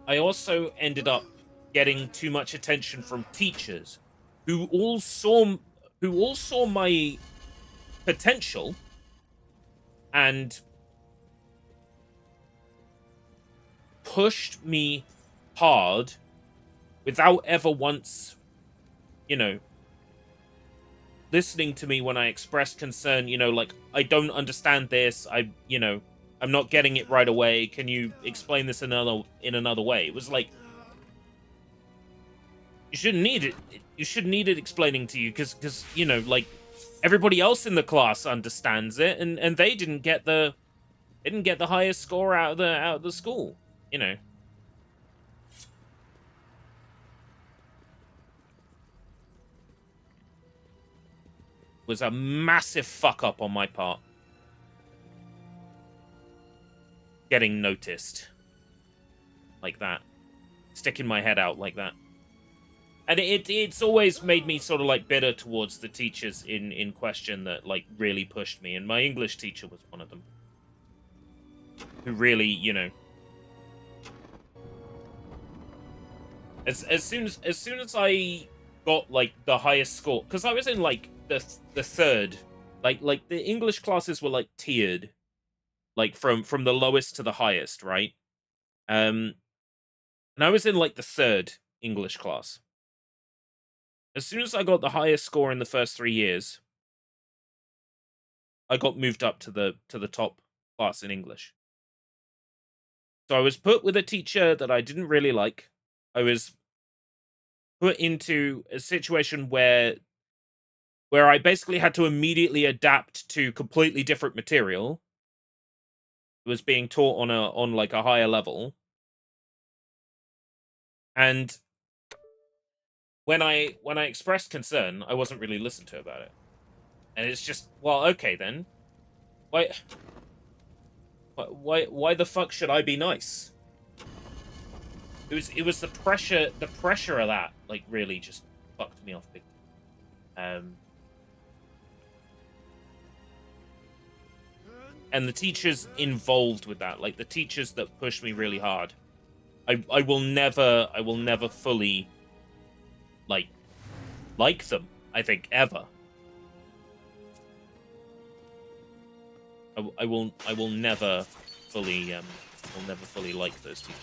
I also ended up getting too much attention from teachers who all saw my potential and pushed me hard without ever once, you know, listening to me when I expressed concern, you know, like, I don't understand this, I'm not getting it right away, can you explain this in another way? It was like, you shouldn't need it explaining to you, because you know, like, everybody else in the class understands it, and they didn't get the highest score out of the school, you know. Was a massive fuck up on my part. Getting noticed. Like that. Sticking my head out like that. And it's always made me sort of, like, bitter towards the teachers in question that, like, really pushed me. And my English teacher was one of them. Who really, you know... As soon as I got, like, the highest score... Because I was in, like, the 3rd. Like, the English classes were, like, tiered. Like, from the lowest to the highest, right? And I was in, like, the 3rd English class. As soon as I got the highest score in the first 3 years, I got moved up to the top class in English. So I was put with a teacher that I didn't really like. I was put into a situation where I basically had to immediately adapt to completely different material. It was being taught on like a higher level. And when I expressed concern, I wasn't really listened to about it. And it's just, well, okay then. Why the fuck should I be nice? It was the pressure of that, like, really just fucked me off big. And the teachers involved with that, like the teachers that pushed me really hard, I will never fully like them, I think, ever. I will never fully like those teachers.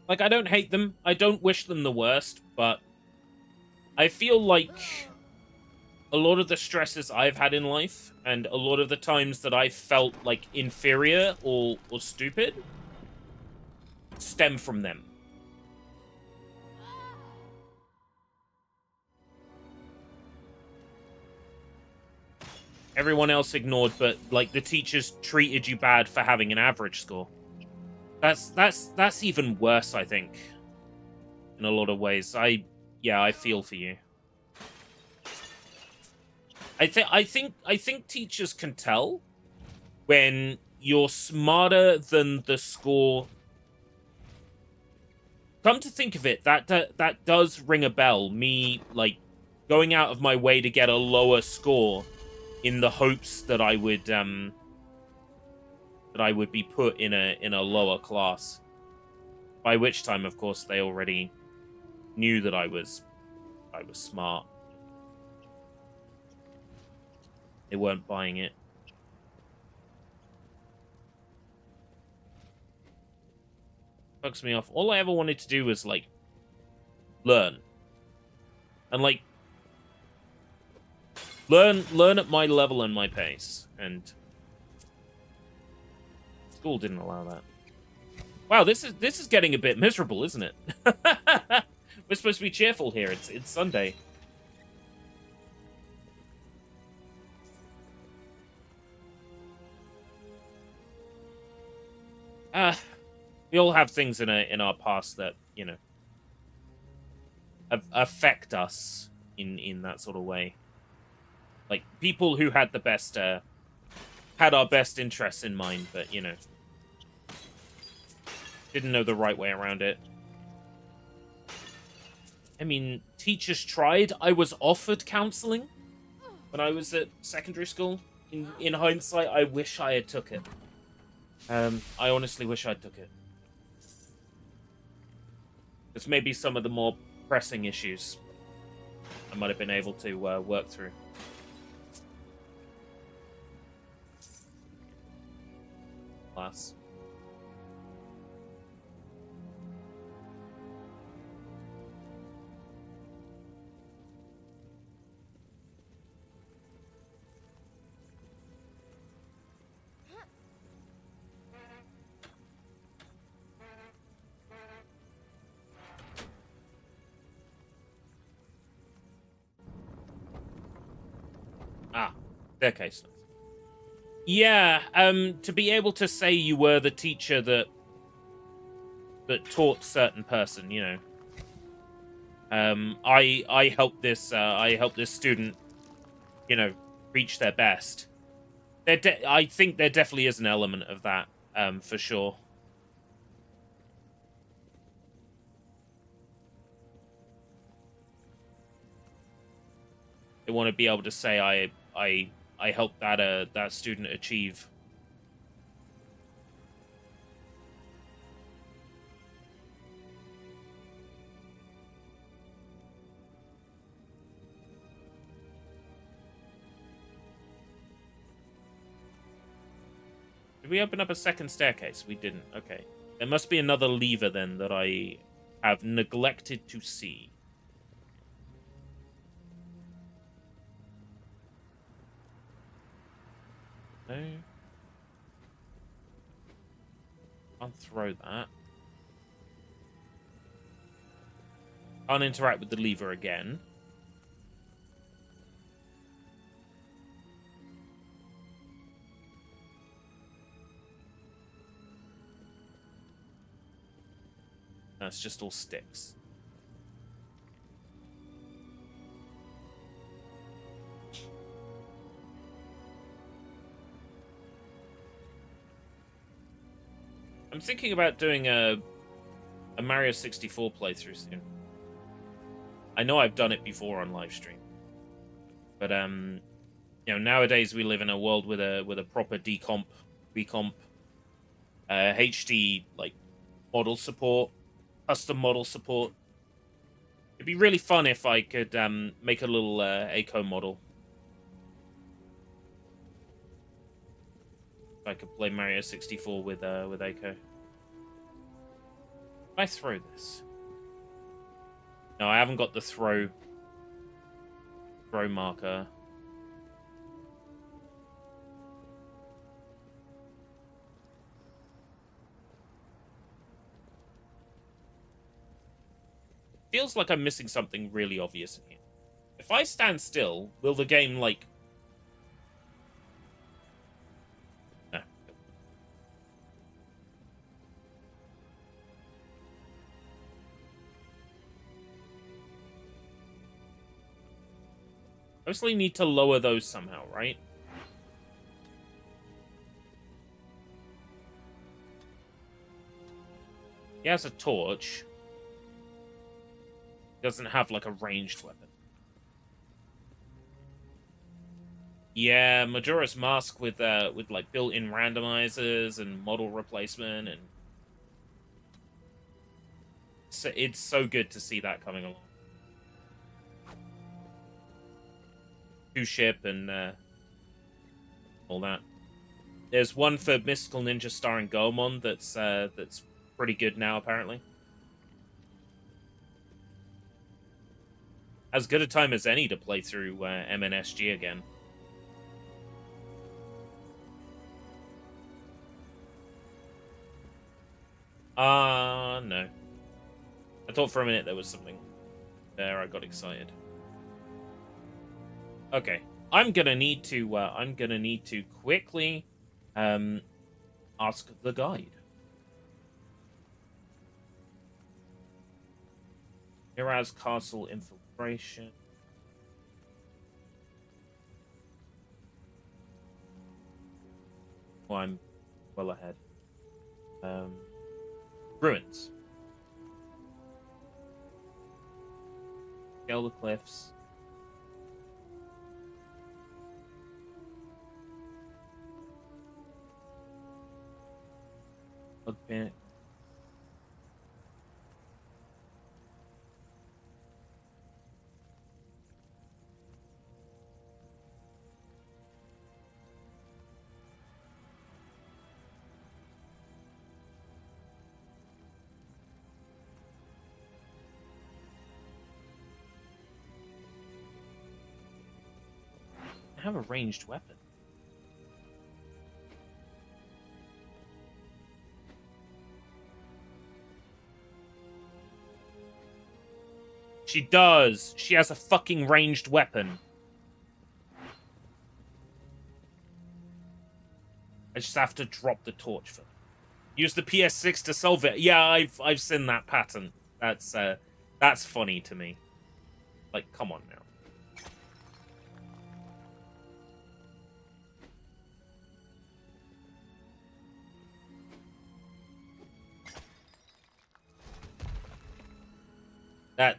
Like, I don't hate them. I don't wish them the worst, but I feel like a lot of the stresses I've had in life and a lot of the times that I felt, like, inferior or stupid stem from them. Everyone else ignored, but, like, the teachers treated you bad for having an average score. That's even worse, I think. In a lot of ways. I feel for you. I think teachers can tell when you're smarter than the score. Come to think of it, that does ring a bell. Me, like, going out of my way to get a lower score in the hopes that I would that I would be put in a lower class. By which time, of course, they already knew that I was smart. They weren't buying it. Fucks me off. All I ever wanted to do was, like, learn. And, like, learn at my level and my pace. And school didn't allow that. Wow, this is getting a bit miserable, isn't it? We're supposed to be cheerful here. It's Sunday. We all have things in our past that, you know, affect us in that sort of way. Like people who had the best had our best interests in mind, but you know, didn't know the right way around it. I mean, teachers tried. I was offered counseling when I was at secondary school. In hindsight, I wish I had took it. I honestly wish I took it. It's maybe some of the more pressing issues I might have been able to work through. Class. Staircase. Yeah, to be able to say you were the teacher that taught certain person, you know. I helped this student, you know, reach their best. I think there definitely is an element of that, for sure. They want to be able to say I helped that student achieve. Did we open up a second staircase? We didn't. Okay. There must be another lever then that I have neglected to see. No. Can't throw that. Can't interact with the lever again. That's just all sticks. I'm thinking about doing a Mario 64 playthrough soon. I know I've done it before on live stream, but you know, nowadays we live in a world with a proper decomp, recomp, HD like model support, custom model support. It'd be really fun if I could make a little ACO model. If I could play Mario 64 with ACO. I throw this. No, I haven't got the throw marker. Feels like I'm missing something really obvious in here. If I stand still, will the game, like... No. Obviously need to lower those somehow, right? He has a torch. Doesn't have like a ranged weapon. Yeah, Majora's Mask with like built-in randomizers and model replacement, and so it's so good to see that coming along. Two ship and all that. There's one for Mystical Ninja starring Goemon that's pretty good now apparently. As good a time as any to play through MNSG again. No. I thought for a minute there was something there. I got excited. Okay, I'm gonna need to quickly ask the guide. Miraz Castle infiltration. Oh, I'm well ahead. Ruins. Scale the cliffs. Bit. I have a ranged weapon. She does. She has a fucking ranged weapon. I just have to drop the torch for them. Use the PS6 to solve it. Yeah, I've seen that pattern. That's funny to me. Like, come on now.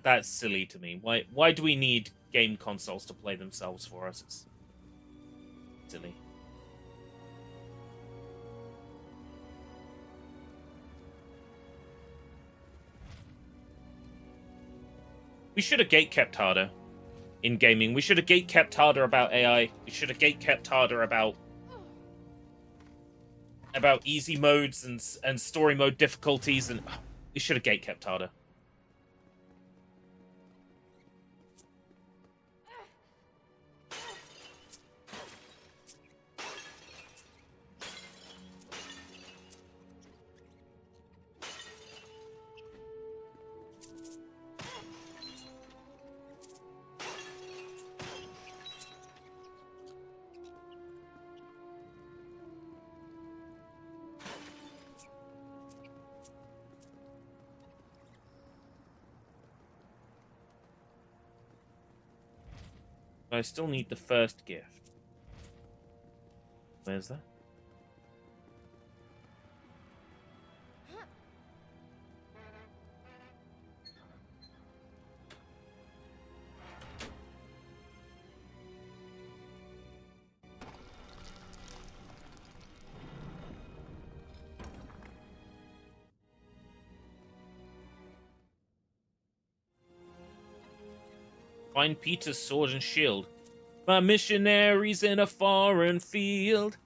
That's silly to me. Why do we need game consoles to play themselves for us? It's silly. We should have gatekept harder in gaming. We should have gatekept harder about AI. We should have gatekept harder about easy modes and story mode difficulties, and we should have gatekept harder. I still need the first gift. Where's that? Find Peter's sword and shield. My missionaries in a foreign field.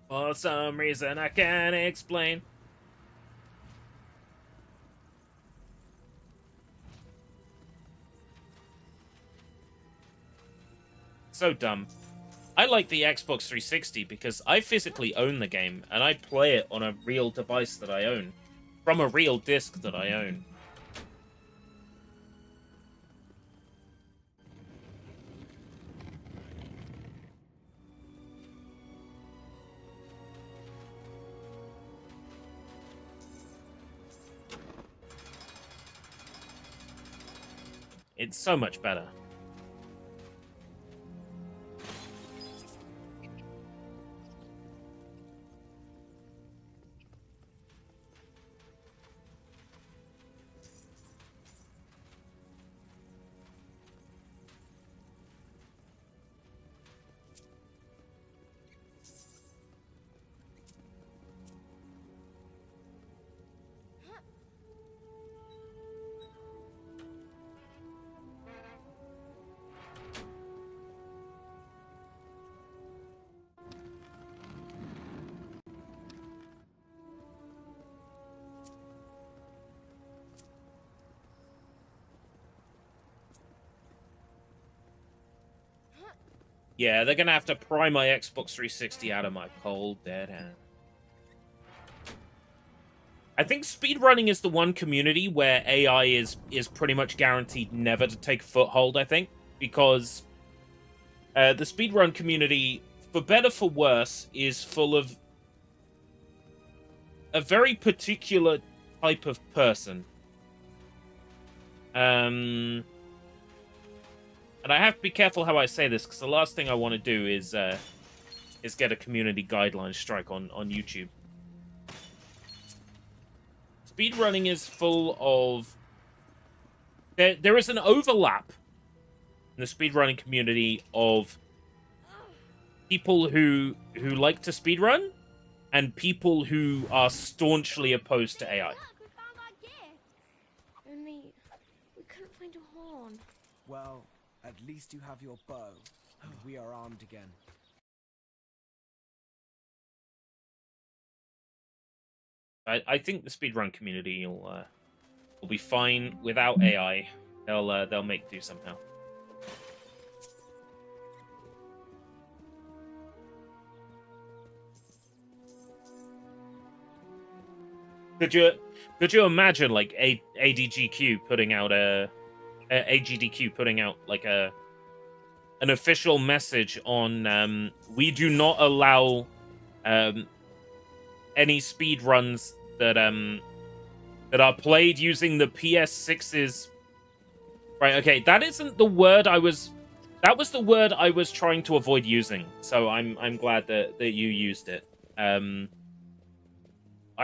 For some reason I can't explain. So dumb. I like the Xbox 360 because I physically own the game and I play it on a real device that I own. From a real disc that I own. It's so much better. Yeah, they're gonna have to pry my Xbox 360 out of my cold dead hand. I think speedrunning is the one community where AI is pretty much guaranteed never to take a foothold, I think. Because the speedrun community, for better for worse, is full of a very particular type of person. And I have to be careful how I say this, because the last thing I want to do is get a community guideline strike on YouTube. Speedrunning is full of... There is an overlap in the speedrunning community of people who like to speedrun and people who are staunchly opposed to AI. Look, we found our gift. Only we couldn't find a horn. Well, at least you have your bow, and we are armed again. I think the speedrun community will be fine without AI. They'll make do somehow. Could you imagine like ADGQ putting out AGDQ putting out like an official message on we do not allow any speed runs that are played using the PS6's... Right, okay, that isn't the word I was... That was the word I was trying to avoid using, so I'm glad that you used it. I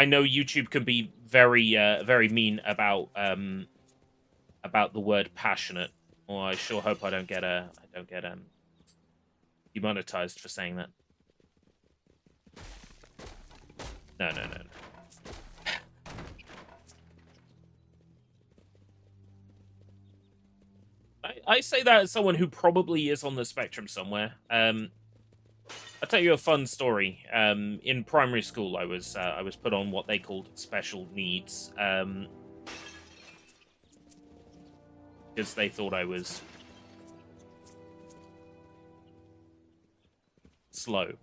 know YouTube can be very very mean about the word passionate, or I sure hope I don't get demonetized for saying that. No. I say that as someone who probably is on the spectrum somewhere. I'll tell you a fun story. In primary school, I was put on what they called special needs, because they thought I was slow.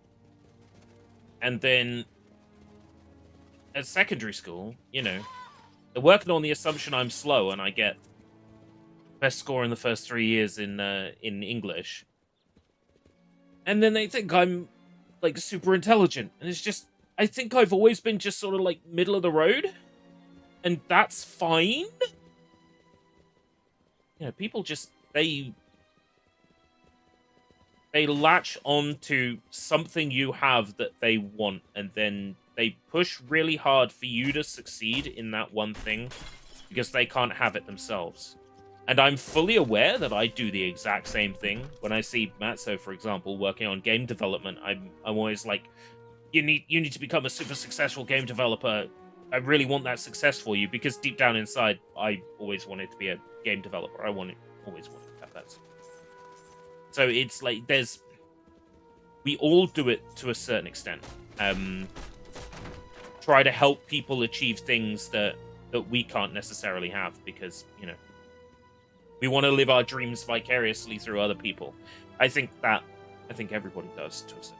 And then at secondary school, you know, they're working on the assumption I'm slow, and I get best score in the first 3 years in English. And then they think I'm, like, super intelligent. And it's just... I think I've always been just sort of, like, middle of the road. And that's fine. You know, people just... They latch on to something you have that they want. And then they push really hard for you to succeed in that one thing. Because they can't have it themselves. And I'm fully aware that I do the exact same thing. When I see Matzo, for example, working on game development, I'm always like, you need to become a super successful game developer. I really want that success for you, because deep down inside, I always wanted to be a game developer. Always wanted to have that. So it's like we all do it to a certain extent. Try to help people achieve things that we can't necessarily have, because, you know, we want to live our dreams vicariously through other people. I think everybody does to a certain.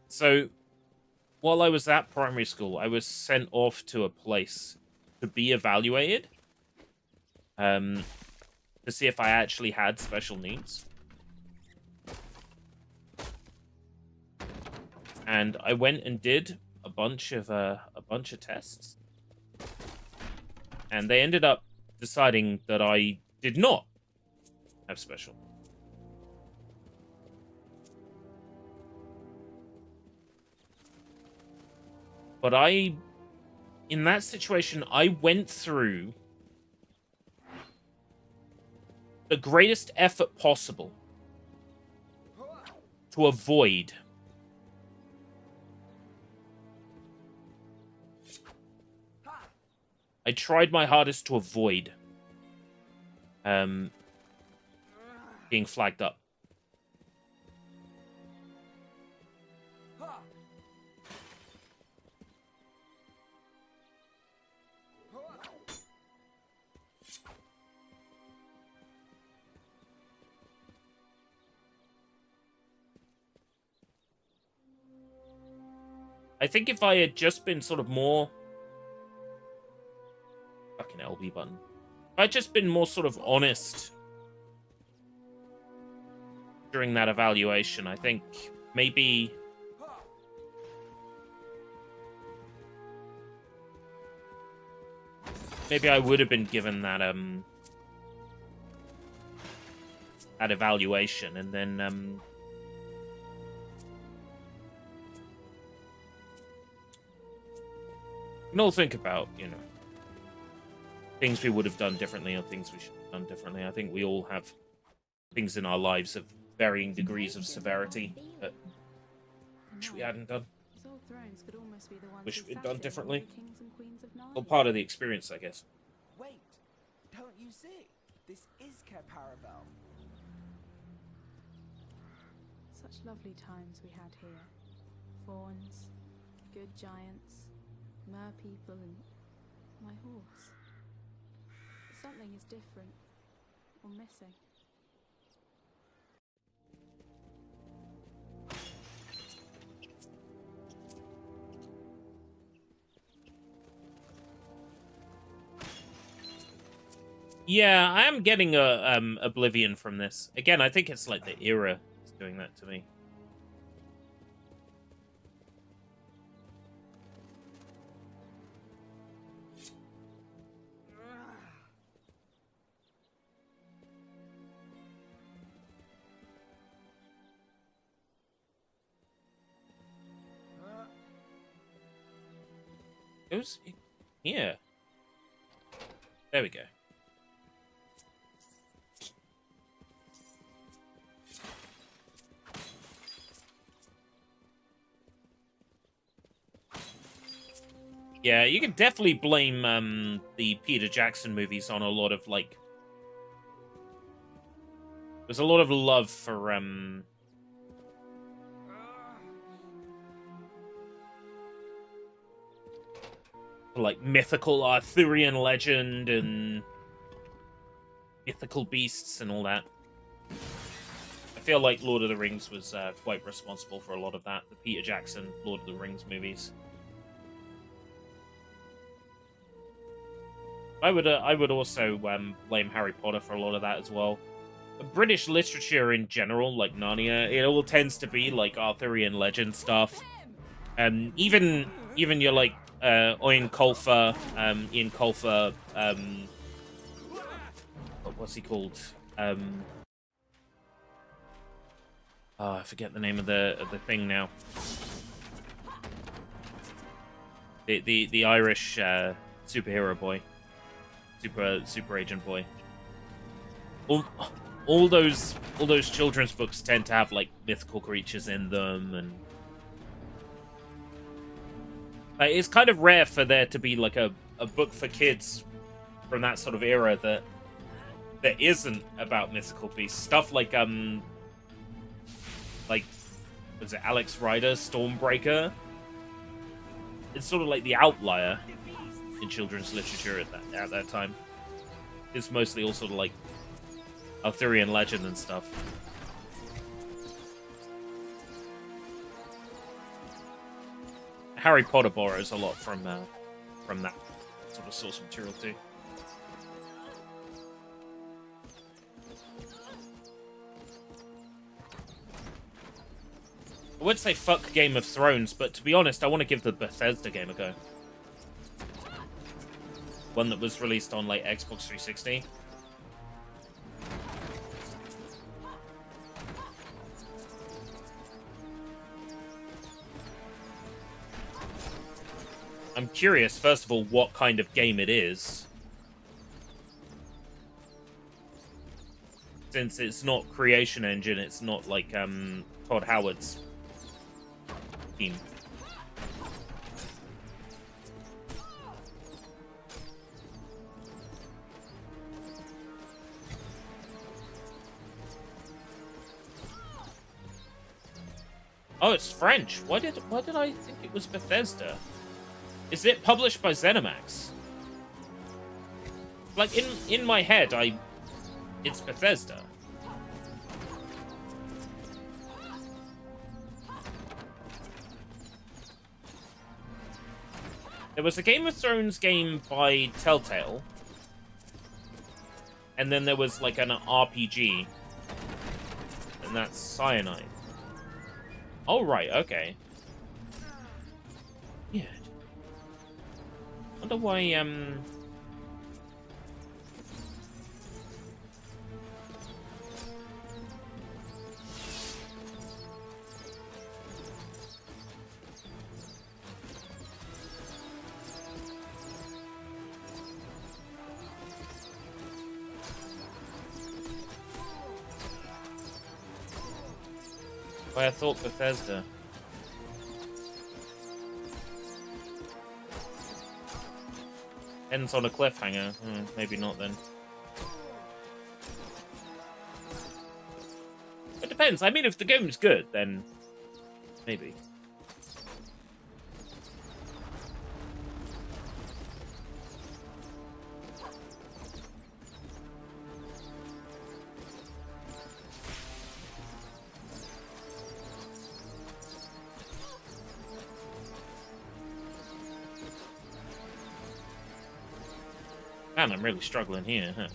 So, while I was at primary school, I was sent off to a place to be evaluated, to see if I actually had special needs. And I went and did a bunch of tests, and they ended up deciding that I did not have special. But in that situation, I went through the greatest effort possible to avoid I tried my hardest to avoid being flagged up. I think if I had just been sort of more... Fucking LB button. If I'd just been more sort of honest during that evaluation, I think maybe... Maybe I would have been given that, that evaluation, and then, we can all think about, you know, things we would have done differently or things we should have done differently. I think we all have things in our lives of varying degrees of severity that wish we hadn't done. Wish we'd done differently. Well, part of the experience, I guess. Wait, don't you see? This is Cair Paravel. Such lovely times we had here. Fauns, good giants, mer people, and my horse. Something is different, or missing. Yeah, I am getting a Oblivion from this. Again, I think it's like the era is doing that to me. It was here. There we go. Yeah, you can definitely blame the Peter Jackson movies on a lot of, like... There's a lot of love for, like, mythical Arthurian legend and mythical beasts and all that. I feel like Lord of the Rings was quite responsible for a lot of that. The Peter Jackson Lord of the Rings movies. I would also blame Harry Potter for a lot of that as well. British literature in general, like Narnia, it all tends to be like Arthurian legend stuff. Even your like Ian Colfer, what's he called? Oh, I forget the name of the thing now. The Irish superhero boy. Super agent boy. All those children's books tend to have like mythical creatures in them, and it's kind of rare for there to be like a book for kids from that sort of era that isn't about mythical beasts. Stuff like was it Alex Rider's Stormbreaker? It's sort of like the outlier in children's literature at that time. It's mostly all sort of like Arthurian legend and stuff. Harry Potter borrows a lot from that sort of source material too. I would say fuck Game of Thrones, but to be honest, I want to give the Bethesda game a go. One that was released on like Xbox 360. I'm curious, first of all, what kind of game it is. Since it's not Creation Engine, it's not like Todd Howard's team. Oh, it's French. Why did I think it was Bethesda? Is it published by ZeniMax? Like in my head, it's Bethesda. There was a Game of Thrones game by Telltale. And then there was, like, an RPG. And that's Cyanide. Oh, right, okay. Yeah. Wonder why, why I thought Bethesda. Ends on a cliffhanger. Maybe not then. It depends. I mean, if the game's good, then maybe. Man, I'm really struggling here, huh?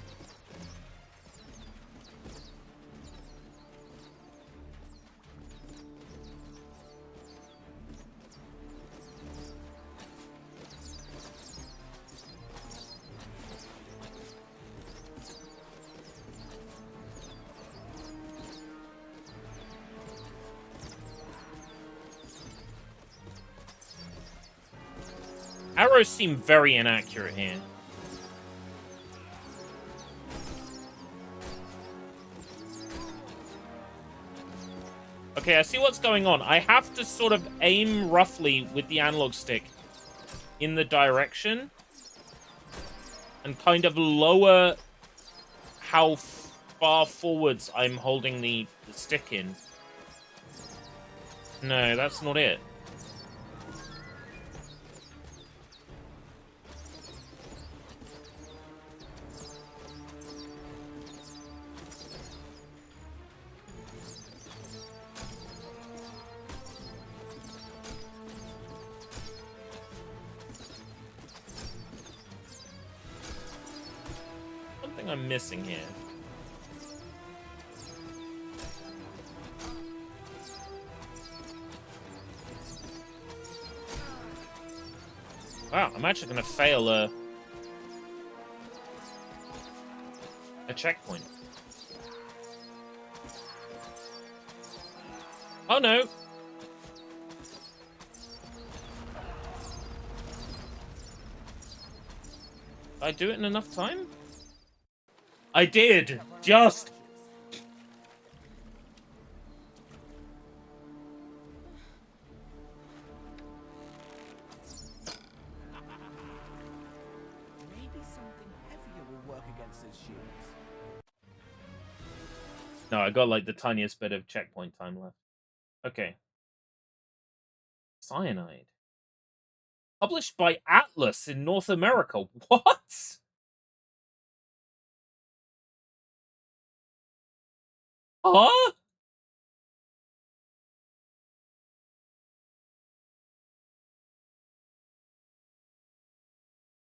Arrows seem very inaccurate here. Okay, I see what's going on. I have to sort of aim roughly with the analog stick in the direction and kind of lower how far forwards I'm holding the stick in. No, that's not it. I'm missing here. Wow, I'm actually going to fail a checkpoint. Oh no! Did I do it in enough time? I did! Just! Maybe something heavier will work against his shields. No, I got like the tiniest bit of checkpoint time left. Okay. Cyanide. Published by Atlas in North America. What? Huh?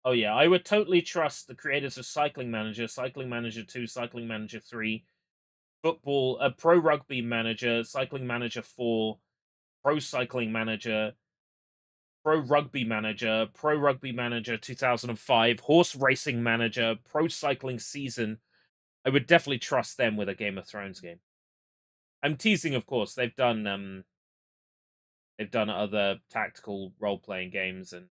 Oh yeah, I would totally trust the creators of Cycling Manager, Cycling Manager 2, Cycling Manager 3, Football, Pro Rugby Manager, Cycling Manager 4, Pro Cycling Manager, Pro Rugby Manager 2005, Horse Racing Manager, Pro Cycling Season. I would definitely trust them with a Game of Thrones game. I'm teasing, of course. They've done other tactical role-playing games and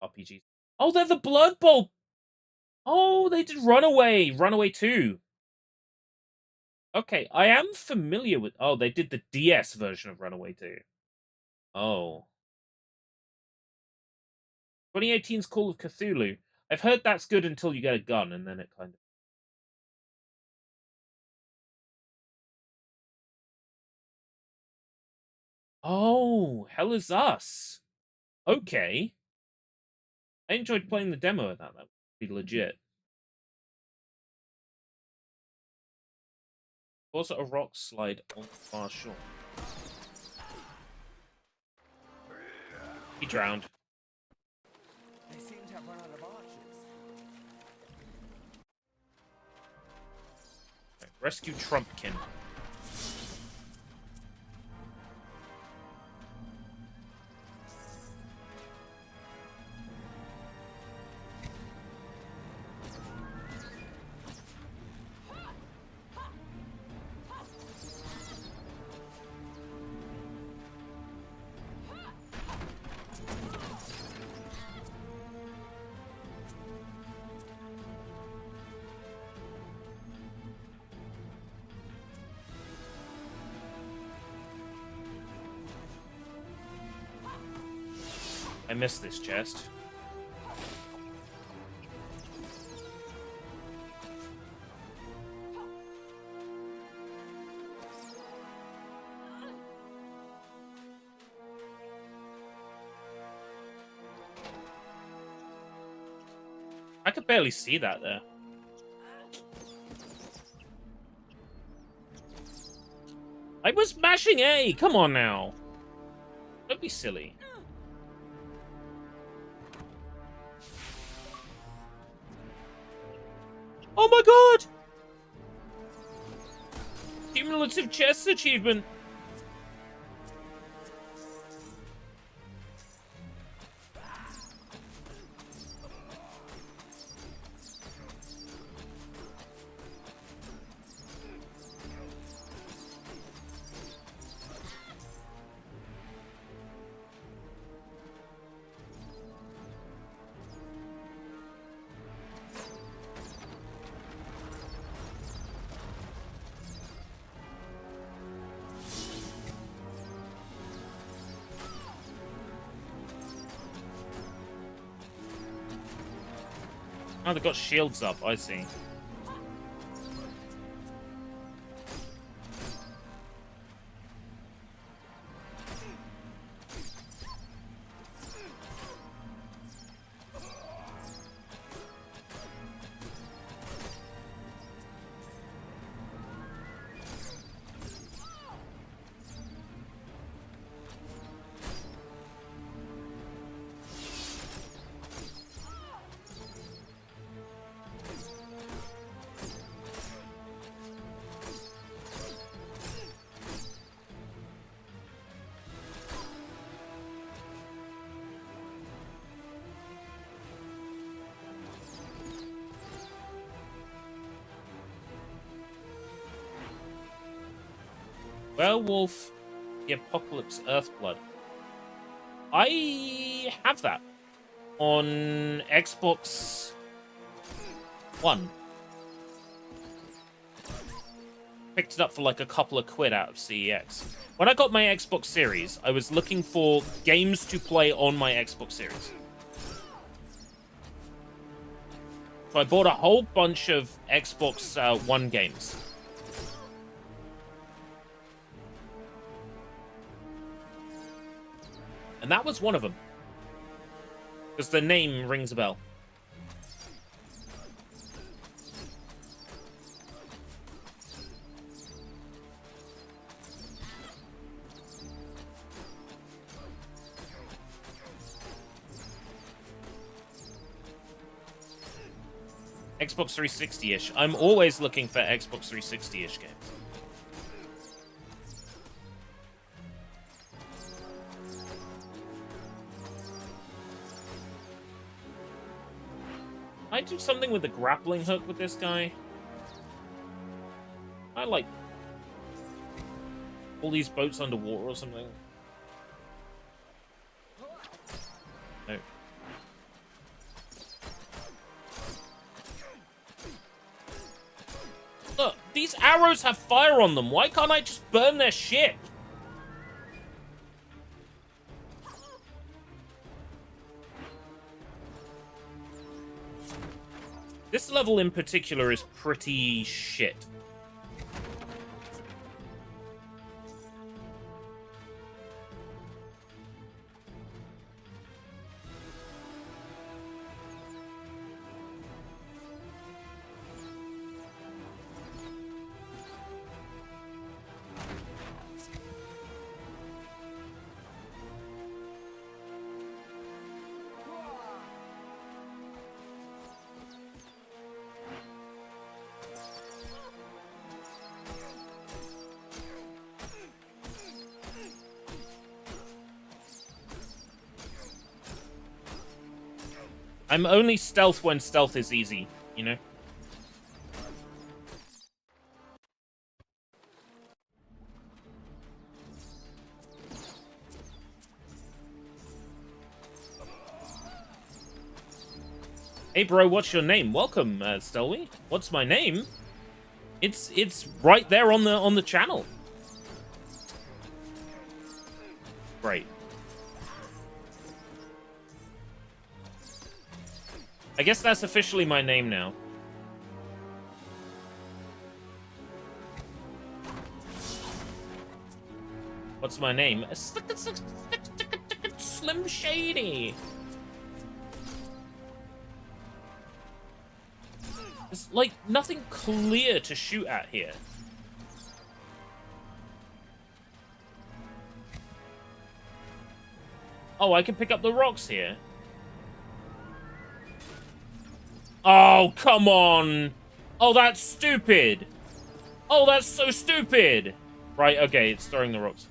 RPGs. Oh, they're the Blood Bowl. Oh, they did Runaway 2. Okay, I am familiar with... Oh, they did the DS version of Runaway 2. Oh. 2018's Call of Cthulhu. I've heard that's good until you get a gun, and then it kind of... Oh, Hell Is Us. Okay. I enjoyed playing the demo of that. That would be legit. Also a rock slide on the far shore. He drowned. Rescue Trumpkin. I missed this chest. I could barely see that there. I was mashing A! Come on now! Don't be silly. Oh my god! Cumulative chest achievement! Oh, they've got shields up, I see. Werewolf, the Apocalypse, Earthblood. I have that on Xbox One. Picked it up for like a couple of quid out of CEX. When I got my Xbox Series, I was looking for games to play on my Xbox Series. So I bought a whole bunch of Xbox One games. And that was one of them. Because the name rings a bell. Xbox 360-ish. I'm always looking for Xbox 360-ish games. I do something with the grappling hook with this guy. I like all these boats underwater or something. No. Look, these arrows have fire on them. Why can't I just burn their ship? This level in particular is pretty shit. I'm only stealth when stealth is easy, you know? Hey bro, what's your name? Welcome, Stelwy. What's my name? It's right there on the channel. Great. I guess that's officially my name now. What's my name? Slim Shady. There's, like, nothing clear to shoot at here. Oh, I can pick up the rocks here. Oh, come on. Oh, that's stupid. Oh, that's so stupid. Right, okay, it's throwing the rocks.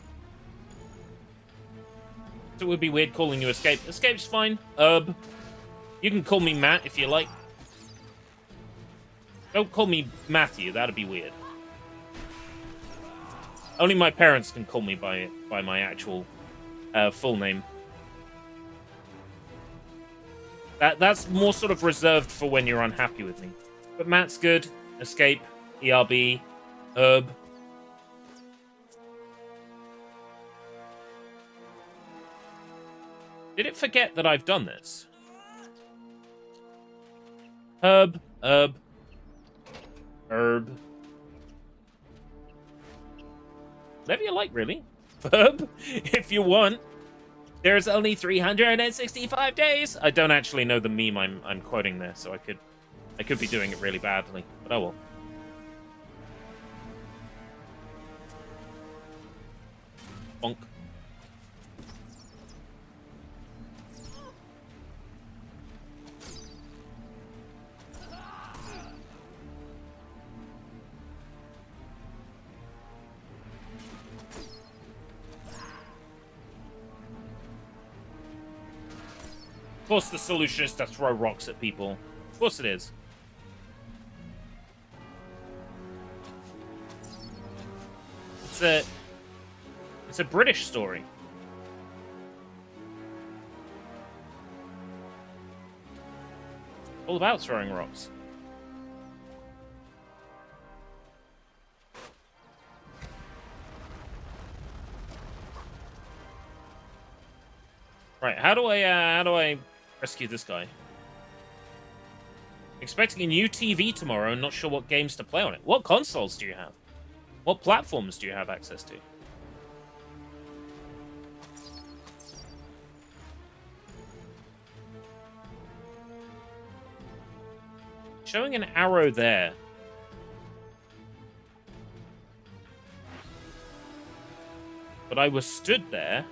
So it would be weird calling you Escape. Escape's fine. You can call me Matt if you like. Don't call me Matthew, that'd be weird. Only my parents can call me by my actual full name. That's more sort of reserved for when you're unhappy with me. But Matt's good. Escape, ERB, Herb. Did it forget that I've done this? Herb. Whatever you like, really. Herb, if you want. There's only 365 days. I don't actually know the meme I'm quoting there, so I could be doing it really badly, but I will. Bonk. Of course the solution is to throw rocks at people. Of course it is. It's a British story. All about throwing rocks. Right, how do I rescue this guy? Expecting a new TV tomorrow and not sure what games to play on it. What consoles do you have? What platforms do you have access to? Showing an arrow there. But I was stood there.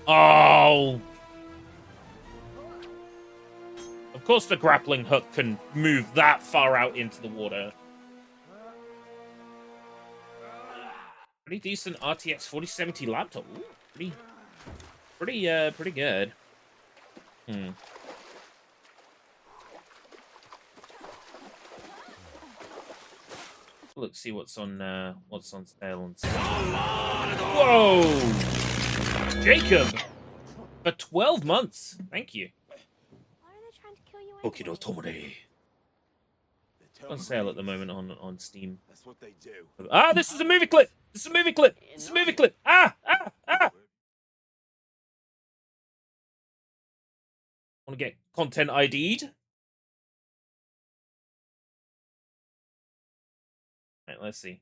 Oh! Of course the grappling hook can move that far out into the water. Pretty decent RTX 4070 laptop. Ooh, pretty good. Let's see what's on sale on Steam. Whoa! Jacob! For 12 months. Thank you. Why are they trying to kill you anyway? On sale at the moment on Steam. That's what they do. Ah, this is a movie clip! This is a movie clip! This is a movie clip! Ah! Want to get content ID'd? Right, let's see.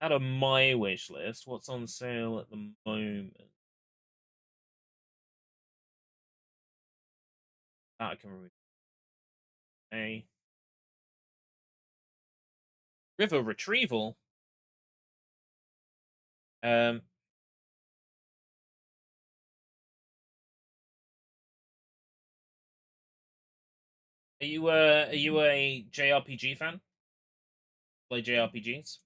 Out of my wish list, what's on sale at the moment? That I can remove. A river retrieval. Are you a JRPG fan? Play JRPGs?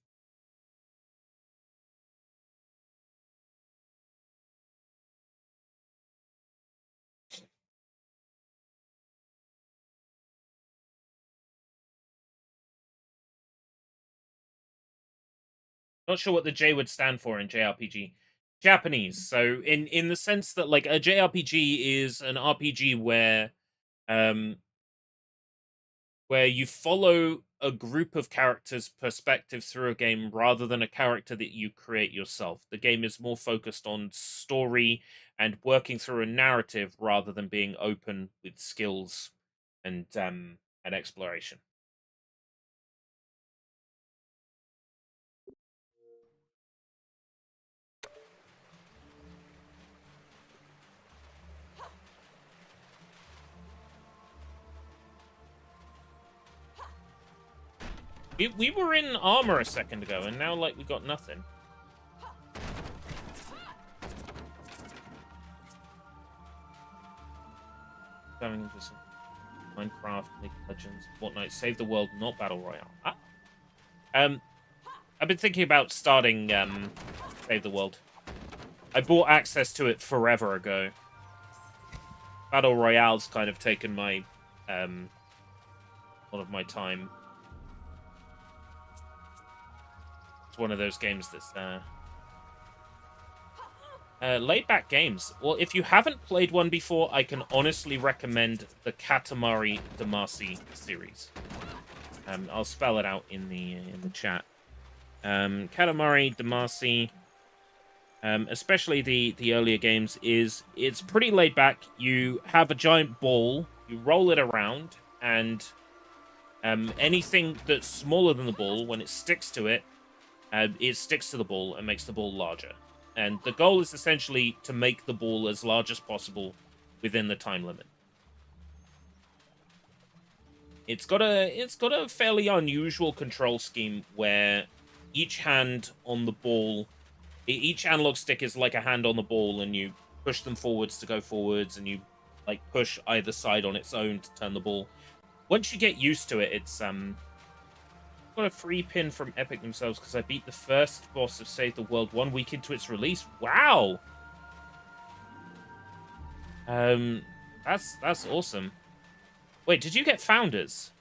Not sure what the J would stand for in JRPG. Japanese. So in the sense that like a JRPG is an RPG um where you follow a group of characters' perspective through a game rather than a character that you create yourself. The game is more focused on story and working through a narrative rather than being open with skills and exploration. We were in armor a second ago, and now, like, we got nothing. Going into some Minecraft, League of Legends, Fortnite, Save the World, not Battle Royale. I've been thinking about starting Save the World. I bought access to it forever ago. Battle Royale's kind of taken my a lot of my time. It's one of those games that's laid-back games. Well, if you haven't played one before, I can honestly recommend the Katamari Damacy series. I'll spell it out in the chat. Katamari Damacy, especially the earlier games, it's pretty laid back. You have a giant ball, you roll it around, and anything that's smaller than the ball, when it sticks to it sticks to the ball and makes the ball larger. And the goal is essentially to make the ball as large as possible within the time limit. It's got a fairly unusual control scheme where each hand on the ball, each analog stick is like a hand on the ball, and you push them forwards to go forwards, and you like push either side on its own to turn the ball. Once you get used to it, it's got a free pin from Epic themselves because I beat the first boss of Save the World 1 week into its release. Wow. That's awesome. Wait, did you get Founders?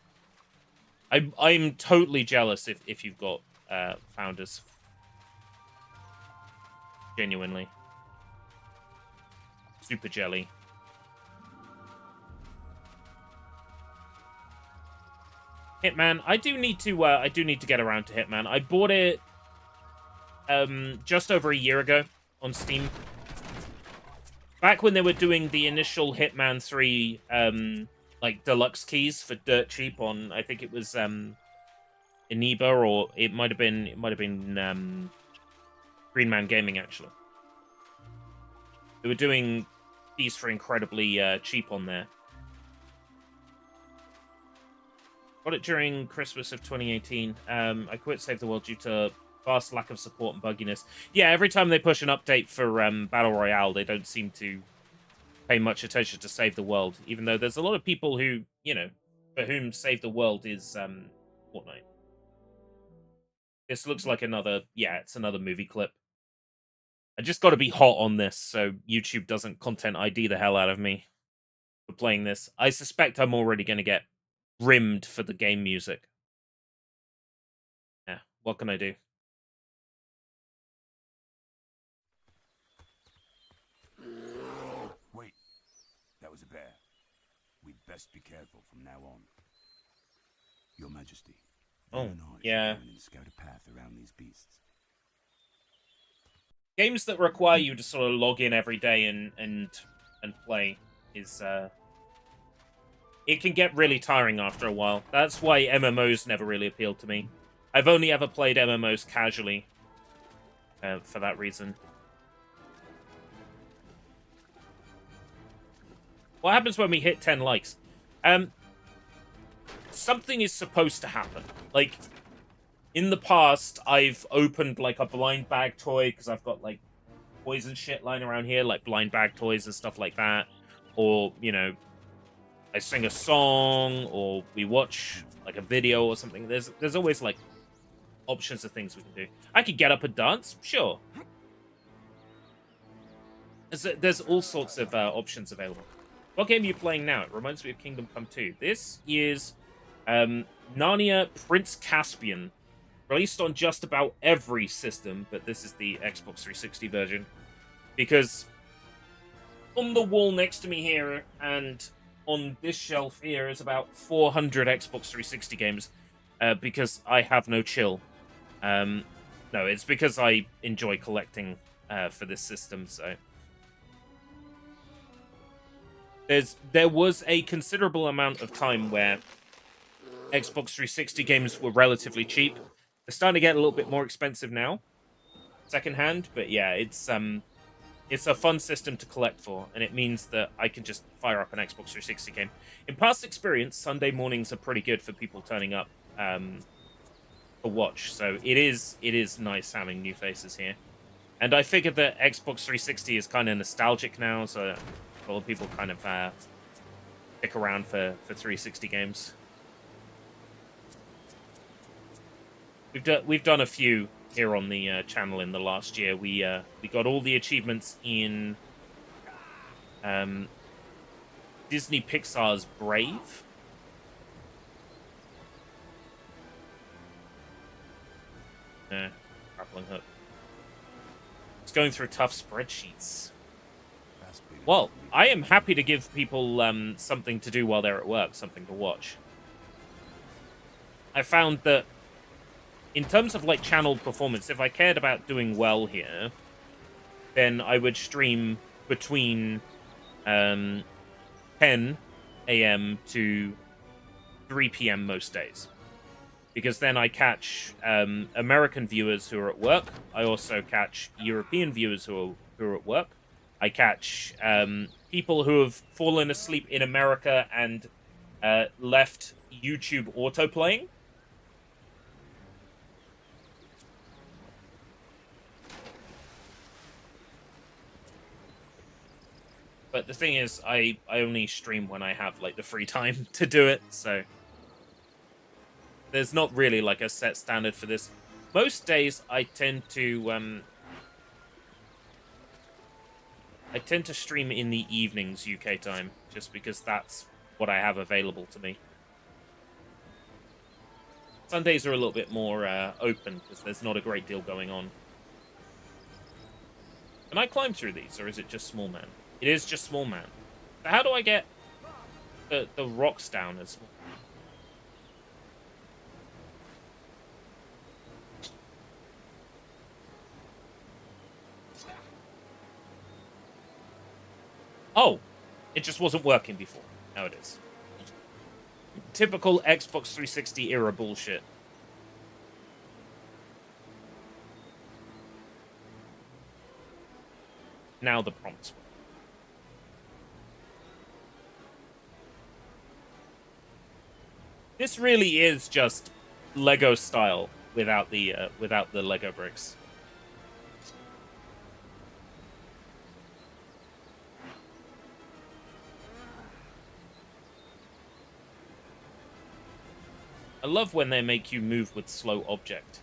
I'm totally jealous if you've got Founders. Genuinely. Super jelly. Hitman. I do need to get around to Hitman. I bought it just over a year ago on Steam. Back when they were doing the initial Hitman 3 like deluxe keys for dirt cheap on, I think it was Eniba, or it might have been Green Man Gaming actually. They were doing keys for incredibly cheap on there. Got it during Christmas of 2018. I quit Save the World due to vast lack of support and bugginess. Yeah, every time they push an update for Battle Royale, they don't seem to pay much attention to Save the World, even though there's a lot of people who, you know, for whom Save the World is Fortnite. This looks like it's another movie clip. I just got to be hot on this so YouTube doesn't content ID the hell out of me for playing this. I suspect I'm already going to get rimmed for the game music. Yeah, what can I do? Wait, that was a bear. We'd best be careful from now on. Your Majesty. Oh, yeah. Scout a path around these beasts. Games that require you to sort of log in every day and play is it can get really tiring after a while. That's why MMOs never really appealed to me. I've only ever played MMOs casually for that reason. What happens when we hit 10 likes? Something is supposed to happen. Like, in the past, I've opened, like, a blind bag toy, because I've got, like, toys and shit lying around here, like blind bag toys and stuff like that. Or, you know, I sing a song, or we watch, like, a video or something. There's always, like, options of things we can do. I could get up and dance, sure. There's all sorts of options available. What game are you playing now? It reminds me of Kingdom Come 2. This is Narnia Prince Caspian. released on just about every system, but this is the Xbox 360 version. Because on the wall next to me here and on this shelf here is about 400 Xbox 360 games, because I have no chill. No, it's because I enjoy collecting for this system, so... There was a considerable amount of time where Xbox 360 games were relatively cheap. They're starting to get a little bit more expensive now, secondhand, but yeah, it's a fun system to collect for, and it means that I can just fire up an Xbox 360 game. In past experience, Sunday mornings are pretty good for people turning up to watch, so it is nice having new faces here. And I figured that Xbox 360 is kind of nostalgic now, so a lot of people kind of stick around for 360 games. We've done a few here on the channel in the last year. We got all the achievements in Disney Pixar's Brave. Grappling hook. It's going through tough spreadsheets. Well, I am happy to give people something to do while they're at work, something to watch. I found that in terms of like channel performance, if I cared about doing well here, then I would stream between 10 a.m. to 3 p.m. most days. Because then I catch American viewers who are at work. I also catch European viewers who are at work. I catch people who have fallen asleep in America and left YouTube autoplaying. But the thing is, I only stream when I have like the free time to do it, so there's not really like a set standard for this. Most days I tend to stream in the evenings UK time, just because that's what I have available to me. Sundays are a little bit more open, because there's not a great deal going on. Can I climb through these, or is it just Small Man? It is just Small Man. So how do I get the rocks down as well? Oh, it just wasn't working before. Now it is. Typical Xbox 360 era bullshit. Now the prompts work. This really is just Lego style without the Lego bricks. I love when they make you move with slow object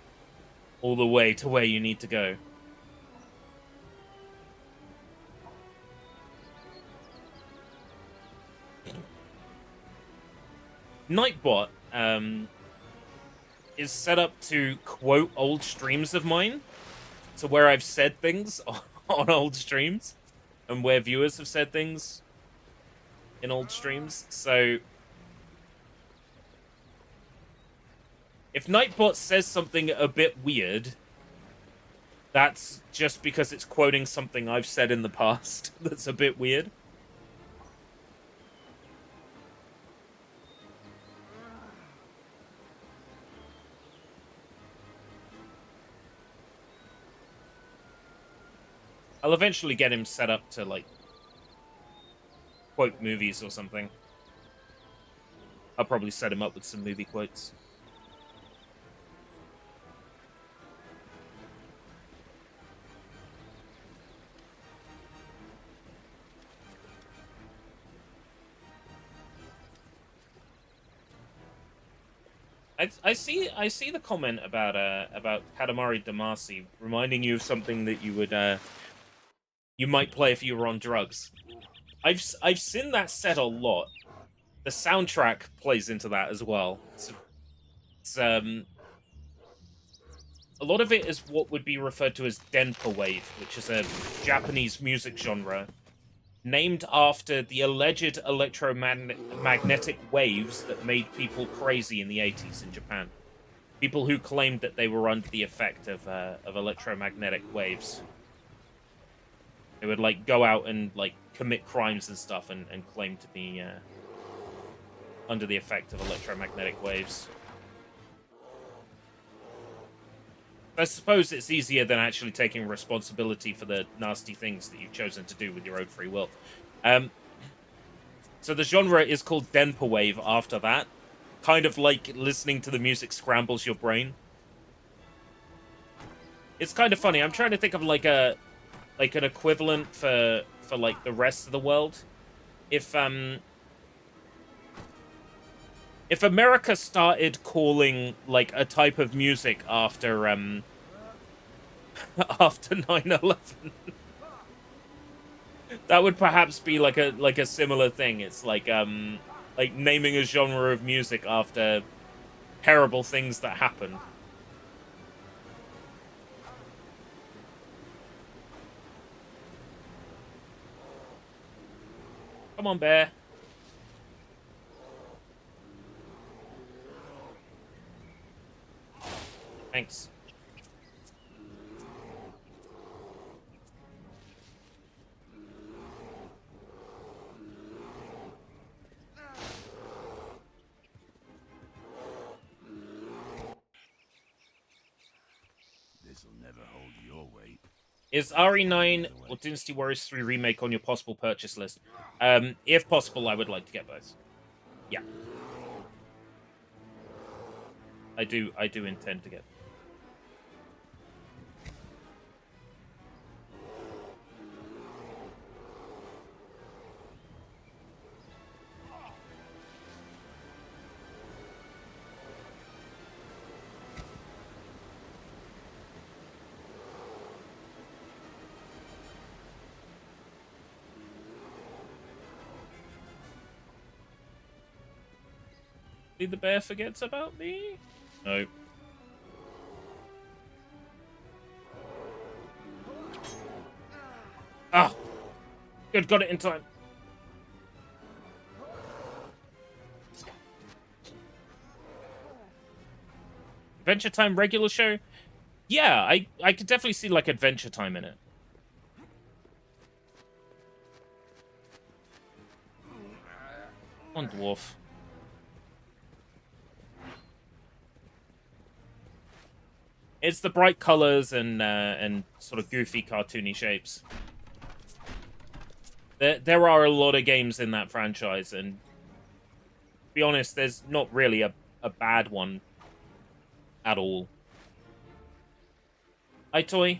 all the way to where you need to go. Nightbot is set up to quote old streams of mine, to where I've said things on old streams, and where viewers have said things in old streams. So if Nightbot says something a bit weird, that's just because it's quoting something I've said in the past that's a bit weird. I'll eventually get him set up to, like, quote movies or something. I'll probably set him up with some movie quotes. I see the comment about Katamari Damacy reminding you of something that you would you might play if you were on drugs. I've seen that said a lot. The soundtrack plays into that as well. It's a lot of it is what would be referred to as denpa wave, which is a Japanese music genre named after the alleged electromagnetic waves that made people crazy in the 80s in Japan. People who claimed that they were under the effect of electromagnetic waves. They would, like, go out and, like, commit crimes and stuff and claim to be under the effect of electromagnetic waves. I suppose it's easier than actually taking responsibility for the nasty things that you've chosen to do with your own free will. So the genre is called denpa wave after that. Kind of like listening to the music scrambles your brain. It's kind of funny. I'm trying to think of like an equivalent for like the rest of the world. If America started calling like a type of music after after 9/11, that would perhaps be like a similar thing. It's like naming a genre of music after terrible things that happened. Come on, bear. Thanks. This'll never hold your weight. Is RE9 or Dynasty Warriors 3 Remake on your possible purchase list? If possible, I would like to get both. Yeah. I do intend to get. The bear forgets about me? No. Ah! Good, got it in time. Adventure Time regular show? Yeah, I could definitely see like Adventure Time in it. Come on, dwarf. It's the bright colors and sort of goofy, cartoony shapes. There are a lot of games in that franchise, and to be honest, there's not really a bad one at all. iToy.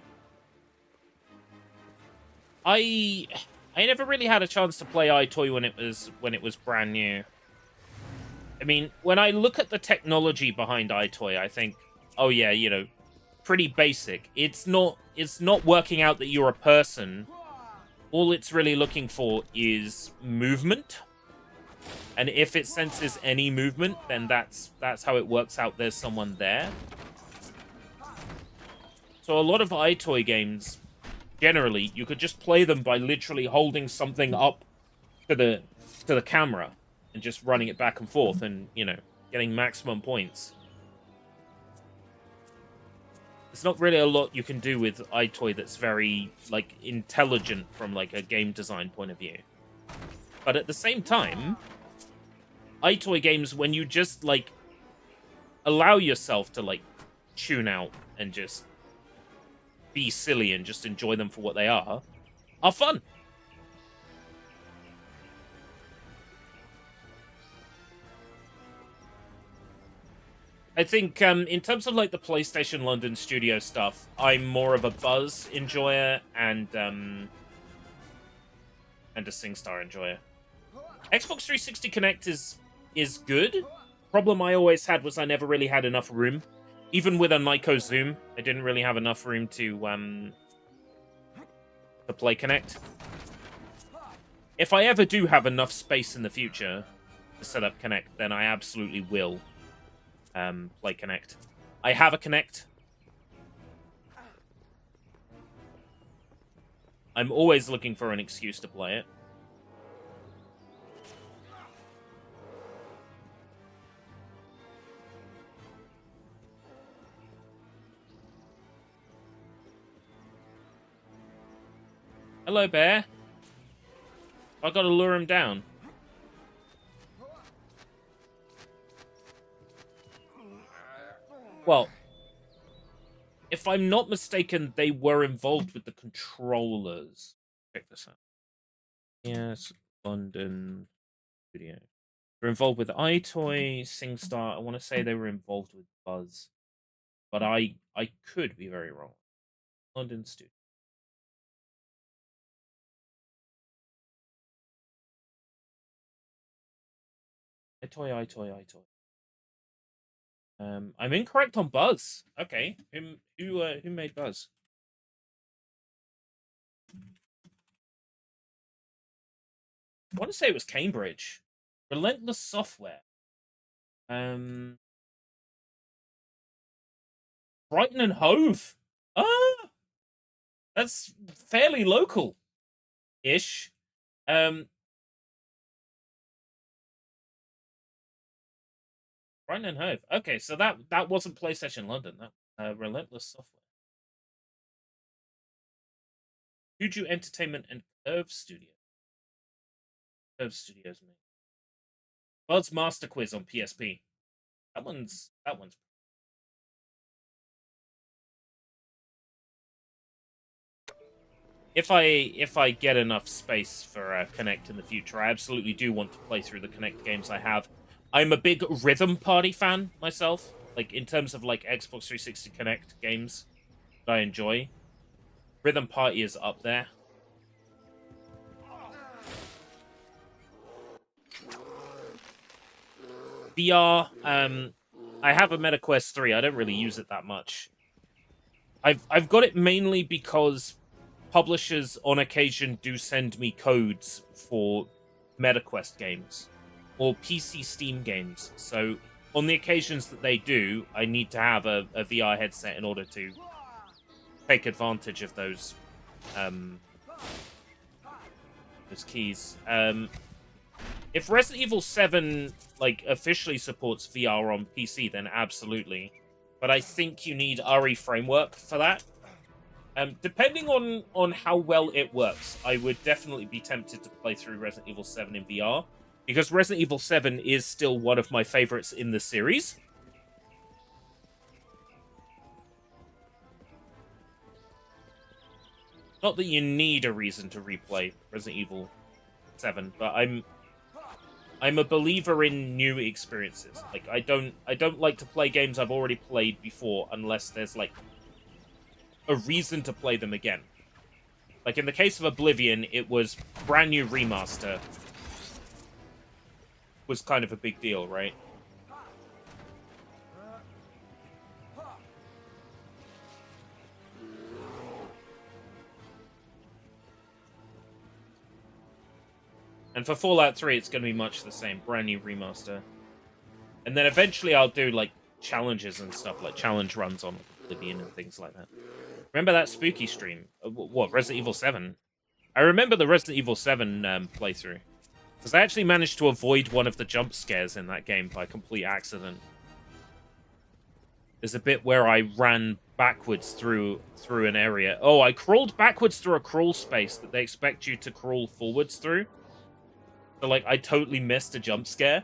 I never really had a chance to play iToy when it was brand new. I mean, when I look at the technology behind iToy, I think, oh yeah, you know, pretty basic. It's not working out that you're a person. All it's really looking for is movement. And if it senses any movement, then that's how it works out there's someone there. So a lot of iToy games, generally, you could just play them by literally holding something up to the camera and just running it back and forth and, you know, getting maximum points. There's not really a lot you can do with iToy that's very, like, intelligent from, like, a game design point of view. But at the same time, iToy games, when you just, like, allow yourself to, like, tune out and just be silly and just enjoy them for what they are fun. I think, in terms of, like, the PlayStation London studio stuff, I'm more of a Buzz enjoyer and a SingStar enjoyer. Xbox 360 Connect is good. Problem I always had was I never really had enough room. Even with a Nyko Zoom, I didn't really have enough room to play Connect. If I ever do have enough space in the future to set up Connect, then I absolutely will play Connect. I have a Connect. I'm always looking for an excuse to play it. Hello, bear. I gotta lure him down. Well, if I'm not mistaken, they were involved with the controllers. Check this out. Yes, London Studio. They're involved with iToy, SingStar. I want to say they were involved with Buzz, but I could be very wrong. London Studio. iToy. I'm incorrect on Buzz. Okay, who made Buzz? I want to say it was Cambridge. Relentless Software. Brighton and Hove. Ah, that's fairly local-ish. Brighton and Hove. Okay, so that wasn't PlayStation London. That Relentless Software. Juju Entertainment and Curve Studio. Curve Studios, mate. Buzz Master Quiz on PSP. That one's. If I get enough space for Connect in the future, I absolutely do want to play through the Connect games I have. I'm a big Rhythm Party fan myself. Like, in terms of, like, Xbox 360 Connect games that I enjoy. Rhythm Party is up there. VR, I have a MetaQuest 3. I don't really use it that much. I've got it mainly because publishers on occasion do send me codes for MetaQuest games or PC Steam games. So on the occasions that they do, I need to have a VR headset in order to take advantage of those keys. If Resident Evil 7 like officially supports VR on PC, then absolutely. But I think you need RE framework for that. Depending on how well it works, I would definitely be tempted to play through Resident Evil 7 in VR, because Resident Evil 7 is still one of my favorites in the series. Not that you need a reason to replay Resident Evil 7, but I'm a believer in new experiences. Like, I don't like to play games I've already played before unless there's like a reason to play them again. Like in the case of Oblivion, it was brand new remaster. Was kind of a big deal, right? And for Fallout 3, it's going to be much the same. Brand new remaster. And then eventually I'll do, like, challenges and stuff, like challenge runs on Oblivion and things like that. Remember that spooky stream? What, Resident Evil 7? I remember the Resident Evil 7 playthrough. Because I actually managed to avoid one of the jump scares in that game by complete accident. There's a bit where I ran backwards through an area. Oh, I crawled backwards through a crawl space that they expect you to crawl forwards through. So, like, I totally missed a jump scare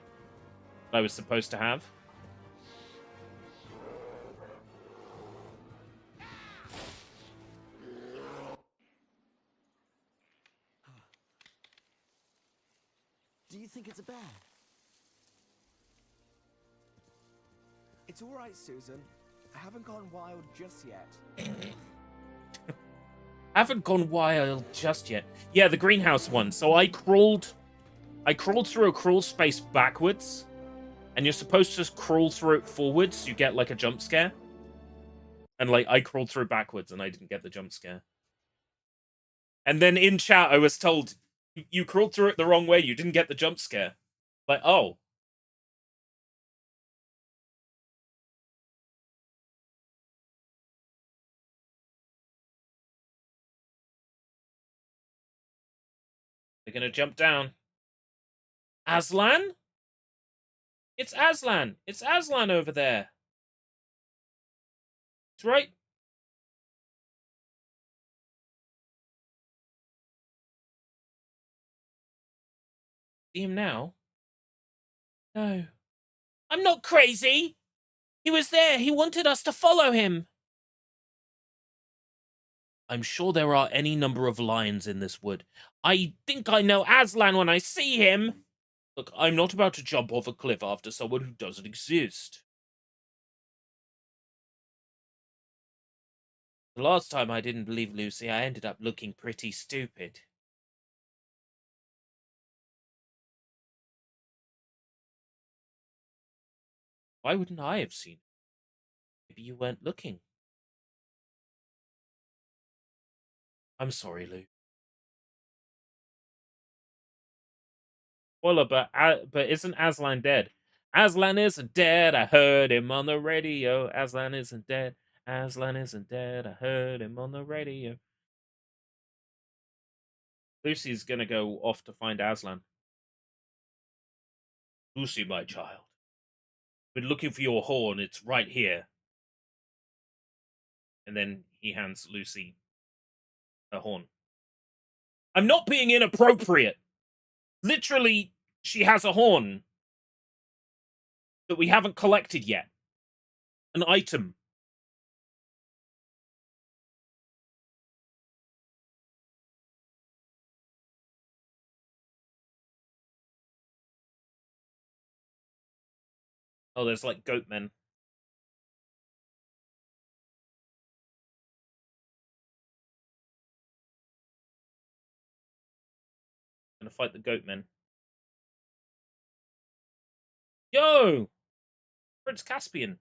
that I was supposed to have. Do you think it's a bear? It's all right, Susan. I haven't gone wild just yet. Haven't gone wild just yet. Yeah, the greenhouse one. So I crawled through a crawl space backwards, and you're supposed to crawl through it forwards so you get, like, a jump scare. And, like, I crawled through backwards and I didn't get the jump scare. And then in chat, I was told, you crawled through it the wrong way, you didn't get the jump scare. Like, oh. They're gonna jump down. Aslan? It's Aslan! It's Aslan over there! It's right. See him now? No. I'm not crazy! He was there! He wanted us to follow him! I'm sure there are any number of lions in this wood. I think I know Aslan when I see him! Look, I'm not about to jump off a cliff after someone who doesn't exist. The last time I didn't believe Lucy, I ended up looking pretty stupid. Why wouldn't I have seen it? Maybe you weren't looking. I'm sorry, Lou. Spoiler, but isn't Aslan dead? Aslan isn't dead. I heard him on the radio. Aslan isn't dead. Aslan isn't dead. I heard him on the radio. Lucy's gonna go off to find Aslan. Lucy, my child. Been looking for your horn. It's right here. And then he hands Lucy her horn. I'm not being inappropriate. Literally, she has a horn that we haven't collected yet. An item. Oh, there's like goat men. Gonna fight the goat men. Yo! Prince Caspian.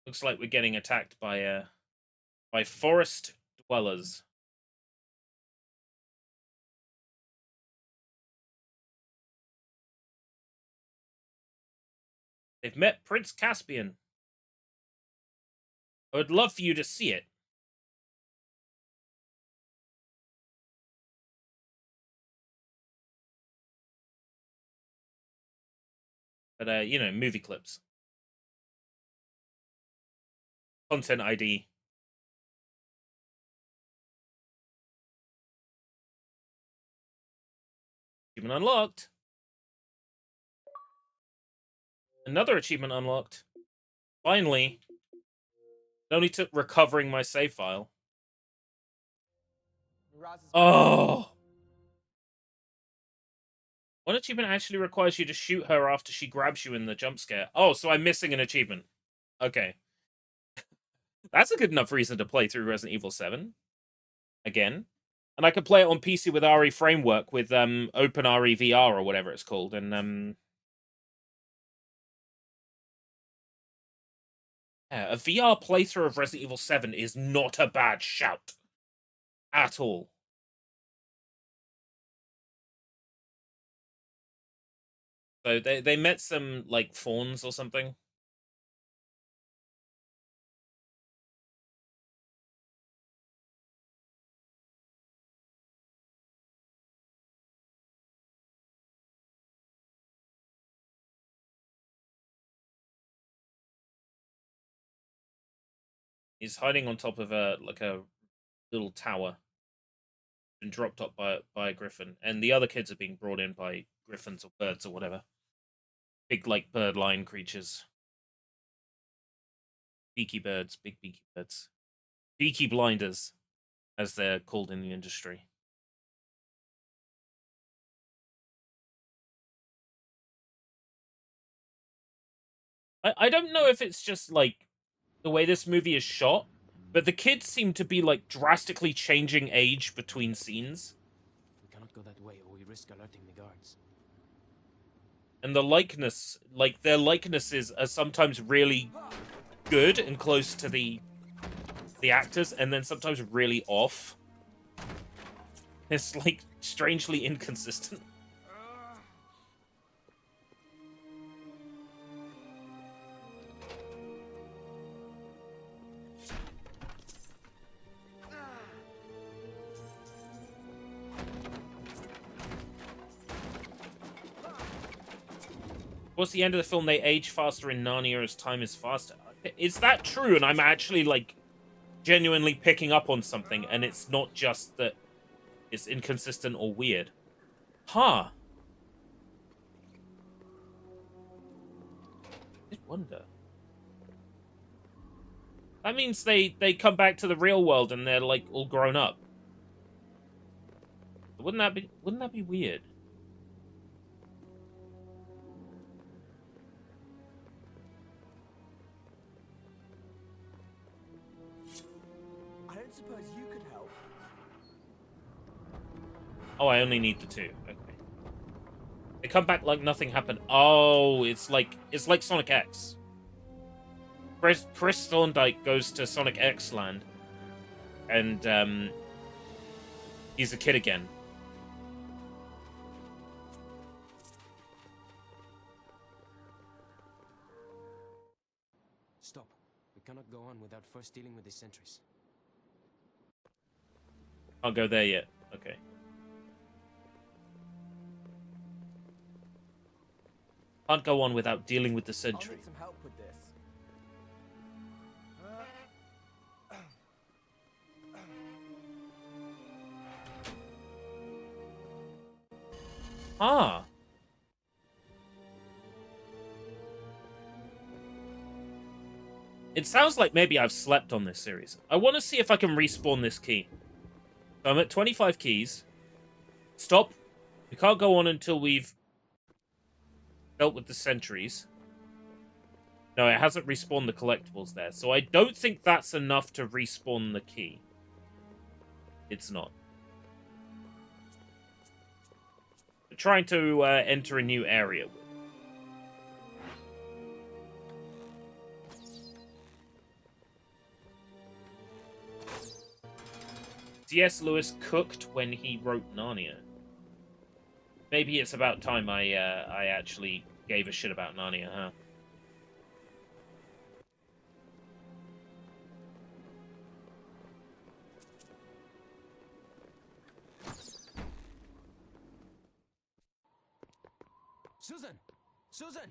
Looks like we're getting attacked by forest dwellers. They've met Prince Caspian. I would love for you to see it. But, you know, movie clips. Content ID. Achievement unlocked. Another achievement unlocked. Finally. It only took recovering my save file. Oh! One achievement actually requires you to shoot her after she grabs you in the jump scare. Oh, so I'm missing an achievement. Okay. That's a good enough reason to play through Resident Evil 7. Again. And I could play it on PC with RE Framework, with OpenRE VR or whatever it's called. And yeah, a VR playthrough of Resident Evil 7 is not a bad shout. At all. So they met some, like, fawns or something. He's hiding on top of a little tower. Been dropped up by a griffin. And the other kids are being brought in by griffins or birds or whatever. Big, like, bird lion creatures. Beaky birds. Big beaky birds. Beaky blinders, as they're called in the industry. I don't know if it's just, like, the way this movie is shot, but the kids seem to be, like, drastically changing age between scenes. We cannot go that way or we risk alerting the guards. And the likeness, like, their likenesses are sometimes really good and close to the actors, and then sometimes really off. It's like strangely inconsistent. Towards the end of the film, they age faster in Narnia as time is faster. Is that true? And I'm actually, like, genuinely picking up on something, and it's not just that it's inconsistent or weird. Huh. I wonder. That means they come back to the real world and they're, like, all grown up. Wouldn't that be weird? I don't suppose you could help. Oh, I only need the 2. Okay. They come back like nothing happened. Oh, it's like Sonic X. Chris Thorndike goes to Sonic X land, and he's a kid again. Stop. We cannot go on without first dealing with the sentries. Can't go there yet. Okay. Can't go on without dealing with the I'll sentry. need some help with this. Ah. It sounds like maybe I've slept on this series. I want to see if I can respawn this key. So I'm at 25 keys. Stop. We can't go on until we've dealt with the sentries. No, it hasn't respawned the collectibles there. So I don't think that's enough to respawn the key. It's not. We're trying to enter a new area. C.S. Lewis cooked when he wrote Narnia. Maybe it's about time I actually gave a shit about Narnia, huh? Susan! Susan!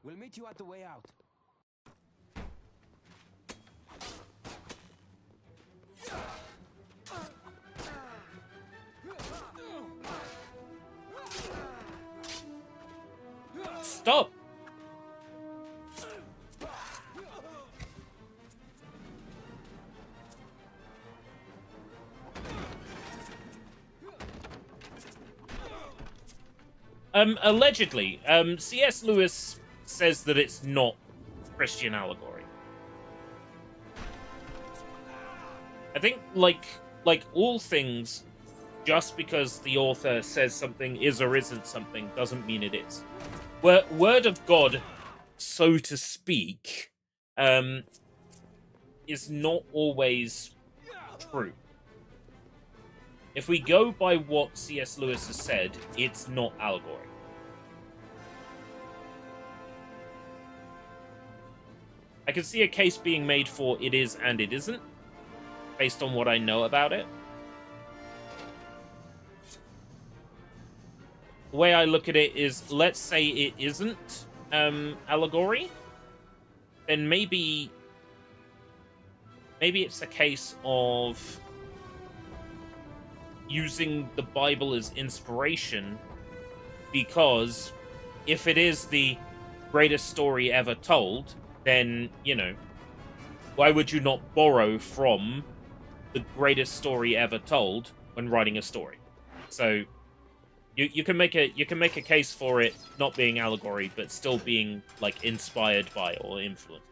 We'll meet you at the way out. Stop! Allegedly, C.S. Lewis says that it's not Christian allegory. I think, like all things, just because the author says something is or isn't something doesn't mean it is. Word of God, so to speak, is not always true. If we go by what C.S. Lewis has said, it's not allegory. I can see a case being made for it is and it isn't, based on what I know about it. The way I look at it is, let's say it isn't allegory, then maybe it's a case of using the Bible as inspiration, because if it is the greatest story ever told, then, you know, why would you not borrow from the greatest story ever told when writing a story? So you can make a case for it not being allegory, but still being, like, inspired by or influenced.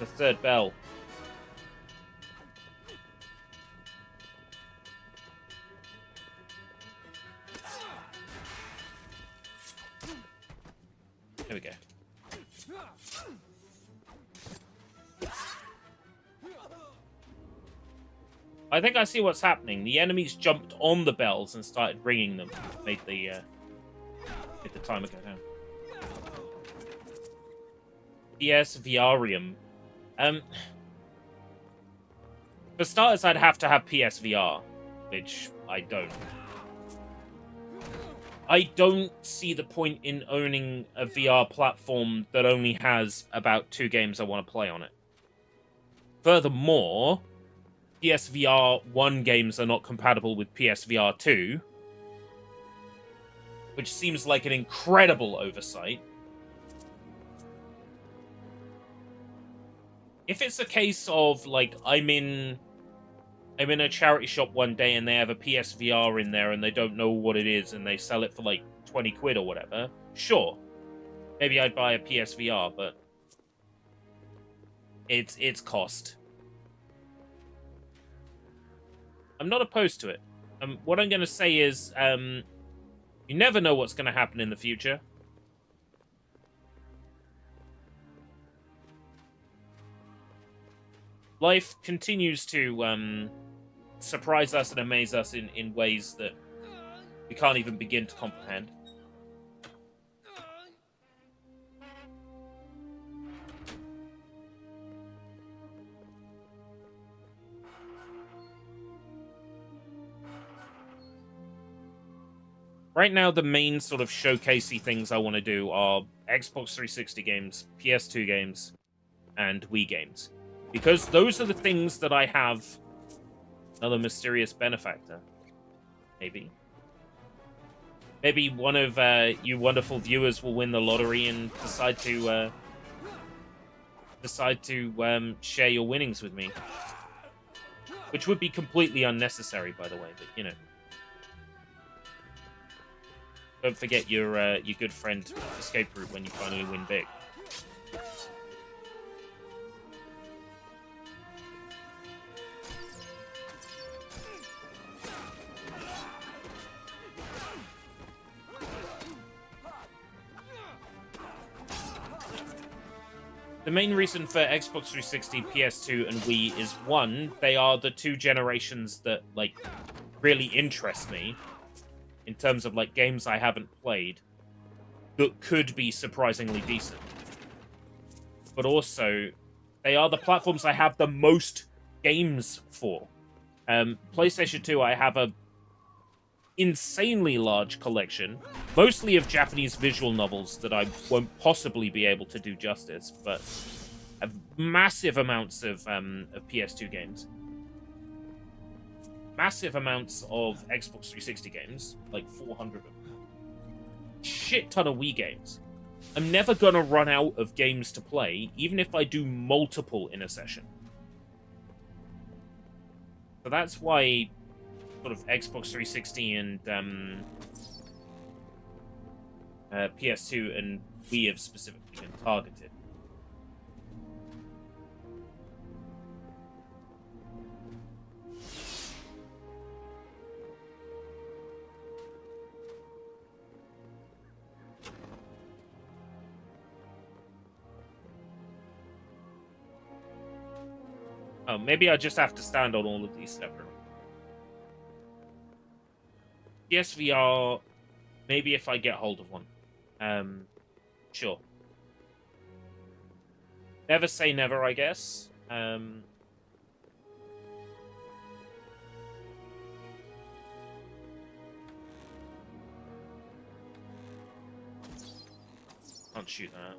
The third bell. There we go. I think I see what's happening. The enemies jumped on the bells and started ringing them. Made the timer go down. PS VRium. For starters, I'd have to have PSVR, which I don't. I don't see the point in owning a VR platform that only has about 2 games I want to play on it. Furthermore, PSVR 1 games are not compatible with PSVR 2, which seems like an incredible oversight. If it's a case of, like, I'm in a charity shop one day and they have a PSVR in there and they don't know what it is and they sell it for, like, 20 quid or whatever, sure. Maybe I'd buy a PSVR, but it's cost. I'm not opposed to it. What I'm going to say is, you never know what's going to happen in the future. Life continues to surprise us and amaze us in ways that we can't even begin to comprehend. Right now, the main sort of showcasey things I want to do are Xbox 360 games, PS2 games, and Wii games. Because those are the things that I have another mysterious benefactor. Maybe. Maybe one of you wonderful viewers will win the lottery and decide to share your winnings with me. Which would be completely unnecessary, by the way, but, you know. Don't forget your good friend escape route when you finally win big. The main reason for Xbox 360, PS2, and Wii is, one, they are the 2 generations that, like, really interest me. In terms of, like, games I haven't played that could be surprisingly decent. But also, they are the platforms I have the most games for. PlayStation 2, I have a insanely large collection, mostly of Japanese visual novels that I won't possibly be able to do justice, but have massive amounts of PS2 games. Massive amounts of Xbox 360 games, like 400 of them. Shit ton of Wii games. I'm never gonna run out of games to play, even if I do multiple in a session. So that's why sort of Xbox 360 and PS2 and Wii have specifically been targeted. Oh, maybe I just have to stand on all of these separately. PSVR, maybe if I get hold of one. Sure. Never say never, I guess. Can't shoot that.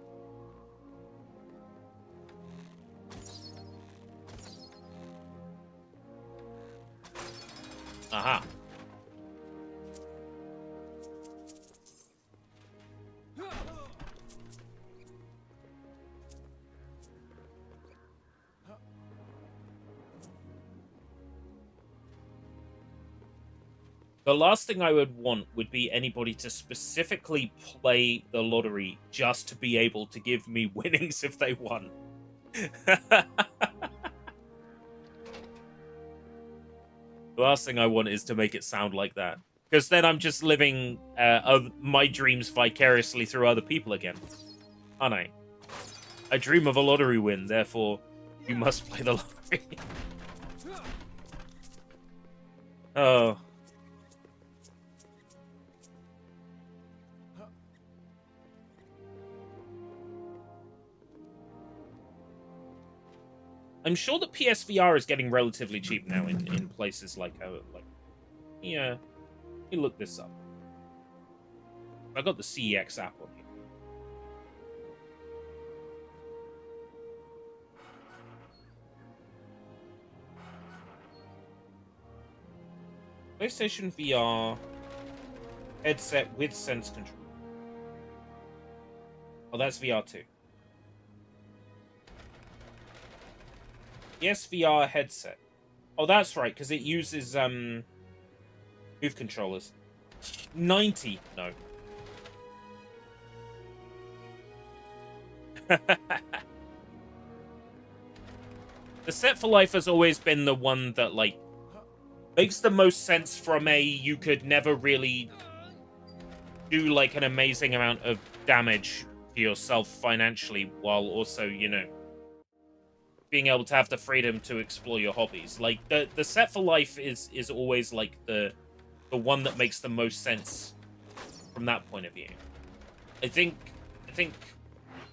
Aha. The last thing I would want would be anybody to specifically play the lottery just to be able to give me winnings if they won. The last thing I want is to make it sound like that. Because then I'm just living my dreams vicariously through other people again. Aren't I? I dream of a lottery win, therefore you must play the lottery. Oh. I'm sure the PSVR is getting relatively cheap now in places like yeah. Let me look this up. I got the CEX app on here. PlayStation VR headset with sense control. Oh, that's VR2. PSVR headset. Oh, that's right, because it uses move controllers. 90. No. The Set for Life has always been the one that, like, makes the most sense from you could never really do, like, an amazing amount of damage to yourself financially, while also, you know, being able to have the freedom to explore your hobbies. Like, the Set for Life is always, like, the one that makes the most sense from that point of view. I think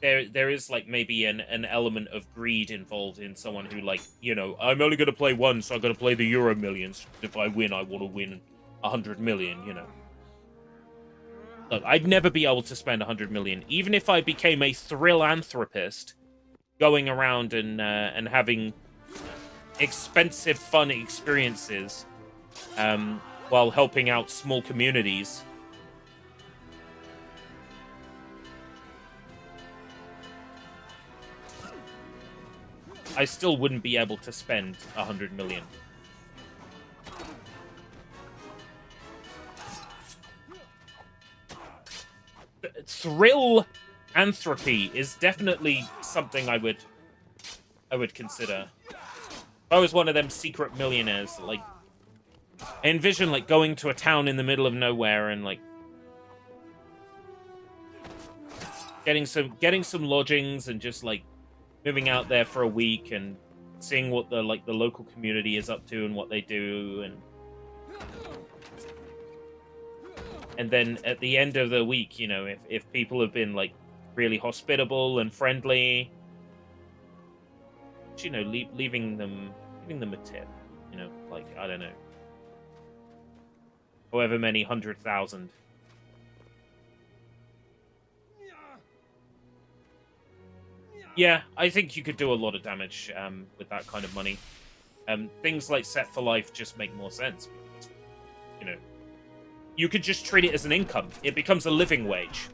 there is, like, maybe an element of greed involved in someone who, like, you know, I'm only going to play once, so I'm going to play the Euro Millions. If I win, I want to win 100 million, you know. Look, I'd never be able to spend 100 million. Even if I became a thrillanthropist, going around and having expensive, fun experiences while helping out small communities. I still wouldn't be able to spend 100 million. Thrill-anthropy is definitely something I would consider. If I was one of them secret millionaires, like, I envision, like, going to a town in the middle of nowhere and, like, getting some lodgings and just, like, moving out there for a week and seeing what the local community is up to and what they do, and then at the end of the week, you know, if people have been, like, really hospitable and friendly, you know, giving them a tip, you know, like, I don't know, however many 100,000. Yeah, I think you could do a lot of damage with that kind of money. Things like Set for Life just make more sense. You know, you could just treat it as an income. It becomes a living wage.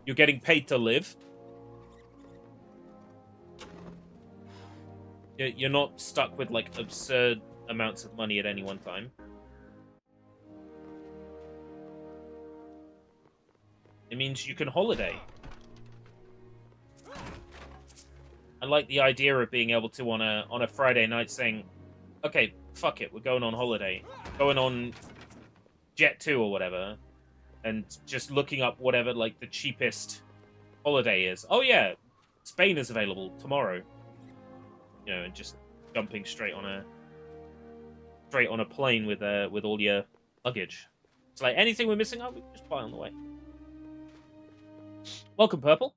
You're getting paid to live. You're not stuck with, like, absurd amounts of money at any one time. It means you can holiday. I like the idea of being able to, on a Friday night, saying, okay, fuck it, we're going on holiday. Going on Jet 2 or whatever, and just looking up whatever, like, the cheapest holiday is. Oh yeah, Spain is available tomorrow. You know, and just jumping straight on a plane with all your luggage. It's like, anything we're missing out, we can just buy on the way. Welcome, Purple.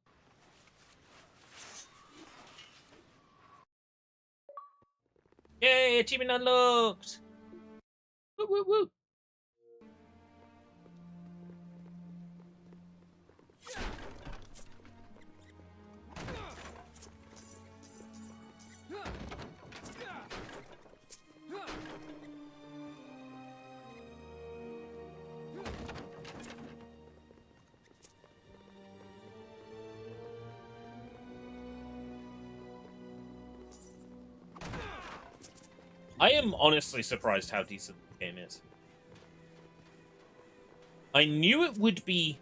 Yay, achievement unlocked! Woo, woo, woo! I am honestly surprised how decent the game is. I knew it would be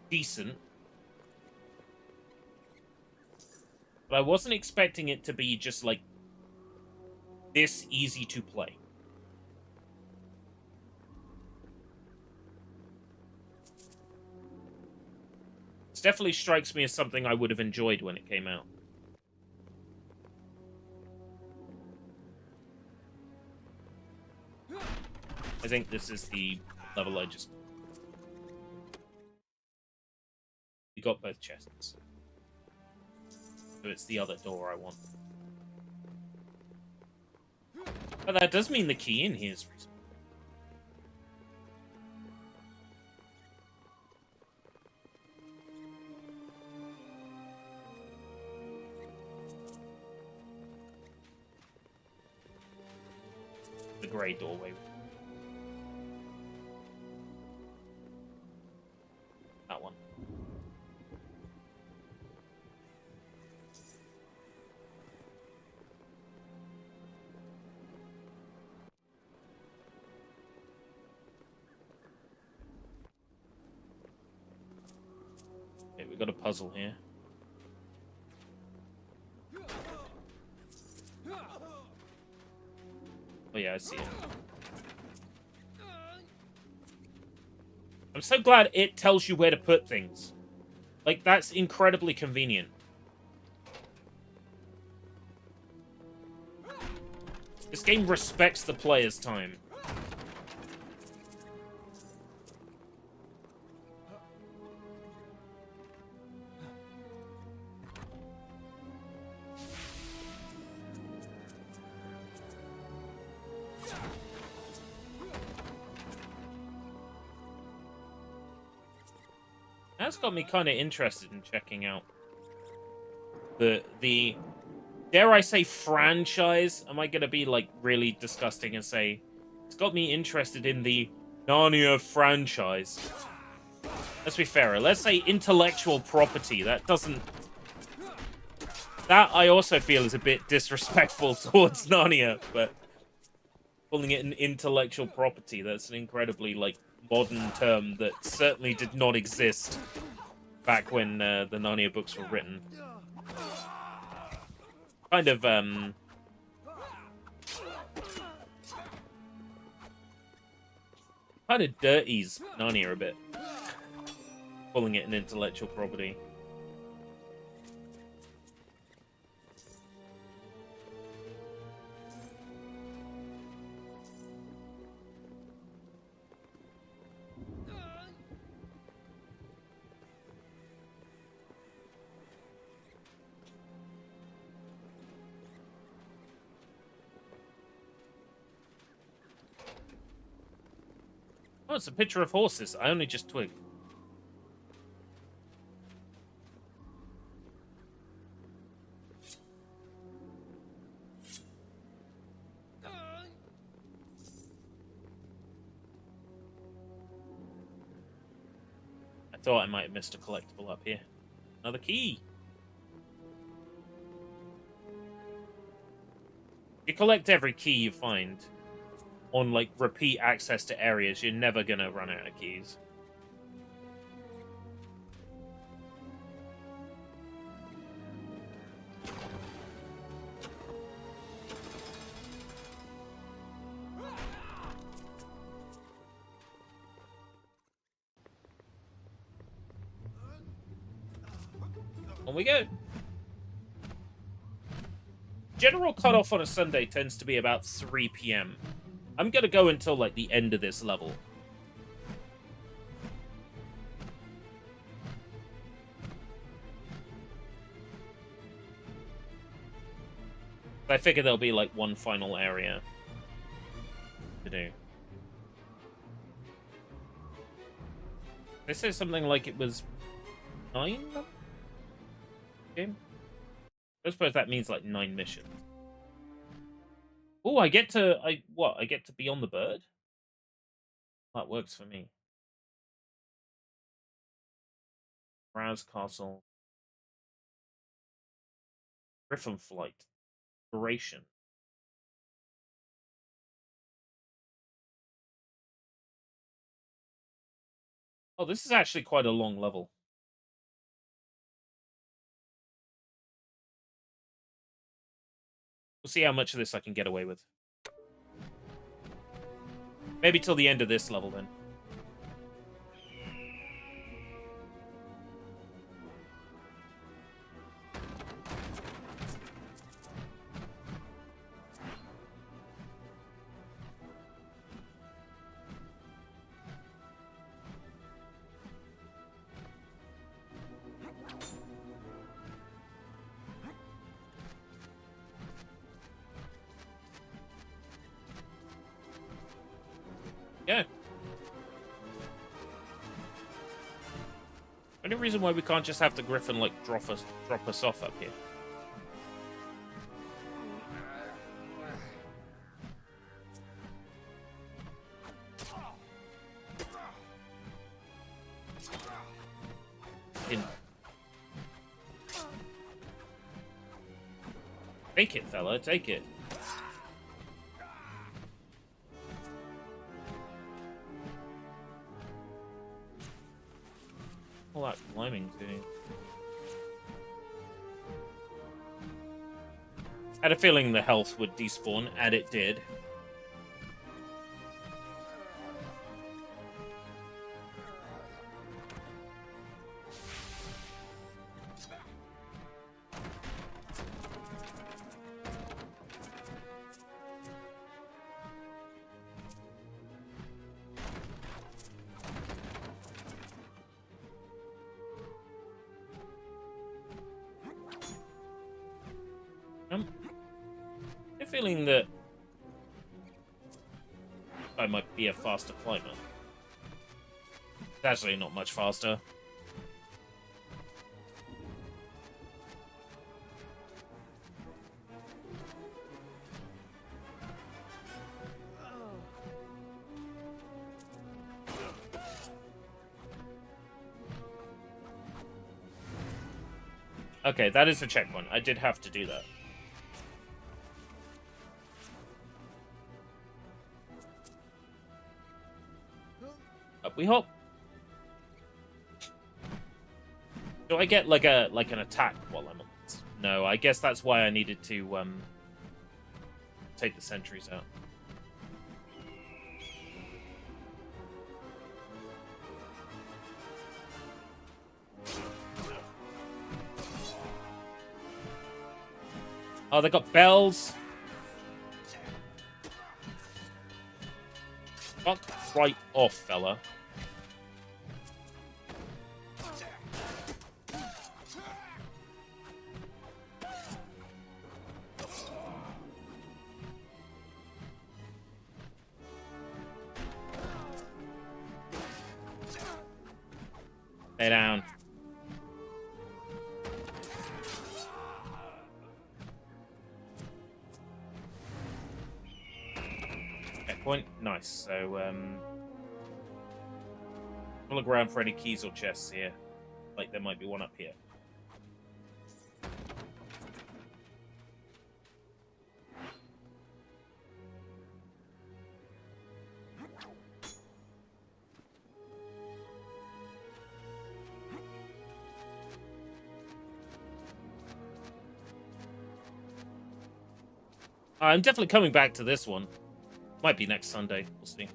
decent, But I wasn't expecting it to be just, like, this easy to play. It definitely strikes me as something I would have enjoyed when it came out. I think this is the level I just... We got both chests. So it's the other door I want. But that does mean the key in here is reasonable. The grey doorway. That one. Okay, we got a puzzle here. Oh yeah, I see it. I'm so glad it tells you where to put things. Like, that's incredibly convenient. This game respects the player's time. That's got me kind of interested in checking out the dare I say franchise? Am I going to be like really disgusting and say it's got me interested in the Narnia franchise? Let's be fairer. Let's say intellectual property. That doesn't... That I also feel is a bit disrespectful towards Narnia, but calling it an intellectual property, that's an incredibly, like, modern term that certainly did not exist back when the Narnia books were written. Kind of, kind of dirties Narnia a bit. Calling it an intellectual property. Oh, it's a picture of horses. I only just twigged. I thought I might have missed a collectible up here. Another key. You collect every key you find on, like, repeat access to areas, you're never gonna run out of keys. On we go. General cutoff on a Sunday tends to be about 3 PM. I'm gonna go until, like, the end of this level. I figure there'll be, like, one final area to do. They say something like it was 9? Game? I suppose that means, like, 9 missions. Oh, I get to... I get to be on the bird? That works for me. Raz Castle. Griffin Flight. Duration. Oh, this is actually quite a long level. We'll see how much of this I can get away with. Maybe till the end of this level, then. Yeah. Any reason why we can't just have the Griffin, like, drop us off up here? Take it, fella, take it. All that climbing too. Had a feeling the health would despawn, and it did. I'm feeling that I might be a faster climber. It's actually not much faster. Okay, that is a checkpoint. I did have to do that. Up we hop. Do I get like an attack while I'm on this? No, I guess that's why I needed to take the sentries out. Oh, they got bells. Fuck right off, fella. Lay down. Checkpoint. Nice. So, I'll look around for any keys or chests here. Like, there might be one up here. I'm definitely coming back to this one. Might be next Sunday. We'll see.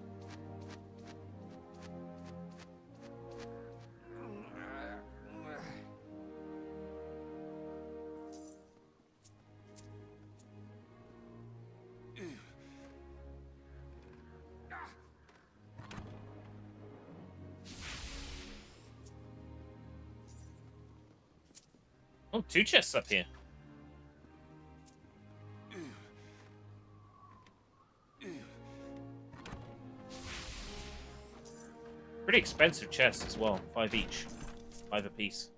Oh, 2 chests up here. Pretty expensive chests as well. 5 each. 5 apiece.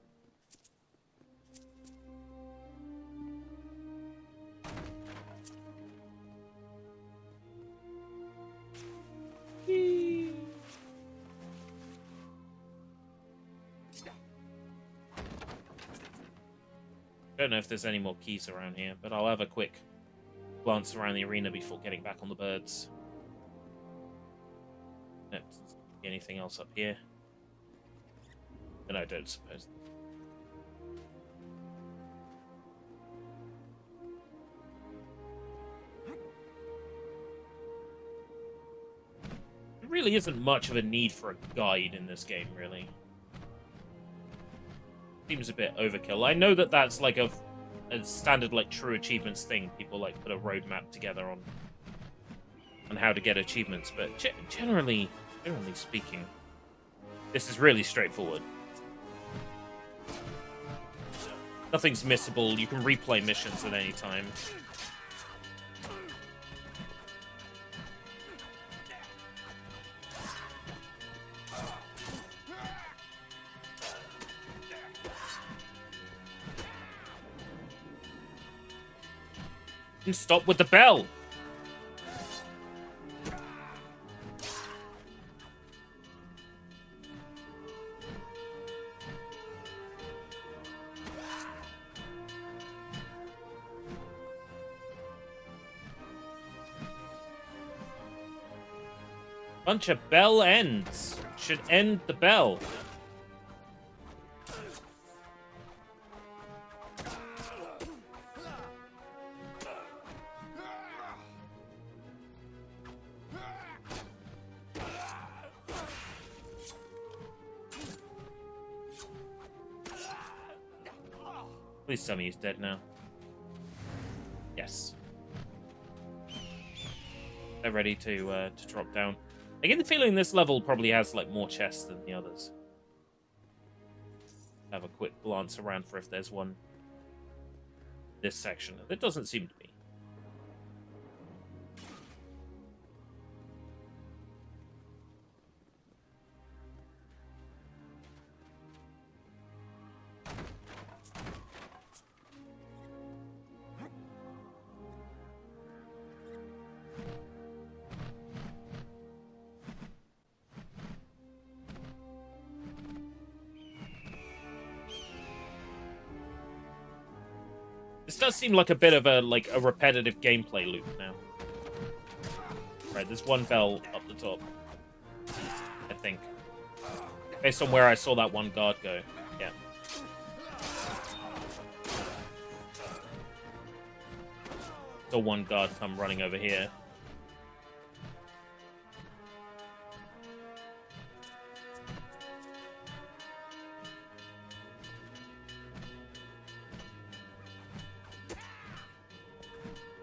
Don't know if there's any more keys around here, but I'll have a quick glance around the arena before getting back on the birds. Nope. Anything else up here? And I don't suppose. really isn't much of a need for a guide in this game, really. Seems a bit overkill. I know that that's like a standard, like, true achievements thing. People, like, put a roadmap together on how to get achievements, but generally speaking, this is really straightforward. Nothing's missable. You can replay missions at any time. And stop with the bell. Bunch of bell ends. Should end the bell. Please tell me he's dead now. Yes. They're ready to drop down. I get the feeling this level probably has, like, more chests than the others. Have a quick glance around for if there's one. This section. There doesn't seem to be. This does seem like a bit of a repetitive gameplay loop now. Right, there's one bell up the top, I think. Based on where I saw that one guard go. Yeah. Saw one guard come running over here.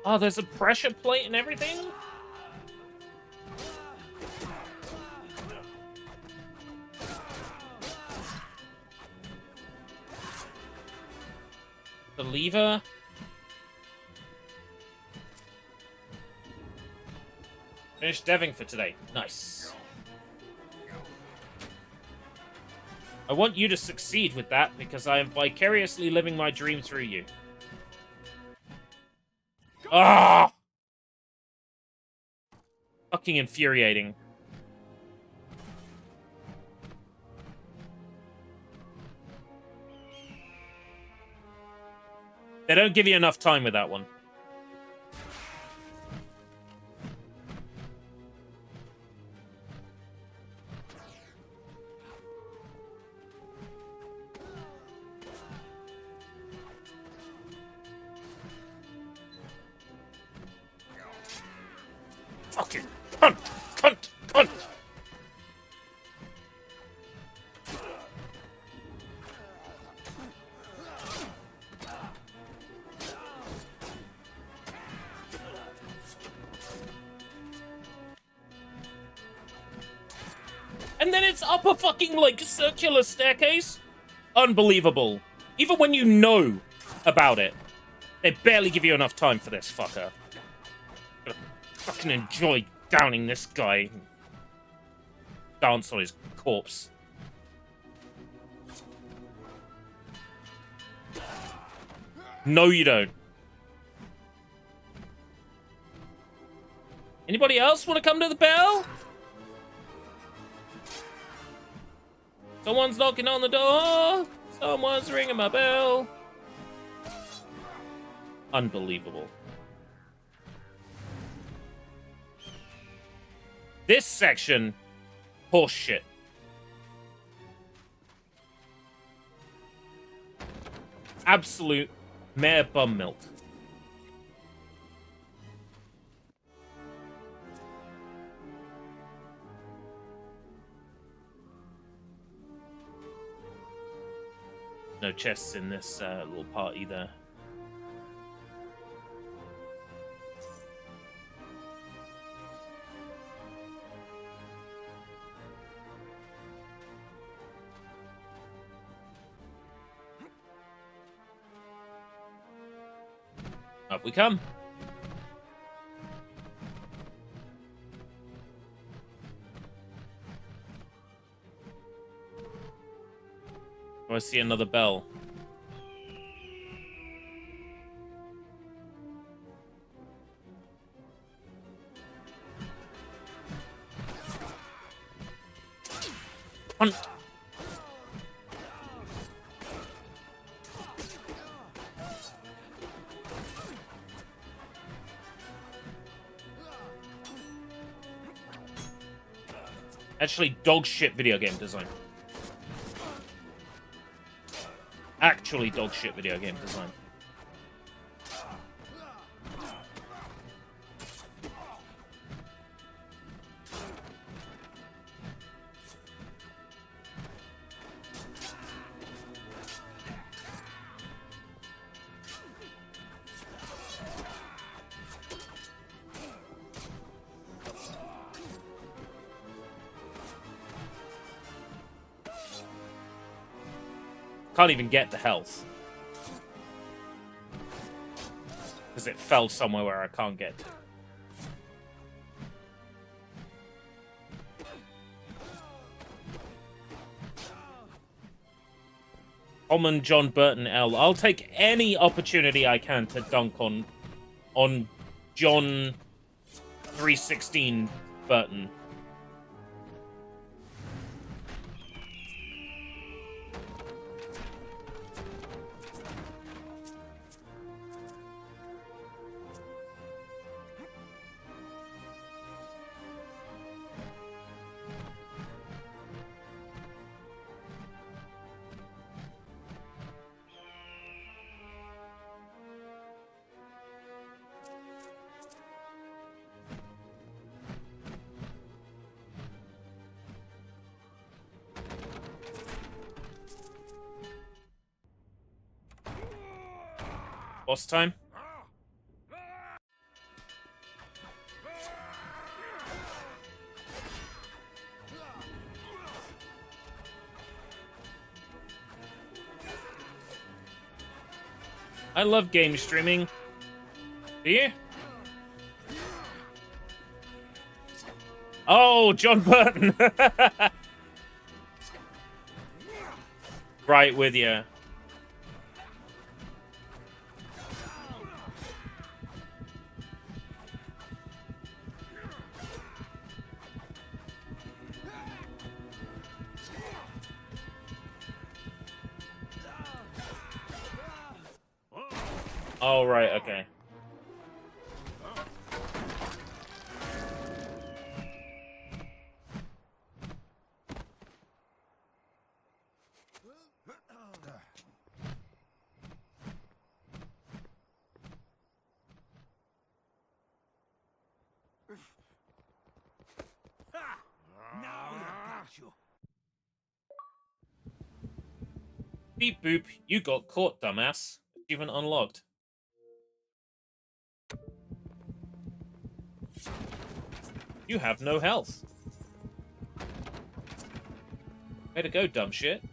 Oh, there's a pressure plate and everything? The lever? Finished deving for today. Nice. I want you to succeed with that because I am vicariously living my dream through you. Ah! Fucking infuriating. They don't give you enough time with that one. Fucking cunt! Cunt! Cunt! And then it's up a fucking, like, circular staircase? Unbelievable. Even when you know about it, they barely give you enough time for this fucker. Fucking enjoy downing this guy. Dance on his corpse. No, you don't. Anybody else want to come to the bell? Someone's knocking on the door. Someone's ringing my bell. Unbelievable. This section, horseshit. Absolute mare bum milk. No chests in this little part either. Up we come. Oh, I see another bell. On. Actually, dog shit video game design. Actually, dog shit video game design. Can't even get the health. Because it fell somewhere where I can't get to. Common John Burton L. I'll take any opportunity I can to dunk on John 316 Burton. Boss time. I love game streaming. Do you? Oh, John Burton. Right with you. Oh, right, okay. Now I got you. Beep boop, you got caught, dumbass. Achievement unlocked. You have no health. Way to go, dumb shit.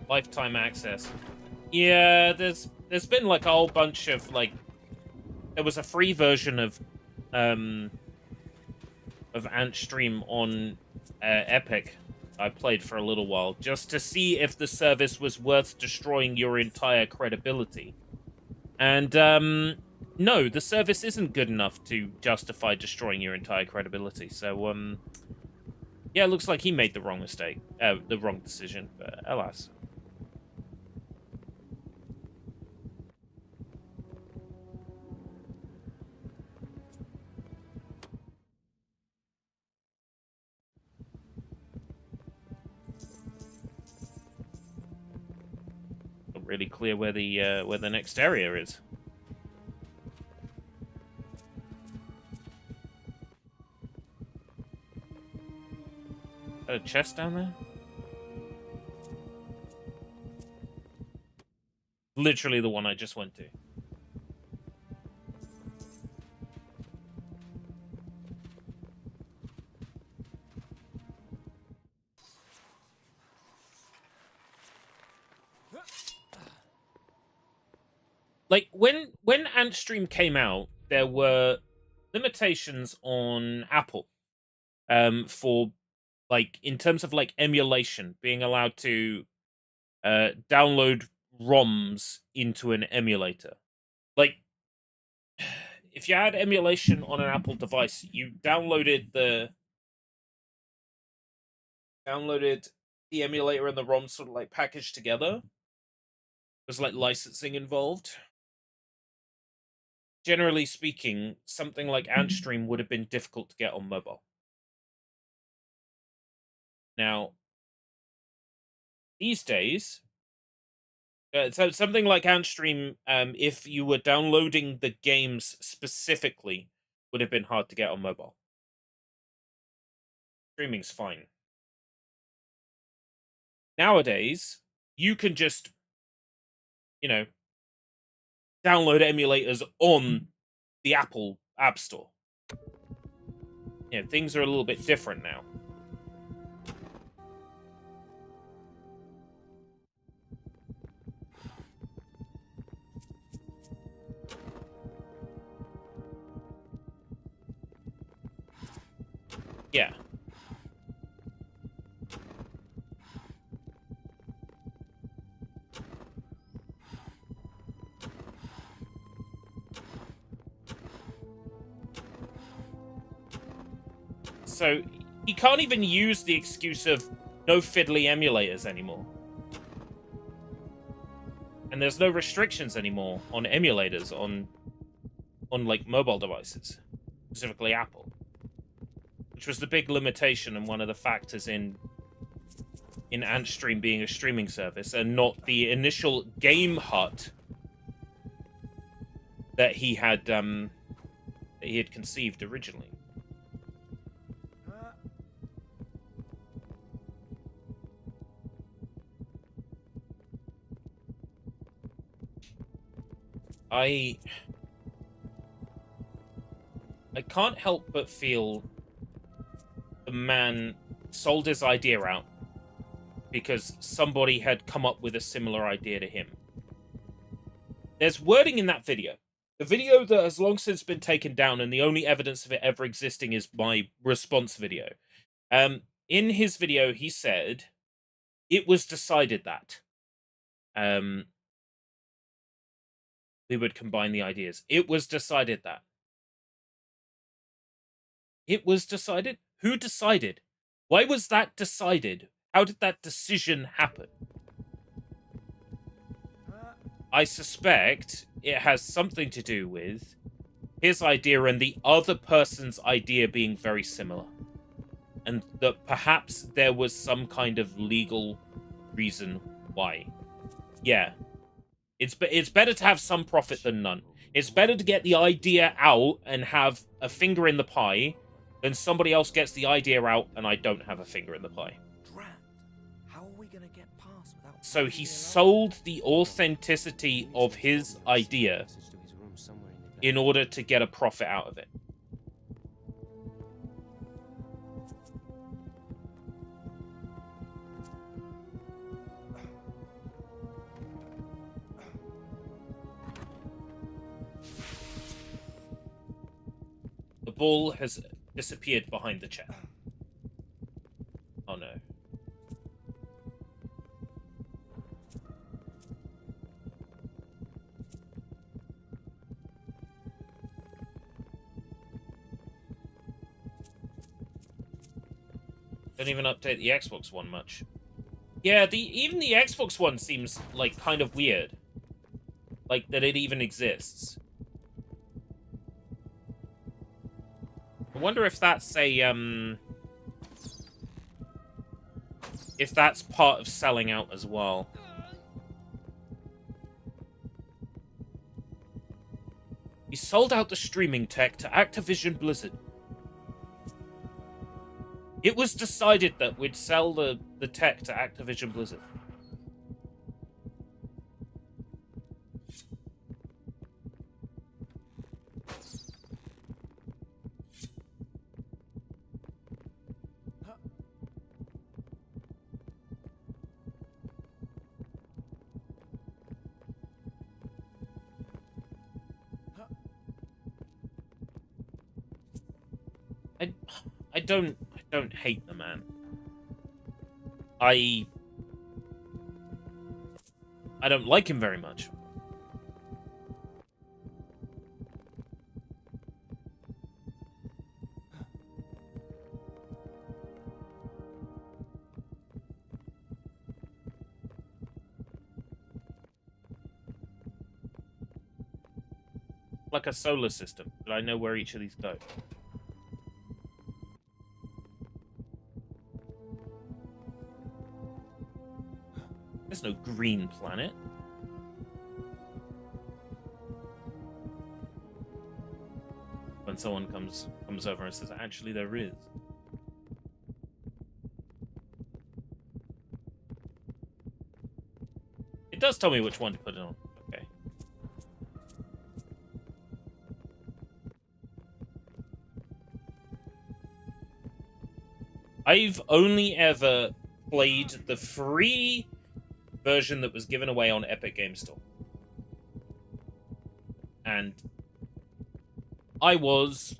Lifetime access. Yeah, there's been like a whole bunch of like there was a free version of Ant Stream on Epic. I played for a little while just to see if the service was worth destroying your entire credibility. And no, the service isn't good enough to justify destroying your entire credibility. So yeah, it looks like he made the wrong mistake, the wrong decision. But alas. Not really clear where the next area is. chest down there? Literally the one I just went to. Like, when Antstream came out, there were limitations on Apple for, like, in terms of, like, emulation, being allowed to download ROMs into an emulator. Like, if you had emulation on an Apple device, you downloaded the emulator and the ROM sort of, like, packaged together. There's, like, licensing involved. Generally speaking, something like Antstream would have been difficult to get on mobile. Now, these days, so something like Antstream, if you were downloading the games specifically, would have been hard to get on mobile. Streaming's fine. Nowadays, you can just, you know, download emulators on the Apple App Store. You know, things are a little bit different now. Yeah. So he can't even use the excuse of no fiddly emulators anymore. And there's no restrictions anymore on emulators on like mobile devices, specifically Apple. Which was the big limitation and one of the factors in Antstream being a streaming service and not the initial game hut that he had conceived originally. I can't help but feel the man sold his idea out because somebody had come up with a similar idea to him. There's wording in that video. The video that has long since been taken down, and the only evidence of it ever existing is my response video. In his video, he said, it was decided that we would combine the ideas. It was decided that. It was decided? Who decided? Why was that decided? How did that decision happen? I suspect it has something to do with his idea and the other person's idea being very similar. And that perhaps there was some kind of legal reason why. Yeah. It's better to have some profit than none. It's better to get the idea out and have a finger in the pie than somebody else gets the idea out and I don't have a finger in the pie. How are we gonna get past without... So he sold the authenticity of his idea in order to get a profit out of it. The ball has disappeared behind the chair. Oh no. Don't even update the Xbox One much. Yeah, even the Xbox One seems like kind of weird. Like that it even exists. I wonder if that's a if that's part of selling out as well. He sold out the streaming tech to Activision Blizzard. It was decided that we'd sell the tech to Activision Blizzard. I don't hate the man. I don't like him very much. Like a solar system, but I know where each of these go. There's no green planet. When someone comes over and says, actually there is. It does tell me which one to put it on. Okay. I've only ever played the free version that was given away on Epic Games Store. And I was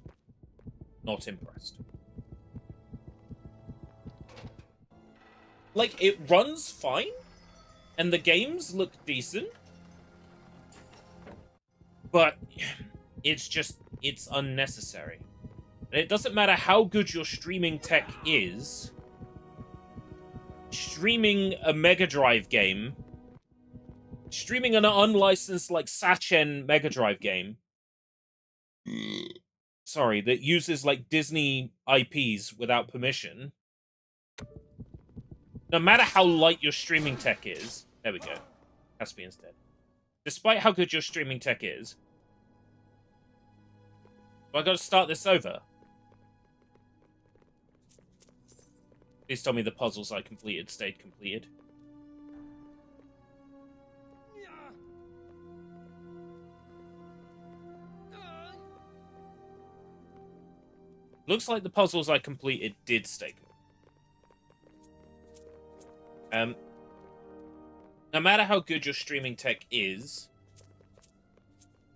not impressed. Like, it runs fine, and the games look decent, but it's unnecessary. And it doesn't matter how good your streaming tech is, streaming a Mega Drive game, streaming an unlicensed, like, Sachen Mega Drive game, sorry, that uses, like, Disney IPs without permission, no matter how light your streaming tech is, there we go, Caspian's dead. Despite how good your streaming tech is, I gotta start this over. Please tell me the puzzles I completed stayed completed. Looks like the puzzles I completed did stay completed. No matter how good your streaming tech is,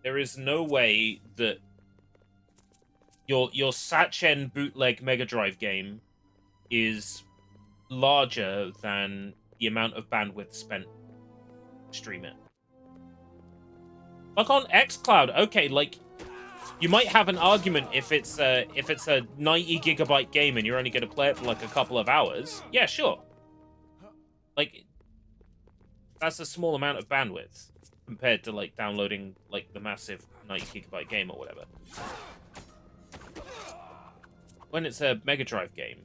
there is no way that your Sachen bootleg Mega Drive game is larger than the amount of bandwidth spent to stream it. Like on xCloud, okay, like you might have an argument if it's a 90 gigabyte game and you're only going to play it for like a couple of hours. Yeah, sure. Like that's a small amount of bandwidth compared to like downloading like the massive 90 gigabyte game or whatever. When it's a Mega Drive game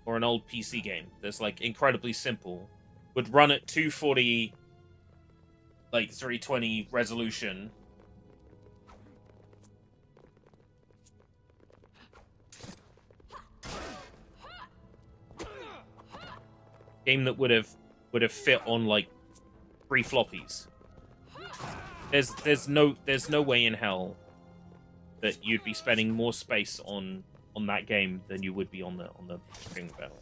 or an old PC game that's like incredibly simple, would run at 240, like 320 resolution. Game that would have fit on like 3 floppies. There's no way in hell that you'd be spending more space on that game than you would be on the string battle.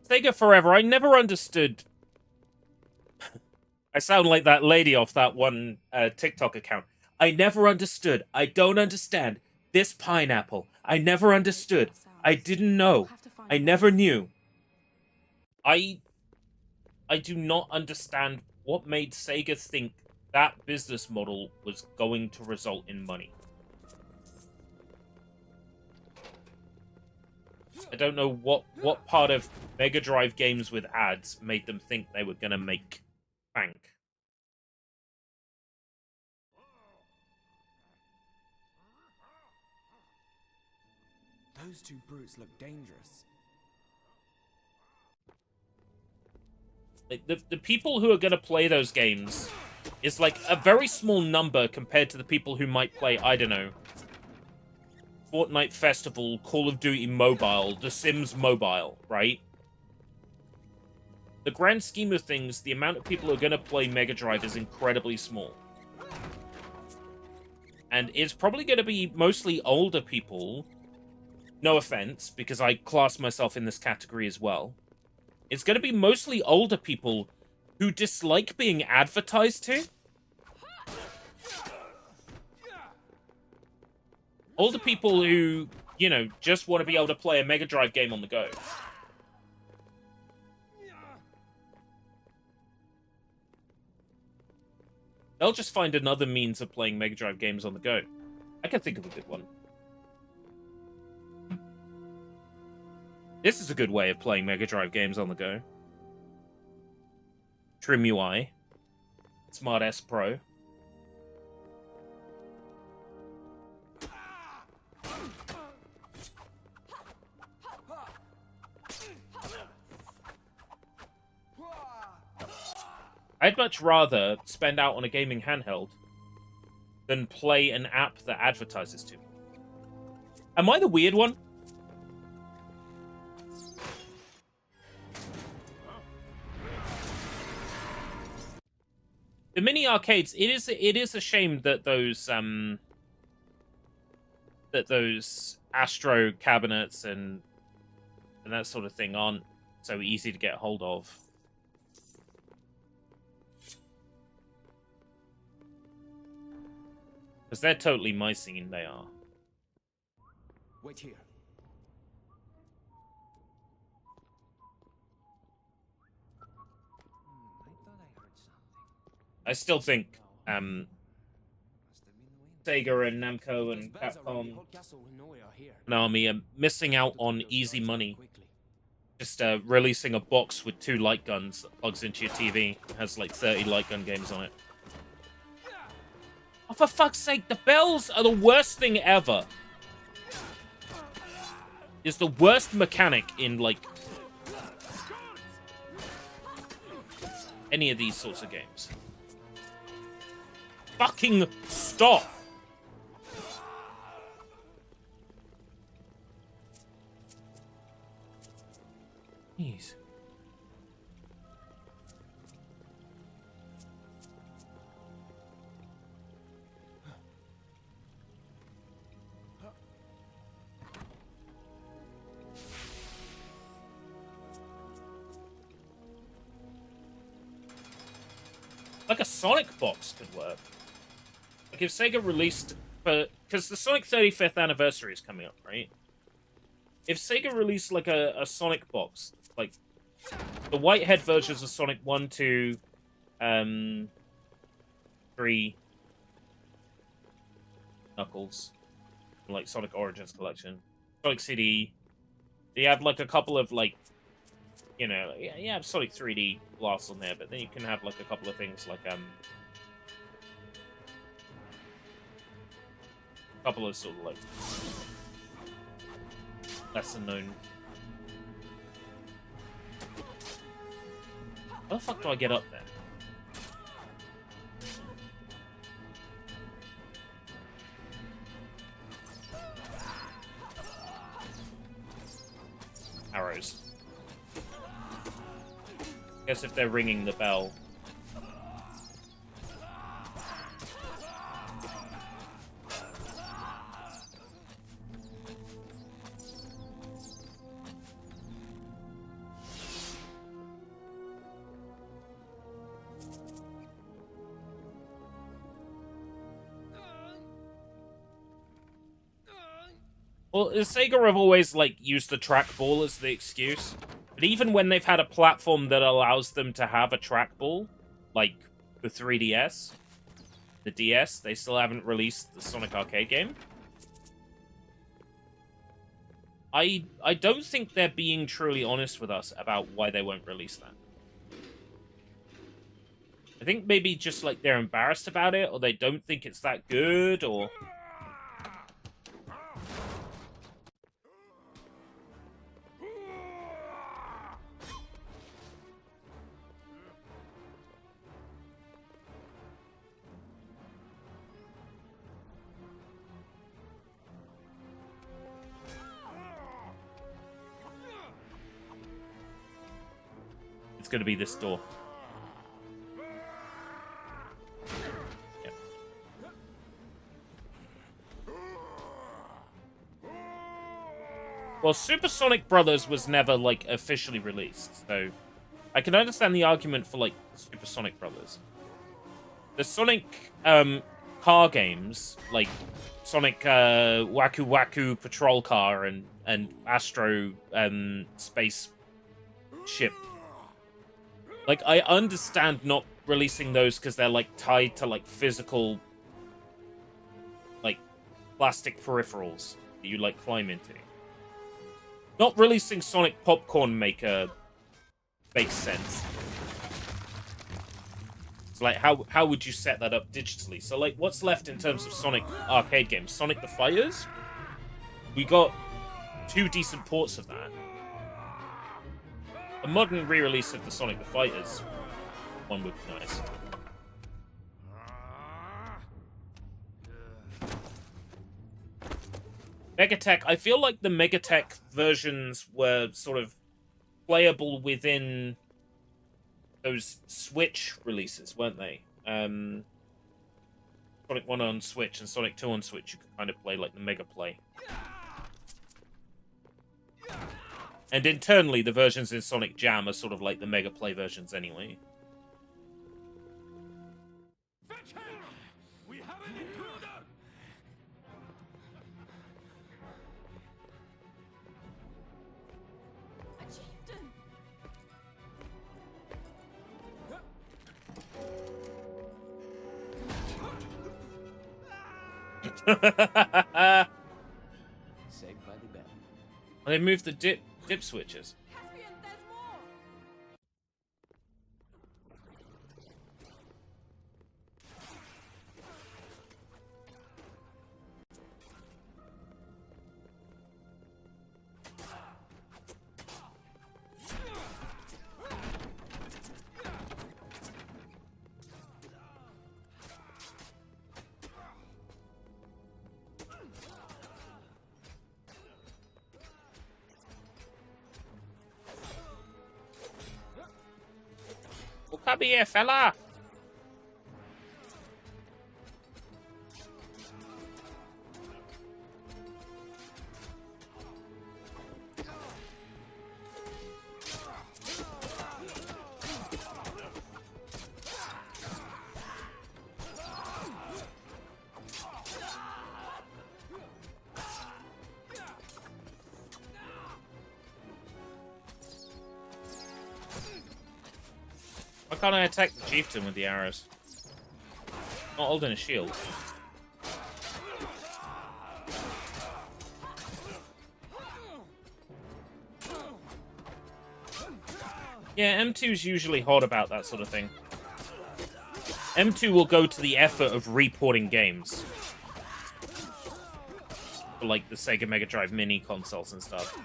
Sega Forever, I never understood. I sound like that lady off that one TikTok account. I never understood. I don't understand. This pineapple. I never understood. I didn't know. I never knew. I do not understand what made Sega think that business model was going to result in money. I don't know what part of Mega Drive games with ads made them think they were going to make bank. Those two brutes look dangerous. Like, the people who are going to play those games is like a very small number compared to the people who might play, I don't know, Fortnite Festival, Call of Duty Mobile, The Sims Mobile, right? The grand scheme of things, the amount of people who are going to play Mega Drive is incredibly small. And it's probably going to be mostly older people. No offense, because I class myself in this category as well. It's going to be mostly older people who dislike being advertised to. Older people who, you know, just want to be able to play a Mega Drive game on the go. They'll just find another means of playing Mega Drive games on the go. I can think of a good one. This is a good way of playing Mega Drive games on the go. Trim UI. Smart S Pro. I'd much rather spend out on a gaming handheld than play an app that advertises to me. Am I the weird one? The mini arcades, it is a shame that those Astro cabinets and that sort of thing aren't so easy to get hold of. Because they're totally my scene, they are. Wait here. I thought I heard something. I still think Sega and Namco and Capcom Konami are missing out on easy money. Just releasing a box with 2 light guns that plugs into your TV. It has like 30 light gun games on it. Oh, for fuck's sake, the bells are the worst thing ever. It's the worst mechanic in, like, any of these sorts of games. Fucking stop! Jeez. Like a Sonic box could work. Like if Sega released... Because the Sonic 35th anniversary is coming up, right? If Sega released like a Sonic box, like the Whitehead versions of Sonic 1, 2, 3, Knuckles, like Sonic Origins Collection, Sonic CD, you have like a couple of like, you know, you have Sonic 3D blasts on there, but then you can have like a couple of things like a couple of sort of like lesser known. How the fuck do I get up there? Arrows. Guess if they're ringing the bell. Well, Sega have always, like, used the trackball as the excuse. But even when they've had a platform that allows them to have a trackball, like the 3DS, the DS, they still haven't released the Sonic Arcade game. I don't think they're being truly honest with us about why they won't release that. I think maybe just, like, they're embarrassed about it, or they don't think it's that good, or... It's going to be this door. Yep. Well, Super Sonic Brothers was never, like, officially released, so I can understand the argument for, like, Super Sonic Brothers. The Sonic car games, like Sonic Waku Waku Patrol Car and Astro Space Ship, like, I understand not releasing those because they're, like, tied to, like, physical, like, plastic peripherals that you, like, climb into. Not releasing Sonic Popcorn Maker makes sense. It's like, how would you set that up digitally? So, like, what's left in terms of Sonic arcade games? Sonic the Fighters? We got 2 decent ports of that. A modern re-release of the Sonic the Fighters one would be nice. Megatech, I feel like the Megatech versions were sort of playable within those Switch releases, weren't they? Sonic 1 on Switch and Sonic 2 on Switch, you could kind of play like the Mega Play. And internally, the versions in Sonic Jam are sort of like the Mega Play versions anyway. We have an intruder! A chieftain! Saved by the bell. They moved the dip switches. Caspian, there's more! Well, come here, fella! Why can't I attack the chieftain with the arrows? Not holding a shield. Yeah, M2's usually hot about that sort of thing. M2 will go to the effort of reporting games. For, like, the Sega Mega Drive Mini consoles and stuff.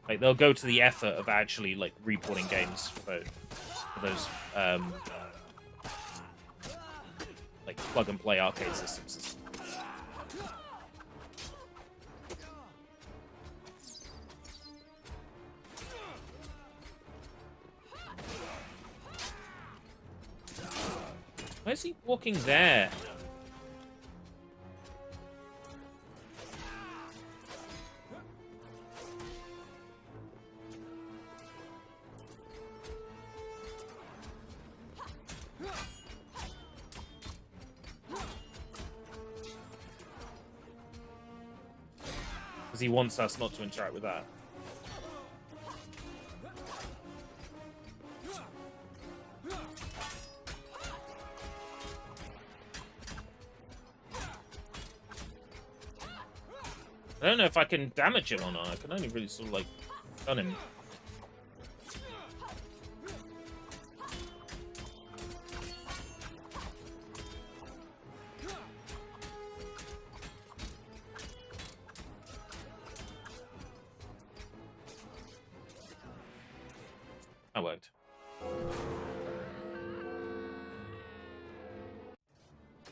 Like, they'll go to the effort of actually, like, reporting games for those, like, plug-and-play arcade systems. Why is he walking there? Because he wants us not to interact with that. I don't know if I can damage him or not. I can only really sort of, like, stun him. That worked.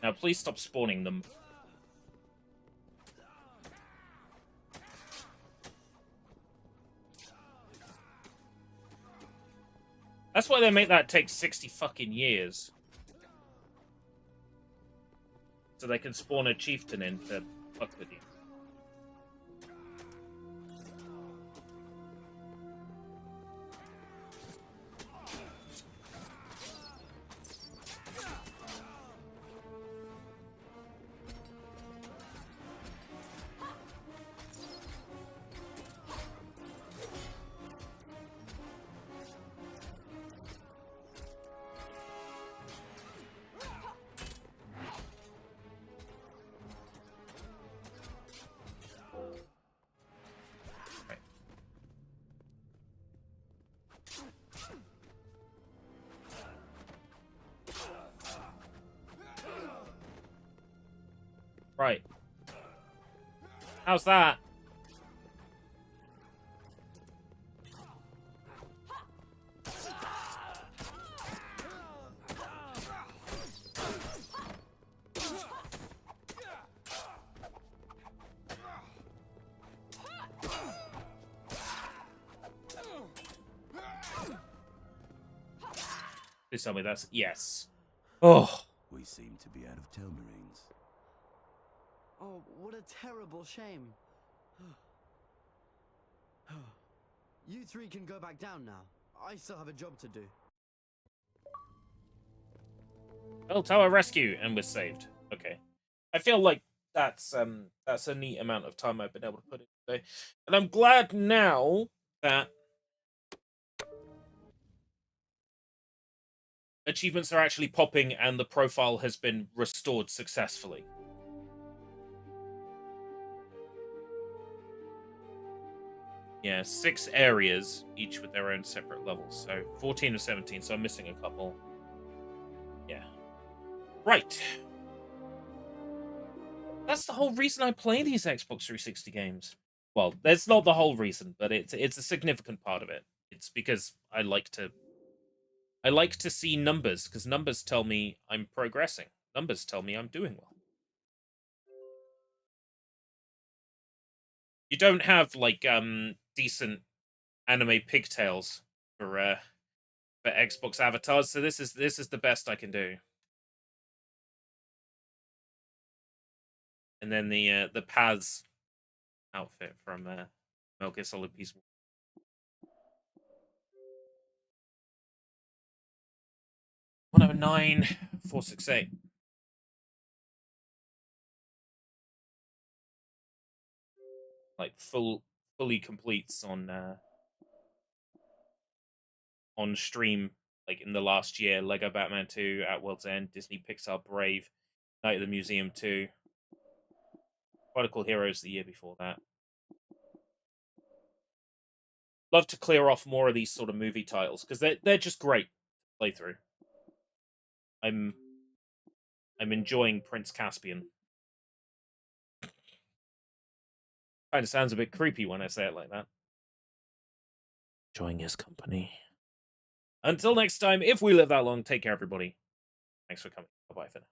Now, please stop spawning them. That's why they make that take 60 fucking years. So they can spawn a chieftain in to fuck with you. Right. How's that? Please tell me that's... Yes. Oh. We seem to be out of Telmarines. Oh, what a terrible shame. You three can go back down now. I still have a job to do. Bell Tower rescue, and we're saved. Okay. I feel like that's a neat amount of time I've been able to put in today. And I'm glad now that achievements are actually popping and the profile has been restored successfully. Yeah, 6 areas, each with their own separate levels. So 14 of 17, so I'm missing a couple. Yeah. Right. That's the whole reason I play these Xbox 360 games. Well, that's not the whole reason, but it's a significant part of it. It's because I like to see numbers, because numbers tell me I'm progressing. Numbers tell me I'm doing well. You don't have like decent anime pigtails for Xbox avatars, so this is the best I can do. And then the Paz outfit from Metal Gear Solid Peace. 109 468. Like fully completes on stream, like in the last year. Lego Batman 2, At World's End, Disney Pixar Brave, Night of the Museum 2, Chronicles Heroes the year before that. Love to clear off more of these sort of movie titles because they're just great to play through. I'm enjoying Prince Caspian. Kind of sounds a bit creepy when I say it like that. Enjoying his company. Until next time, if we live that long, take care, everybody. Thanks for coming. Bye-bye for now.